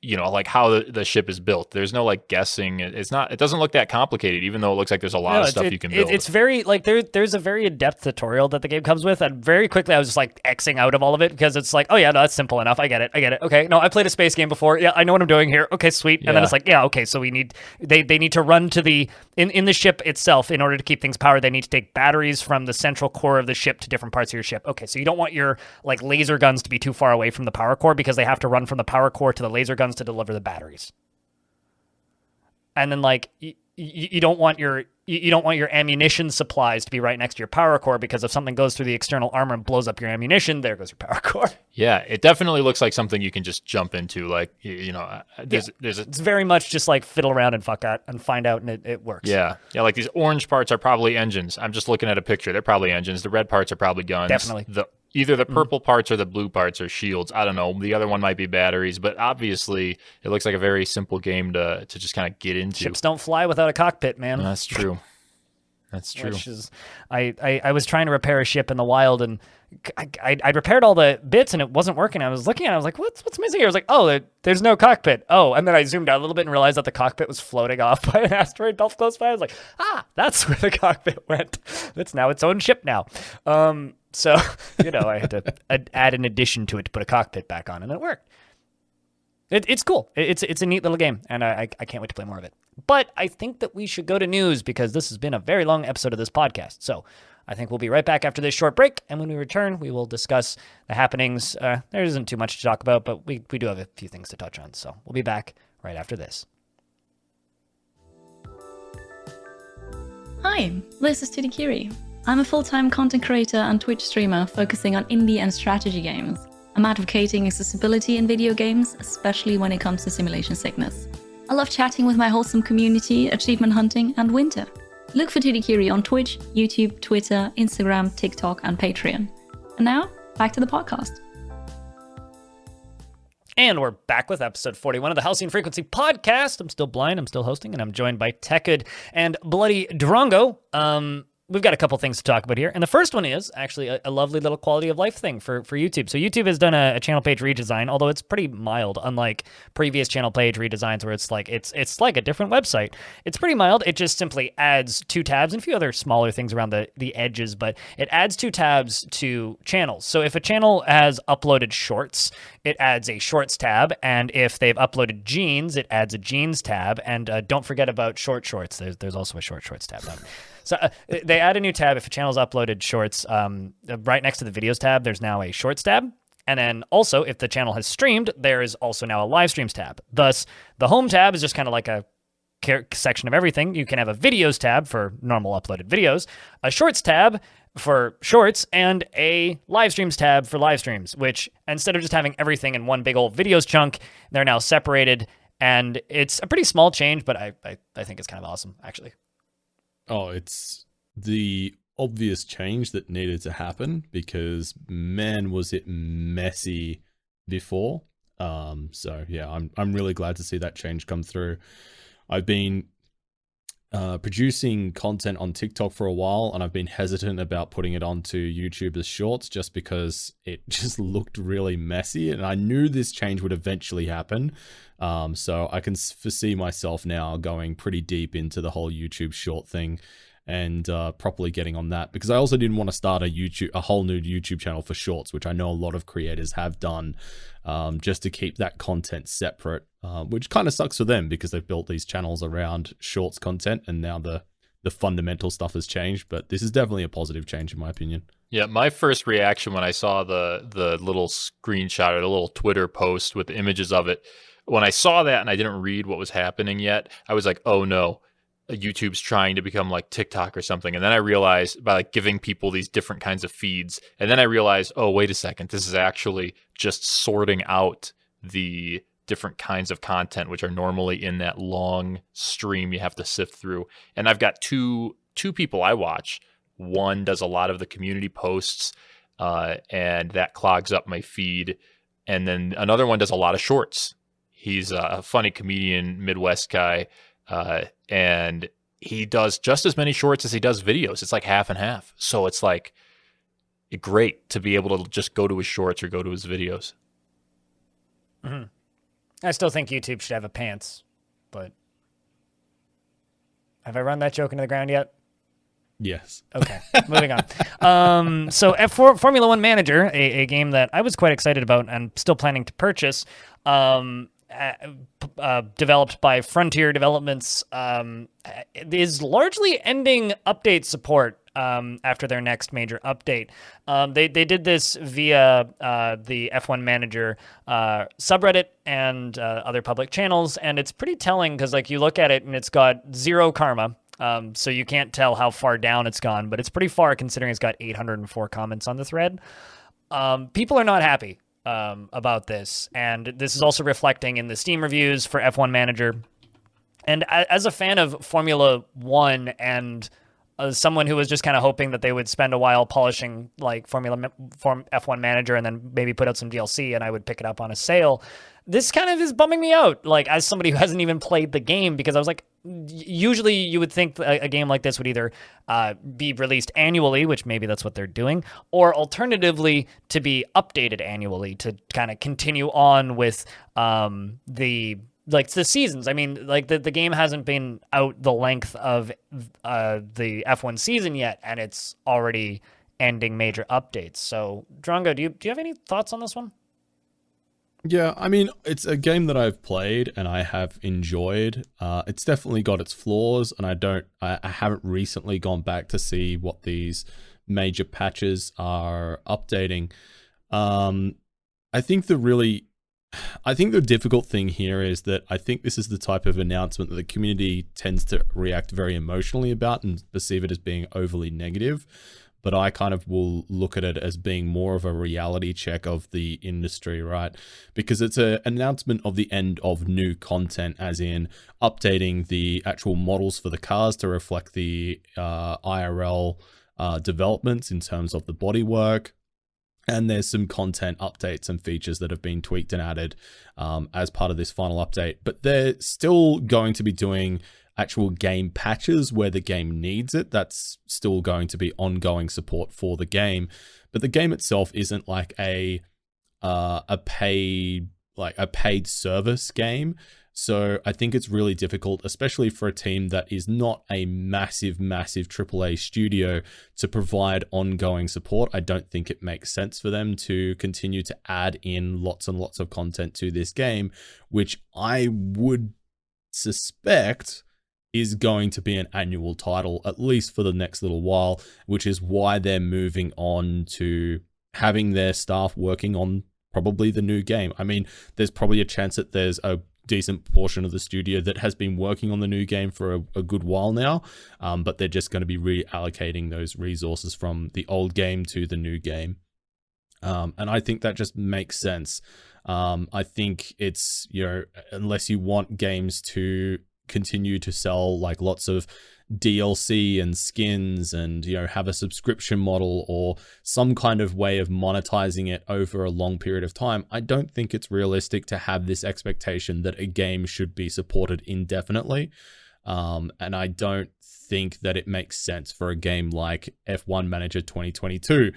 like how the ship is built. There's no like guessing. It doesn't look that complicated, even though it looks like there's a lot of stuff you can build. It's very like there's a very in-depth tutorial that the game comes with, and very quickly I was just like Xing out of all of it because it's like, oh yeah, no, that's simple enough. I get it. Okay, no, I played a space game before. Yeah, I know what I'm doing here. Okay, sweet. And then it's like, yeah, okay, so they need to run to the in the ship itself in order to keep things powered. They need to take batteries from the central core of the ship to different parts of your ship. Okay, so you don't want your like laser guns to be too far away from the power core because they have to run from the power core to the laser guns to deliver the batteries. And then like you don't want your ammunition supplies to be right next to your power core because if something goes through the external armor and blows up your ammunition, there goes your power core. Yeah, it definitely looks like something you can just jump into. Like it's very much just like fiddle around and fuck out and find out, and it works. Yeah. Like these orange parts are probably engines. I'm just looking at a picture. They're probably engines. The red parts are probably guns. Definitely. Either the purple parts or the blue parts are shields. I don't know. The other one might be batteries, but obviously it looks like a very simple game to just kind of get into. Ships don't fly without a cockpit, man. That's true. That's true. Which is, I was trying to repair a ship in the wild, and I repaired all the bits, and it wasn't working. I was looking at it, I was like, what's missing here? I was like, oh, there's no cockpit. Oh, and then I zoomed out a little bit and realized that the cockpit was floating off by an asteroid belt close by. I was like, that's where the cockpit went. It's now its own ship now. So, I had to add an addition to it to put a cockpit back on, and it worked. It's cool. It's a neat little game, and I can't wait to play more of it. But I think that we should go to news because this has been a very long episode of this podcast. So I think we'll be right back after this short break, and when we return, we will discuss the happenings. There isn't too much to talk about, but we do have a few things to touch on. So we'll be back right after this. Hi, this is Tidikiri. I'm a full-time content creator and Twitch streamer focusing on indie and strategy games. I'm advocating accessibility in video games, especially when it comes to simulation sickness. I love chatting with my wholesome community, achievement hunting, and winter. Look for Tidikiri on Twitch, YouTube, Twitter, Instagram, TikTok, and Patreon. And now, back to the podcast. And we're back with episode 41 of the Halcyon Frequency podcast. I'm still blind, I'm still hosting, and I'm joined by Tekkud and BloodyDrongo. We've got a couple things to talk about here. And the first one is actually a lovely little quality of life thing for YouTube. So YouTube has done a channel page redesign, although it's pretty mild, unlike previous channel page redesigns where it's like a different website. It's pretty mild. It just simply adds 2 tabs and a few other smaller things around the edges, but it adds 2 tabs to channels. So if a channel has uploaded shorts, it adds a shorts tab, and if they've uploaded jeans, it adds a jeans tab. And don't forget about shorts. There's also a shorts tab. So they add a new tab if a channel's uploaded shorts. Right next to the videos tab, there's now a shorts tab. And then also, if the channel has streamed, there is also now a live streams tab. Thus, the home tab is just kind of like a section of everything. You can have a videos tab for normal uploaded videos, a shorts tab for shorts, and a live streams tab for live streams, which instead of just having everything in one big old videos chunk, they're now separated. And it's a pretty small change, but I think it's kind of awesome, actually. Oh, it's the obvious change that needed to happen because, man, was it messy before. So yeah, I'm really glad to see that change come through. I've been producing content on TikTok for a while, and I've been hesitant about putting it onto YouTube as shorts just because it just looked really messy, and I knew this change would eventually happen. So I can foresee myself now going pretty deep into the whole YouTube short thing and properly getting on that, because I also didn't want to start a whole new YouTube channel for shorts, which I know a lot of creators have done, just to keep that content separate, which kind of sucks for them because they've built these channels around shorts content, and now the fundamental stuff has changed. But this is definitely a positive change in my opinion. Yeah, my first reaction when I saw the little screenshot or the little Twitter post with the images of it, when I saw that and I didn't read what was happening yet, I was like, oh no, YouTube's trying to become like TikTok or something. And then I realized by like giving people these different kinds of feeds, and then I realized, oh, wait a second, this is actually just sorting out the different kinds of content, which are normally in that long stream you have to sift through. And I've got two people I watch. One does a lot of the community posts, and that clogs up my feed. And then another one does a lot of shorts. He's a funny comedian, Midwest guy, and he does just as many shorts as he does videos. It's like half and half. So it's like great to be able to just go to his shorts or go to his videos. Mm-hmm. I still think YouTube should have a pants, but have I run that joke into the ground yet? Yes. Okay, moving on. So Formula One Manager, a game that I was quite excited about and still planning to purchase, developed by Frontier Developments, is largely ending update support after their next major update. They did this via the F1 Manager subreddit and other public channels, and it's pretty telling because like you look at it and it's got 0 karma. So you can't tell how far down it's gone, but it's pretty far considering it's got 804 comments on the thread. People are not happy about this, and this is also reflecting in the Steam reviews for F1 Manager. And as a fan of Formula One and someone who was just kind of hoping that they would spend a while polishing like F1 Manager and then maybe put out some DLC and I would pick it up on a sale, this kind of is bumming me out, like as somebody who hasn't even played the game, because I was like, usually you would think a game like this would either be released annually, which maybe that's what they're doing, or alternatively to be updated annually to kind of continue on with the seasons. I mean, like the game hasn't been out the length of the F1 season yet, and it's already ending major updates. So, Drongo, do you have any thoughts on this one? Yeah, I mean, it's a game that I've played and I have enjoyed. It's definitely got its flaws, and I haven't recently gone back to see what these major patches are updating. I think the difficult thing here is that I think this is the type of announcement that the community tends to react very emotionally about and perceive it as being overly negative. But I kind of will look at it as being more of a reality check of the industry, right? Because it's an announcement of the end of new content, as in updating the actual models for the cars to reflect the IRL developments in terms of the bodywork. And there's some content updates and features that have been tweaked and added as part of this final update. But they're still going to be doing actual game patches where the game needs it. That's still going to be ongoing support for the game. But the game itself isn't like a paid service game. So I think it's really difficult, especially for a team that is not a massive AAA studio, to provide ongoing support. I don't think it makes sense for them to continue to add in lots and lots of content to this game, which I would suspect is going to be an annual title, at least for the next little while, which is why they're moving on to having their staff working on probably the new game. I mean, there's probably a chance that there's a decent portion of the studio that has been working on the new game for a good while now, but they're just going to be reallocating those resources from the old game to the new game. And I think that just makes sense. I think it's, unless you want games to continue to sell like lots of DLC and skins and have a subscription model or some kind of way of monetizing it over a long period of time, I don't think it's realistic to have this expectation that a game should be supported indefinitely. And I don't think that it makes sense for a game like F1 Manager 2022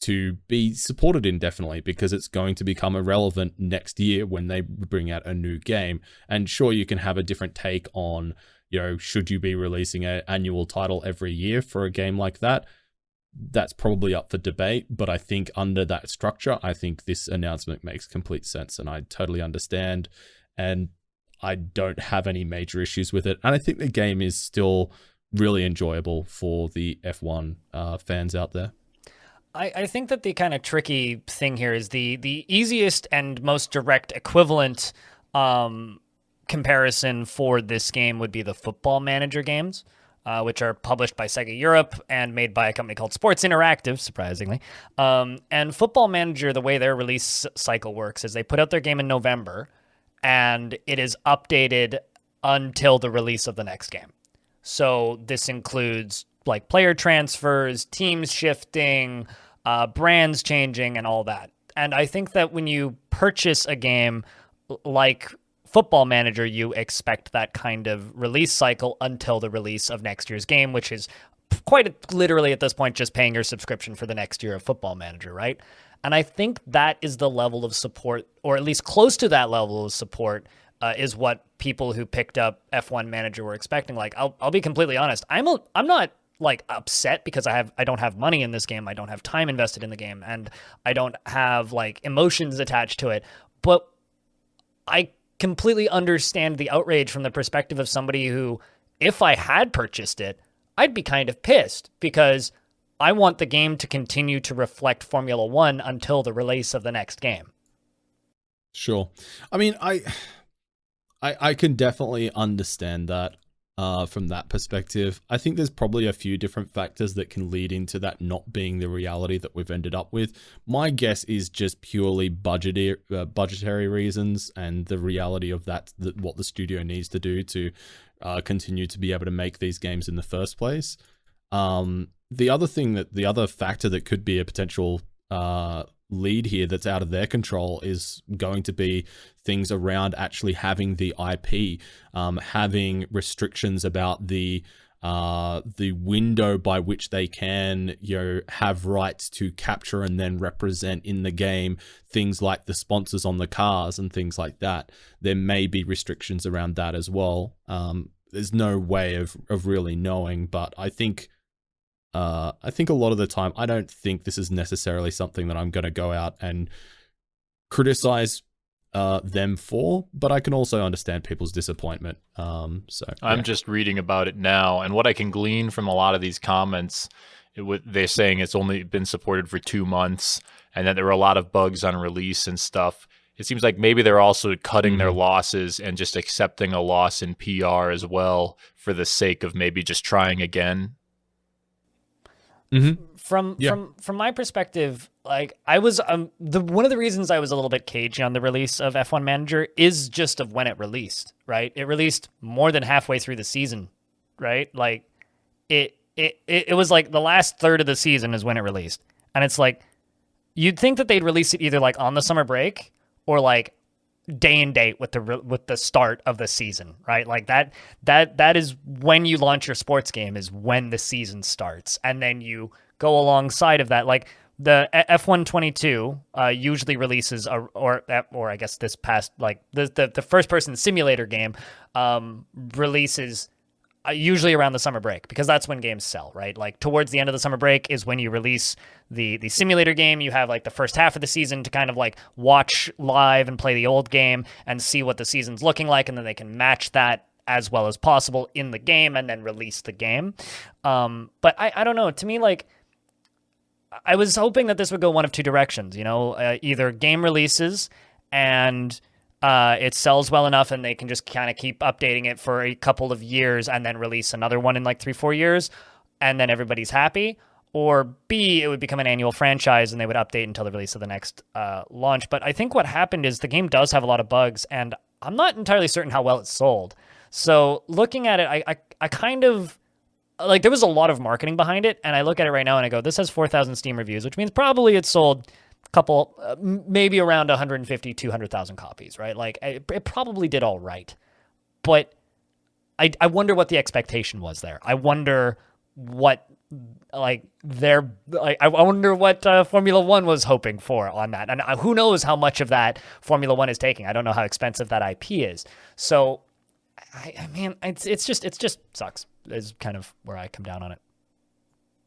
to be supported indefinitely, because it's going to become irrelevant next year when they bring out a new game. And sure, you can have a different take on, should you be releasing an annual title every year for a game like that? That's probably up for debate, but I think under that structure, I think this announcement makes complete sense, and I totally understand, and I don't have any major issues with it. And I think the game is still really enjoyable for the F1 fans out there. I think that the kind of tricky thing here is the easiest and most direct equivalent comparison for this game would be the Football Manager games, which are published by Sega Europe and made by a company called Sports Interactive, surprisingly. And Football Manager, the way their release cycle works is they put out their game in November, and it is updated until the release of the next game. So this includes like player transfers, teams shifting, brands changing, and all that. And I think that when you purchase a game like Football Manager, you expect that kind of release cycle until the release of next year's game, which is quite literally at this point just paying your subscription for the next year of Football Manager, right? And I think that is the level of support, or at least close to that level of support, is what people who picked up F1 Manager were expecting. Like, I'll be completely honest. I'm not like upset because I don't have money in this game. I don't have time invested in the game, and I don't have like emotions attached to it. But I completely understand the outrage from the perspective of somebody who, if I had purchased it, I'd be kind of pissed because I want the game to continue to reflect Formula One until the release of the next game. Sure. I mean, I can definitely understand that from that perspective. I think there's probably a few different factors that can lead into that not being the reality that we've ended up with. My guess is just purely budgetary reasons and the reality of that what the studio needs to do to continue to be able to make these games in the first place. The other factor that could be a potential lead here that's out of their control is going to be things around actually having the IP, having restrictions about the window by which they can, have rights to capture and then represent in the game things like the sponsors on the cars and things like that. There may be restrictions around that as well. There's no way of really knowing, but I think a lot of the time, I don't think this is necessarily something that I'm going to go out and criticize them for, but I can also understand people's disappointment. I'm just reading about it now, and what I can glean from a lot of these comments, they're saying it's only been supported for 2 months, and that there were a lot of bugs on release and stuff. It seems like maybe they're also cutting their losses and just accepting a loss in PR as well for the sake of maybe just trying again. Mm-hmm. From my perspective, like I was one of the reasons I was a little bit cagey on the release of F1 Manager is just of when it released, right? It released more than halfway through the season, right? Like it was like the last third of the season is when it released. And it's like you'd think that they'd release it either like on the summer break or like day and date with the start of the season, right? Like that is when you launch your sports game, is when the season starts, and then you go alongside of that. Like the F1 22 usually releases or I guess this past, like the first person simulator game releases usually around the summer break, because that's when games sell, right? Like towards the end of the summer break is when you release the simulator game. You have like the first half of the season to kind of like watch live and play the old game and see what the season's looking like, and then they can match that as well as possible in the game and then release the game. But I don't know. To me, like I was hoping that this would go one of two directions, either game releases and it sells well enough and they can just kind of keep updating it for a couple of years and then release another one in like 3-4 years and then everybody's happy. Or B, it would become an annual franchise and they would update until the release of the next launch. But I think what happened is the game does have a lot of bugs, and I'm not entirely certain how well it's sold. So looking at it, I kind of like, there was a lot of marketing behind it, and I look at it right now and I go, this has 4,000 Steam reviews, which means probably it sold couple, maybe around 150, 200,000 copies, right? Like it probably did all right, but I wonder what the expectation was there. I wonder what I wonder what Formula One was hoping for on that, and who knows how much of that Formula One is taking. I don't know how expensive that IP is. So, I mean, it's just sucks. Is kind of where I come down on it.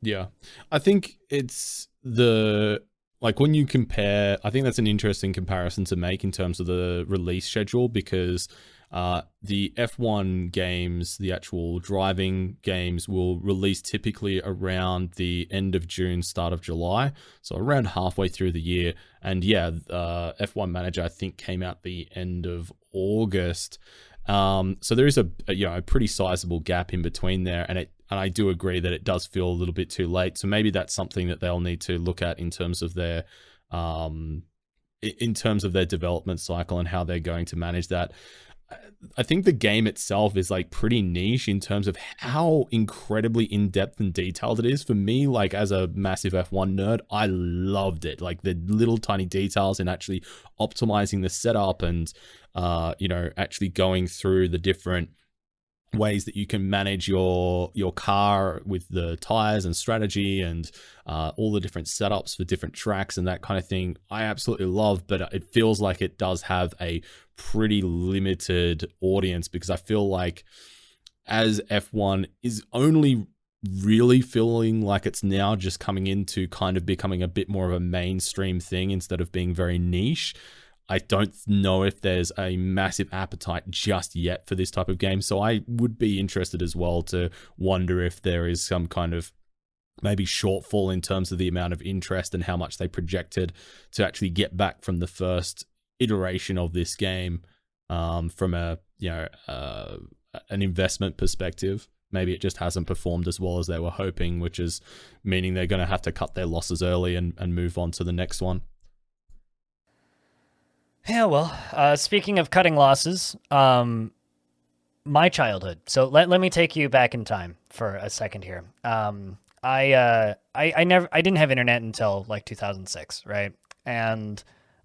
Yeah, I think it's like when you compare, I think that's an interesting comparison to make in terms of the release schedule, because the F1 games, the actual driving games, will release typically around the end of June, start of July, so around halfway through the year. And yeah, F1 Manager I think came out the end of August. So there is a pretty sizable gap in between there, and I do agree that it does feel a little bit too late. So maybe that's something that they'll need to look at in terms of their development cycle and how they're going to manage that. I think the game itself is like pretty niche in terms of how incredibly in-depth and detailed it is. For me, like as a massive F1 nerd, I loved it. Like the little tiny details and actually optimizing the setup and, actually going through the different ways that you can manage your car with the tires and strategy and all the different setups for different tracks and that kind of thing. I absolutely love, but it feels like it does have a pretty limited audience, because I feel like as F1 is only really feeling like it's now just coming into kind of becoming a bit more of a mainstream thing instead of being very niche. I don't know if there's a massive appetite just yet for this type of game. So I would be interested as well to wonder if there is some kind of maybe shortfall in terms of the amount of interest and how much they projected to actually get back from the first iteration of this game, from an investment perspective. Maybe it just hasn't performed as well as they were hoping, which is meaning they're going to have to cut their losses early and move on to the next one. Yeah, well, speaking of cutting losses, my childhood. So let me take you back in time for a second here. I didn't have internet until like 2006, right? And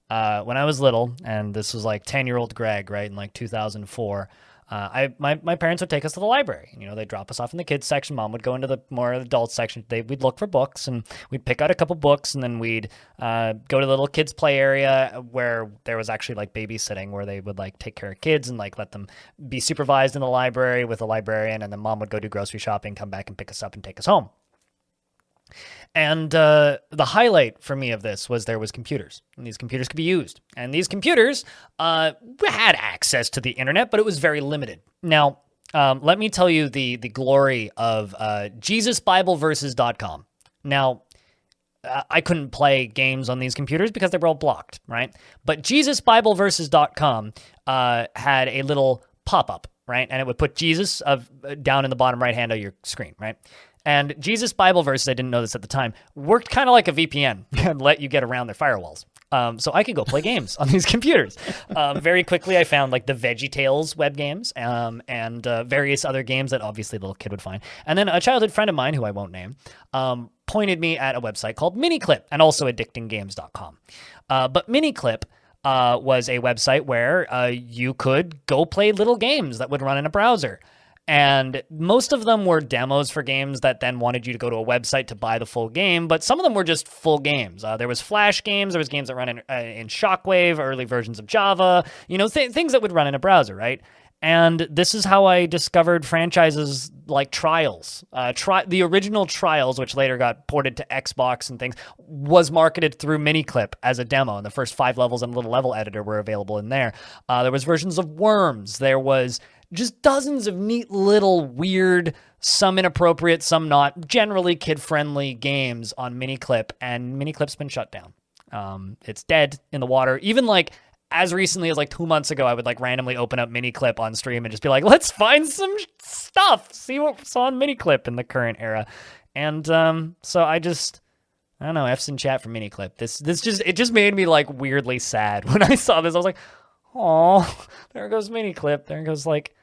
when I was little, and this was like 10-year-old Greg, right, in like 2004, my parents would take us to the library. They'd drop us off in the kids section. Mom would go into the more adult section. We'd look for books, and we'd pick out a couple books, and then we'd go to the little kids play area where there was actually like babysitting, where they would like take care of kids and like let them be supervised in the library with a librarian. And then Mom would go do grocery shopping, come back and pick us up and take us home. And the highlight for me of this was there was computers, and these computers could be used. And these computers had access to the internet, but it was very limited. Now, let me tell you the glory of JesusBibleVerses.com. Now, I couldn't play games on these computers because they were all blocked, right? But JesusBibleVerses.com had a little pop-up, right? And it would put Jesus down in the bottom right hand of your screen, right? And Jesus Bible Verses, I didn't know this at the time, worked kind of like a VPN and let you get around their firewalls. So I could go play games on these computers. Very quickly, I found like the VeggieTales web games and various other games that obviously the little kid would find. And then a childhood friend of mine, who I won't name, pointed me at a website called Miniclip, and also addictinggames.com. But Miniclip was a website where you could go play little games that would run in a browser. And most of them were demos for games that then wanted you to go to a website to buy the full game, but some of them were just full games. There was Flash games, there was games that run in Shockwave, early versions of Java, things that would run in a browser, right? And this is how I discovered franchises like Trials. The original Trials, which later got ported to Xbox and things, was marketed through Miniclip as a demo, and the first 5 levels and a little level editor were available in there. There was versions of Worms. There was just dozens of neat little weird, some inappropriate, some not, generally kid-friendly games on Miniclip, and Miniclip's been shut down. It's dead in the water. Even like as recently as like 2 months ago, I would like randomly open up Miniclip on stream and just be like, let's find some stuff, see what's on Miniclip in the current era. And so I don't know, F's in chat for Miniclip. It just made me like weirdly sad when I saw this. I was like, oh, there goes Miniclip. There goes like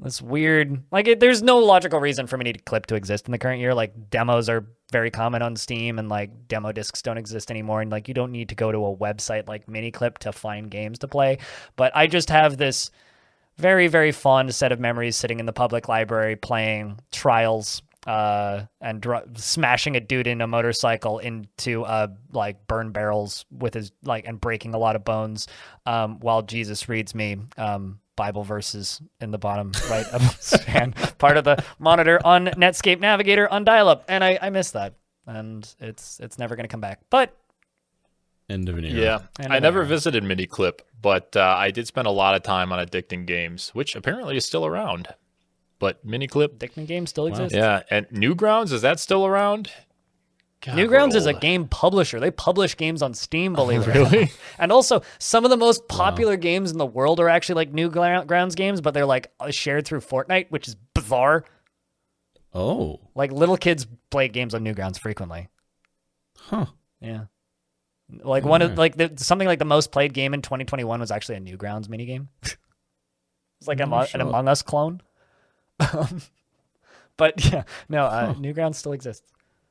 this weird, like there's no logical reason for Miniclip to exist in the current year. Like demos are very common on Steam, and like demo discs don't exist anymore. And like you don't need to go to a website like Miniclip to find games to play. But I just have this very, very fond set of memories sitting in the public library playing Trials, and smashing a dude in a motorcycle into like burn barrels with his and breaking a lot of bones, while Jesus reads me Bible verses in the bottom right of the stand, part of the monitor on Netscape Navigator on dial-up, and I miss that, and it's never going to come back. But end of an era. Yeah, I never visited Miniclip, but I did spend a lot of time on Addicting Games, which apparently is still around. But Miniclip, Addicting Games still exists. Yeah, and Newgrounds, is that still around? God, Newgrounds is a game publisher. They publish games on Steam, believe it or really? not. And also, some of the most popular games in the world are actually like Newgrounds games, but they're like shared through Fortnite, which is bizarre. Oh. Like little kids play games on Newgrounds frequently. Huh. Yeah. Like something like the most played game in 2021 was actually a Newgrounds minigame. It's like No an shot. Among Us clone. But yeah, no, Newgrounds still exists.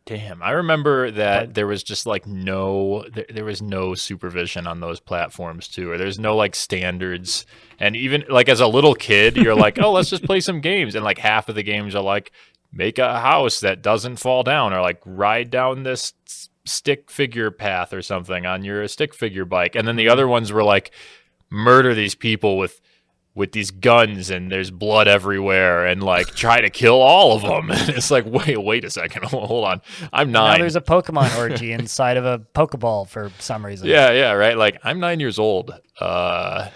Damn, I remember that there was just like there was no supervision on those platforms too, or there's no like standards. And even like as a little kid, you're like, oh, let's just play some games. And like half of the games are like, make a house that doesn't fall down, or like ride down this stick figure path or something on your stick figure bike. And then the other ones were like, murder these people with these guns and there's blood everywhere and like try to kill all of them. And it's like, wait a second. Hold on. I'm 9. Now there's a Pokemon orgy inside of a Pokeball for some reason. Yeah, right. Like I'm 9 years old. I'm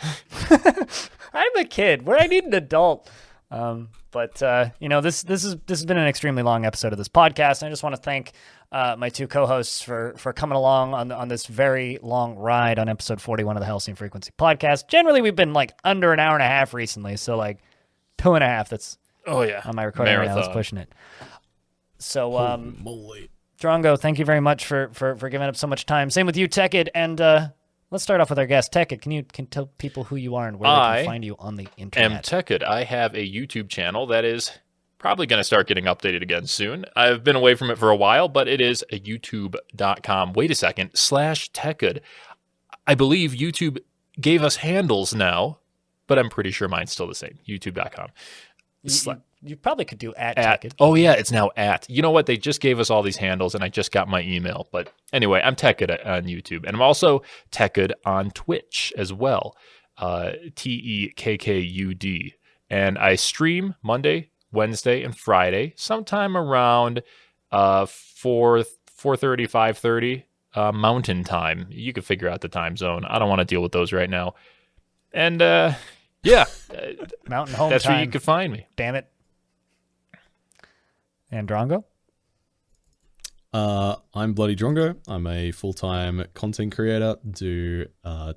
a kid. Where I need an adult. But this has been an extremely long episode of this podcast. And I just want to thank my two co-hosts for coming along on this very long ride on episode 41 of the Halcyon Frequency podcast. Generally, we've been like under an hour and a half recently, so like 2.5. That's on my recording right now. That's pushing it. So, Moly. Drongo, thank you very much for giving up so much time. Same with you, Tekkud, and let's start off with our guest, Tekkud. Can you tell people who you are and where they can find you on the internet? I'm Tekkud. I have a YouTube channel that is probably going to start getting updated again soon. I've been away from it for a while, but it is youtube.com. Wait a second, /Tekkud. I believe YouTube gave us handles now, but I'm pretty sure mine's still the same. YouTube.com. You probably could do at Tekkud. Oh, yeah, it's now at. You know what? They just gave us all these handles, and I just got my email. But anyway, I'm Tekkud on YouTube. And I'm also Tekkud on Twitch as well. Tekkud. And I stream Monday, Wednesday, and Friday, sometime around 4:30, 5:30 Mountain Time. You can figure out the time zone. I don't want to deal with those right now. And yeah, Mountain Home that's Time. where you can find me. Damn it. And Drongo? I'm BloodyDrongo. I'm a full-time content creator. Do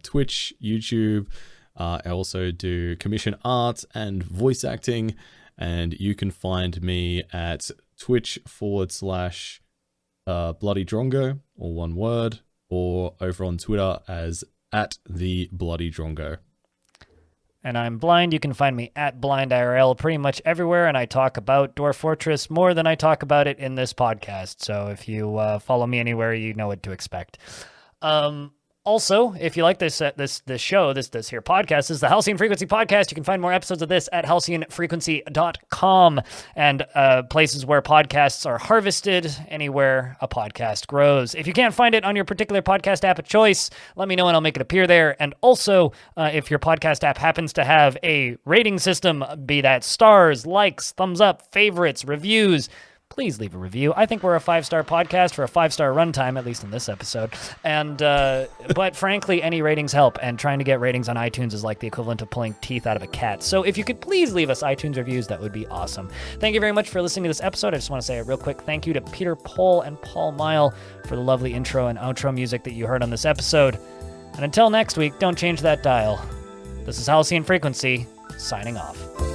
Twitch, YouTube. I also do commission art and voice acting. And you can find me at Twitch/BloodyDrongo, all one word, or over on Twitter as @TheBloodyDrongo. And I'm Blind. You can find me at BlindIRL pretty much everywhere, and I talk about Dwarf Fortress more than I talk about it in this podcast. So if you follow me anywhere, you know what to expect. Also, if you like this show, this here podcast, this is the Halcyon Frequency Podcast. You can find more episodes of this at halcyonfrequency.com and places where podcasts are harvested, anywhere a podcast grows. If you can't find it on your particular podcast app of choice, let me know and I'll make it appear there. And also, if your podcast app happens to have a rating system, be that stars, likes, thumbs up, favorites, reviews, please leave a review. I think we're a 5-star podcast for a 5-star runtime, at least in this episode. And but frankly, any ratings help. And trying to get ratings on iTunes is like the equivalent of pulling teeth out of a cat. So if you could please leave us iTunes reviews, that would be awesome. Thank you very much for listening to this episode. I just want to say a real quick thank you to Peter Pohl and Paul Mile for the lovely intro and outro music that you heard on this episode. And until next week, don't change that dial. This is Halcyon Frequency, signing off.